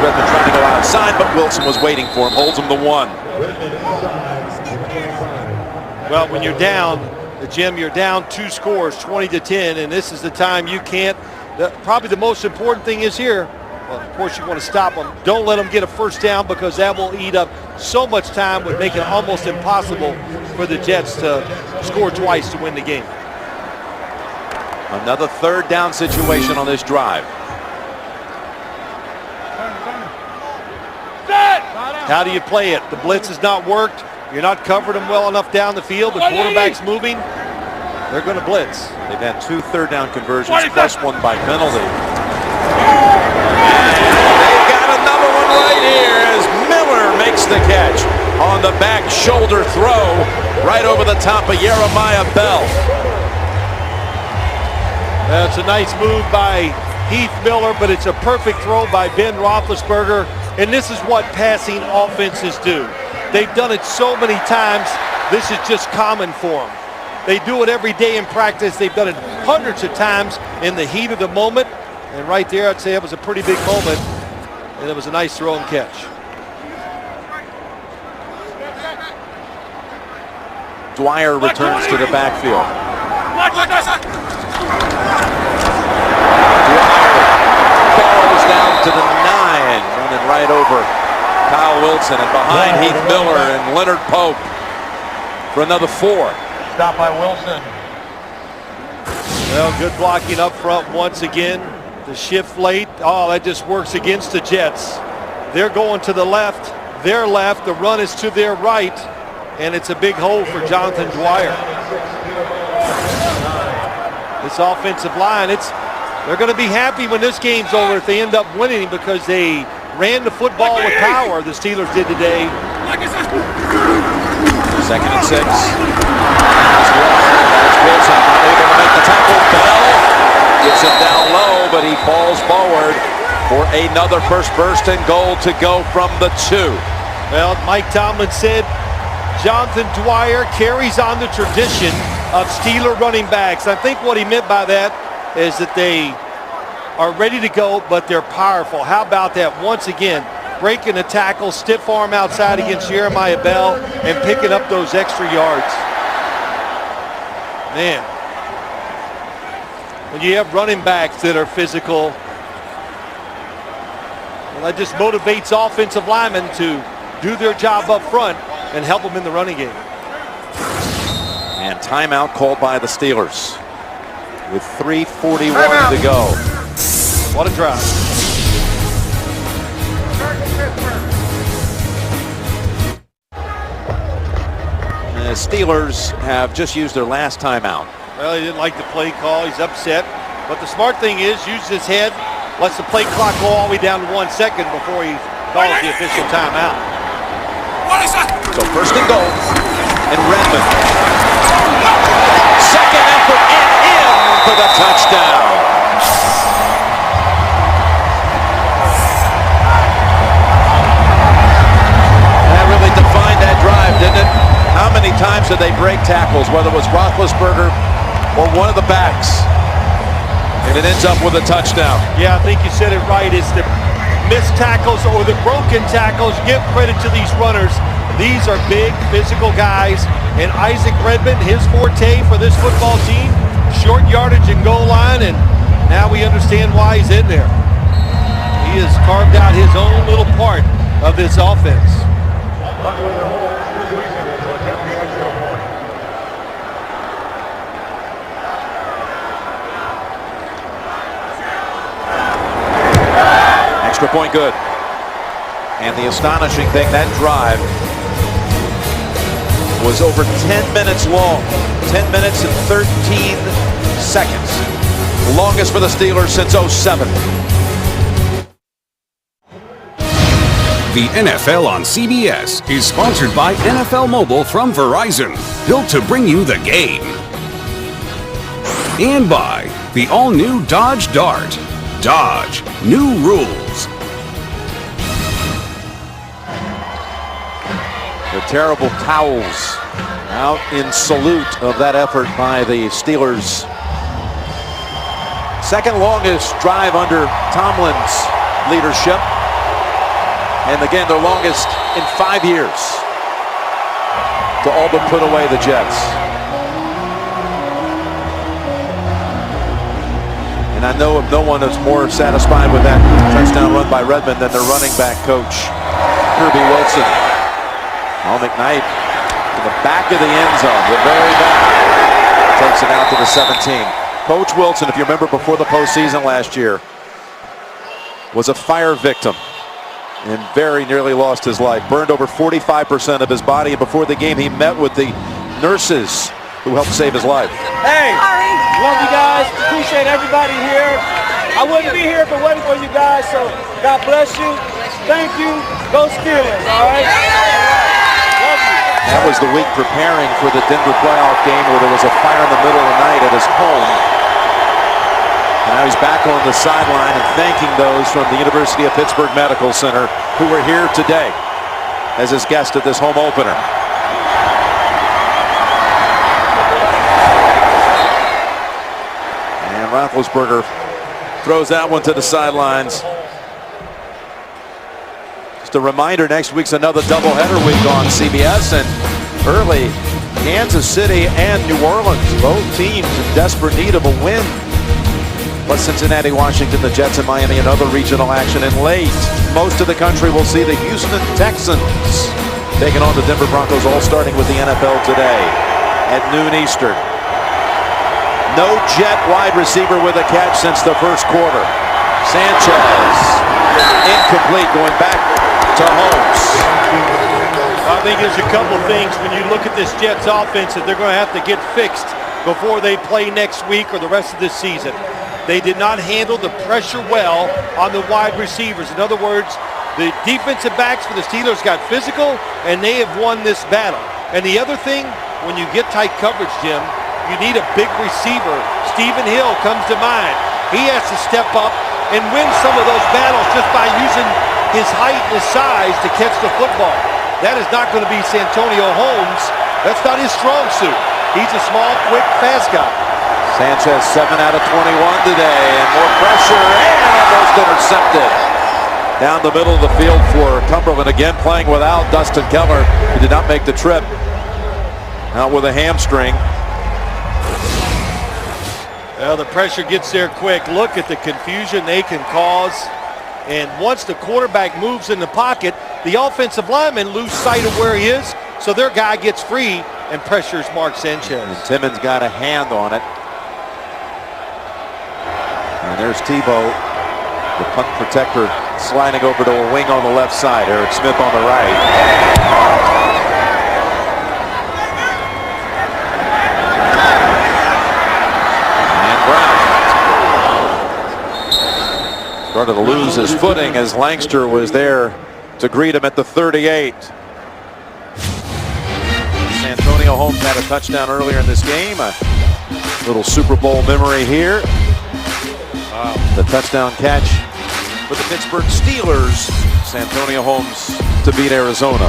Redmond trying to go outside, but Wilson was waiting for him, holds him to 1. Well, when you're down, Jim, you're down 2 scores, 20-10, and this is the time you can't. Probably the most important thing is here. Well, of course, you want to stop them. Don't let them get a first down, because that will eat up so much time, would make it almost impossible for the Jets to score twice to win the game. Another 3rd down situation on this drive. How do you play it? The blitz has not worked. You're not covering them well enough down the field. The quarterback's moving. They're going to blitz. They've had 2 3rd-down conversions, plus 1 by penalty. They've got another one right here as Miller makes the catch on the back shoulder throw right over the top of Jeremiah Bell. That's a nice move by Heath Miller, but it's a perfect throw by Ben Roethlisberger. And this is what passing offenses do. They've done it so many times. This is just common for them. They do it every day in practice. They've done it hundreds of times in the heat of the moment. And right there, I'd say it was a pretty big moment. And it was a nice throw and catch. Dwyer returns to the backfield. Dwyer falls down to the 9, running right over Kyle Wilson, and behind Heath Miller and Leonard Pope for another 4. Stop by Wilson. Well, good blocking up front once again. The shift late, that just works against the Jets. They're going to the left, their left, the run is to their right, and it's a big hole for Jonathan Dwyer. This offensive line, they're going to be happy when this game's over if they end up winning, because they ran the football with power, the Steelers did today. 2nd and 6. Wilson able to make the tackle. Bell gets it down low, but he falls forward for another first and goal to go from the 2. Well, Mike Tomlin said Jonathan Dwyer carries on the tradition of Steeler running backs. I think what he meant by that is that they are ready to go, but they're powerful. How about that? Once again, breaking a tackle, stiff arm outside against Jeremiah Bell, and picking up those extra yards. Man, when you have running backs that are physical, well, that just motivates offensive linemen to do their job up front and help them in the running game. And timeout called by the Steelers with 3:41 to go. What a drive. The Steelers have just used their last timeout. Well, he didn't like the play call. He's upset. But the smart thing is, use his head, lets the play clock go all the way down to 1 second before he calls the official timeout. So 1st and goal, and Redmond. Second effort and in for the touchdown. That really defined that drive, didn't it? How many times did they break tackles, whether it was Roethlisberger or one of the backs? And it ends up with a touchdown. Yeah, I think you said it right. It's the missed tackles or the broken tackles. Give credit to these runners. These are big, physical guys. And Isaac Redmond, his forte for this football team, short yardage and goal line, and now we understand why he's in there. He has carved out his own little part of this offense. Extra point good. And the astonishing thing, that drive was over 10 minutes long. 10 minutes and 13 seconds. The longest for the Steelers since '07. The NFL on CBS is sponsored by NFL Mobile from Verizon, built to bring you the game. And by the all-new Dodge Dart. Dodge, new rules. The terrible towels out in salute of that effort by the Steelers. Second longest drive under Tomlin's leadership. And again, their longest in 5 years to all but put away the Jets. And I know of no one that's more satisfied with that touchdown run by Redmond than their running back coach, Kirby Wilson. Al McKnight to the back of the end zone, the very back, takes it out to the 17. Coach Wilson, if you remember before the postseason last year, was a fire victim and very nearly lost his life. Burned over 45% of his body, and before the game he met with the nurses who helped save his life. Hey, love you guys. Appreciate everybody here. I wouldn't be here if it wasn't for you guys, so God bless you. Thank you. Go Steelers, all right? Love you. That was the week preparing for the Denver playoff game where there was a fire in the middle of the night at his home. And now he's back on the sideline and thanking those from the University of Pittsburgh Medical Center who were here today as his guest at this home opener. And Roethlisberger throws that one to the sidelines. Just a reminder, next week's another doubleheader week on CBS, and early Kansas City and New Orleans, both teams in desperate need of a win. Plus Cincinnati, Washington, the Jets, and Miami, and other regional action. And late, most of the country will see the Houston Texans taking on the Denver Broncos, all starting with the NFL today at noon Eastern. No Jet wide receiver with a catch since the first quarter. Sanchez, incomplete, going back to Holmes. I think there's a couple things when you look at this Jets offense that they're going to have to get fixed before they play next week or the rest of this season. They did not handle the pressure well on the wide receivers. In other words, the defensive backs for the Steelers got physical, and they have won this battle. And the other thing, when you get tight coverage, Jim, you need a big receiver. Stephen Hill comes to mind. He has to step up and win some of those battles just by using his height and his size to catch the football. That is not going to be Santonio Holmes. That's not his strong suit. He's a small, quick, fast guy. Sanchez 7 out of 21 today, and more pressure, and almost intercepted. Down the middle of the field for Cumberland, again playing without Dustin Keller, who did not make the trip. Out with a hamstring. Well, the pressure gets there quick. Look at the confusion they can cause. And once the quarterback moves in the pocket, the offensive linemen lose sight of where he is, so their guy gets free and pressures Mark Sanchez. And Timmons got a hand on it. And there's Tebow, the punt protector, sliding over to a wing on the left side. Eric Smith on the right. And Brown started to lose his footing as Langster was there to greet him at the 38. Santonio Holmes had a touchdown earlier in this game. A little Super Bowl memory here. The touchdown catch for the Pittsburgh Steelers. Santonio Holmes to beat Arizona.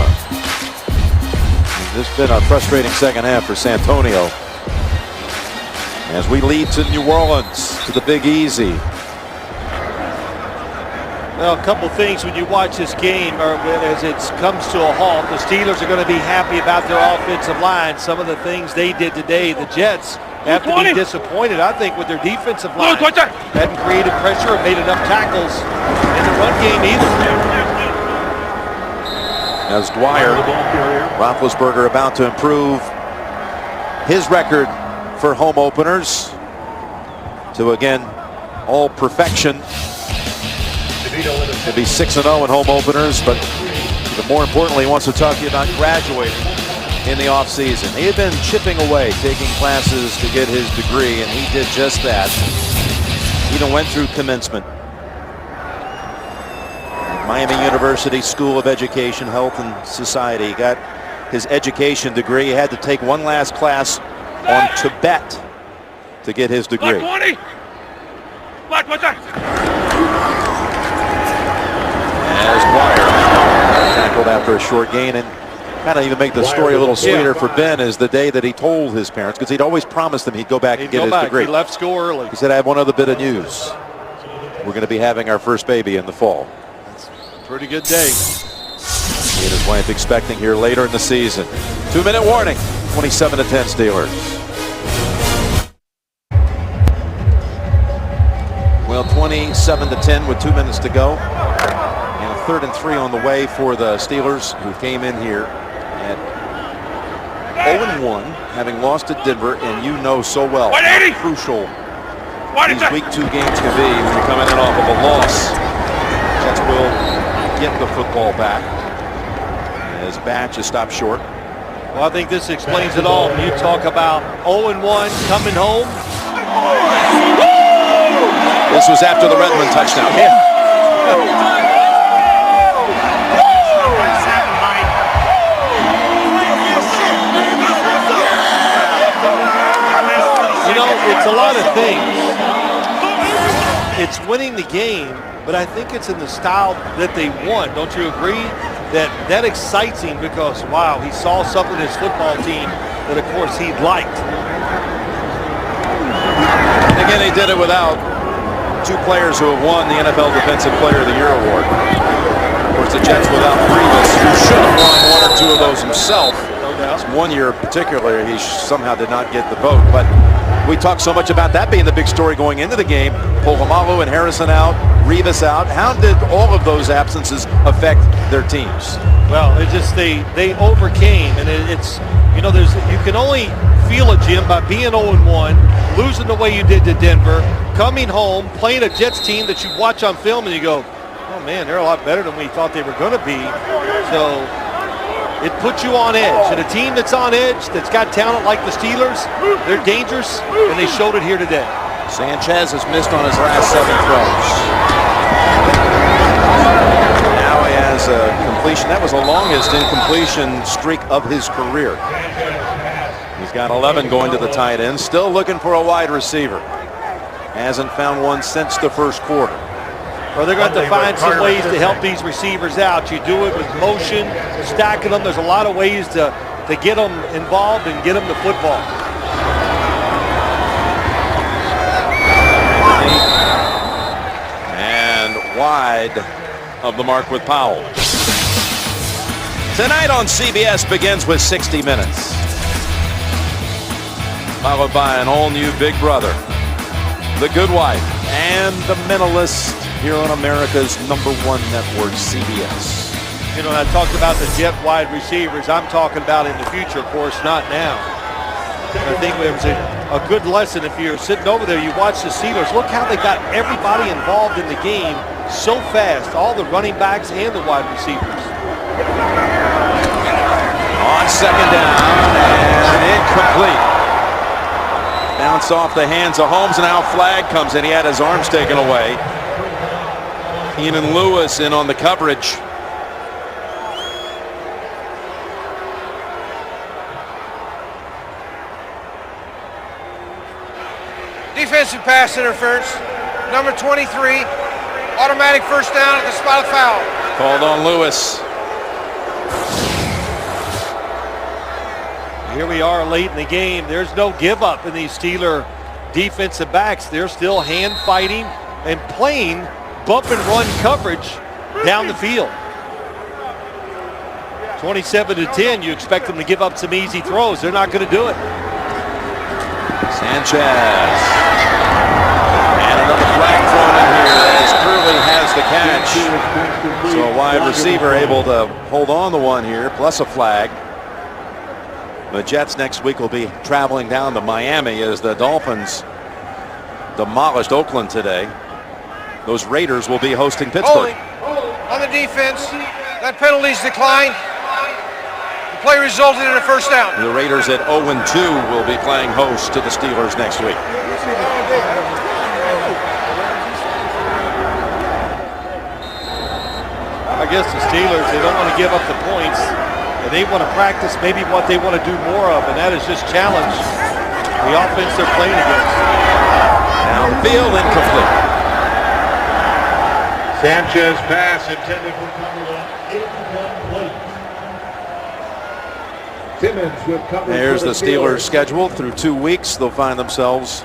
This has been a frustrating second half for Santonio as we lead to New Orleans, to the Big Easy. Well, a couple things when you watch this game, or as it comes to a halt, the Steelers are going to be happy about their offensive line. Some of the things they did today, the Jets have to be disappointed, I think, with their defensive line. Hadn't created pressure or made enough tackles in the run game either. As Dwyer, Roethlisberger about to improve his record for home openers to, again, all perfection. To be 6-0 in home openers, but more importantly, he wants to talk to you about graduating in the offseason. He had been chipping away, taking classes to get his degree, and he did just that. He even went through commencement. Miami University School of Education, Health and Society. He got his education degree. He had to take one last class on Tibet to get his degree. As Dwyer tackled after a short gain, and kind of even make the story a little sweeter for Ben is the day that he told his parents, because he'd always promised them he'd go back and get his degree. He left school early. He said, I have one other bit of news. We're going to be having our first baby in the fall. Pretty good day. He and his wife expecting here later in the season. 2-minute warning, 27-10 Steelers. Well, 27-10 with 2 minutes to go. And a 3rd and 3 on the way for the Steelers, who came in here at 0-1, having lost to Denver, and you know so well how crucial these week 2 games can be when you're coming in off of a loss. Jets will get the football back as Batch is stopped short. Well, I think this explains it all. When you talk about 0-1 coming home. This was after the Redmond touchdown. You know, it's a lot of things. It's winning the game, but I think it's in the style that they won. Don't you agree? That excites him because, wow, he saw something in his football team that, of course, he liked. And again, he did it without 2 players who have won the NFL Defensive Player of the Year award. Of course, the Jets without Revis, who should have won 1 or 2 of those himself. No doubt. One year in particular, he somehow did not get the vote. But we talked so much about that being the big story going into the game. Polamalu and Harrison out, Revis out. How did all of those absences affect their teams? Well, it just they overcame, and it's, you know, you can only feel it, Jim, by being 0-1, losing the way you did to Denver, coming home, playing a Jets team that you watch on film and you go, oh man, they're a lot better than we thought they were going to be. So it puts you on edge. And a team that's on edge, that's got talent like the Steelers, they're dangerous, and they showed it here today. Sanchez has missed on his last 7 throws. Now he has a completion. That was the longest incompletion streak of his career. He's got 11 going to the tight end. Still looking for a wide receiver. Hasn't found one since the first quarter. Well, they're going to find some ways to help these receivers out. You do it with motion, stacking them. There's a lot of ways to get them involved and get them the football. And wide of the mark with Powell. Tonight on CBS begins with 60 Minutes. Followed by an all-new Big Brother, The Good Wife, and The Mentalist here on America's #1 network, CBS. You know, I talked about the jet wide receivers. I'm talking about in the future, of course, not now. And I think it was a good lesson. If you're sitting over there, you watch the Steelers. Look how they got everybody involved in the game so fast, all the running backs and the wide receivers. On 2nd down, and incomplete. Bounce off the hands of Holmes, and now flag comes in. He had his arms taken away. Keenan Lewis in on the coverage. Defensive pass interference, number 23, automatic first down at the spot of foul. Called on Lewis. Here we are late in the game. There's no give up in these Steeler defensive backs. They're still hand fighting and playing bump and run coverage down the field. 27-10, you expect them to give up some easy throws. They're not going to do it. Sanchez. And another flag thrown in here as Curley has the catch. So a wide receiver able to hold on to one here, plus a flag. The Jets next week will be traveling down to Miami as the Dolphins demolished Oakland today. Those Raiders will be hosting Pittsburgh. On the defense, that penalty's declined. The play resulted in a first down. The Raiders at 0-2 will be playing host to the Steelers next week. I guess the Steelers, they don't want to give up the points. And they want to practice maybe what they want to do more of, and that is just challenge the offense they're playing against. Downfield, incomplete. Sanchez pass intended for incomplete. Simmons with coverage. There's the Steelers schedule through 2 weeks. They'll find themselves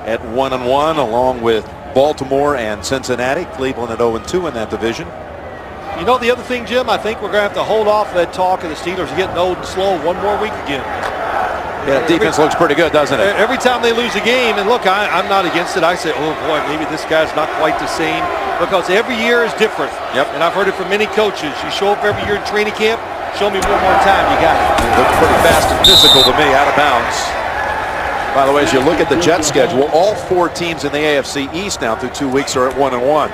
at 1-1 along with Baltimore and Cincinnati. Cleveland at 0-2 in that division. You know the other thing, Jim, I think we're going to have to hold off that talk of the Steelers getting old and slow one more week again. Yeah, defense looks pretty good, doesn't it? Every time they lose a game, and look, I'm not against it. I say, oh boy, maybe this guy's not quite the same, because every year is different. Yep. And I've heard it from many coaches. You show up every year in training camp, show me one more time, you got it. It looks pretty fast and physical to me, out of bounds. By the way, as you look at the Jets schedule, all 4 teams in the AFC East now through 2 weeks are at 1-1.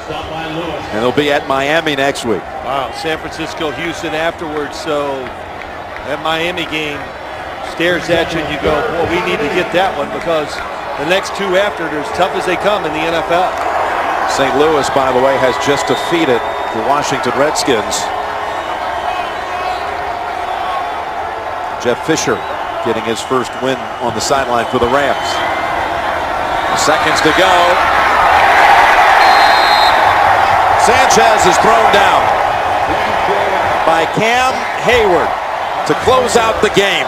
And they'll be at Miami next week. Wow, San Francisco, Houston afterwards. So that Miami game stares at you and you go, boy, we need to get that one, because the next 2 after are as tough as they come in the NFL. St. Louis, by the way, has just defeated the Washington Redskins. Jeff Fisher getting his first win on the sideline for the Rams. Seconds to go. Sanchez is thrown down by Cam Hayward to close out the game.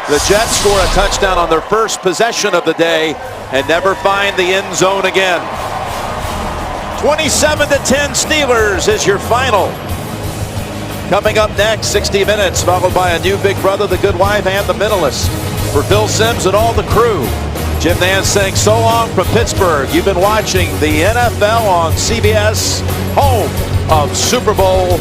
The Jets score a touchdown on their first possession of the day and never find the end zone again. 27-10 Steelers is your final. Coming up next, 60 Minutes, followed by a new Big Brother, The Good Wife, and The Mentalist. For Phil Simms and all the crew, Jim Nance saying so long from Pittsburgh. You've been watching the NFL on CBS, home of Super Bowl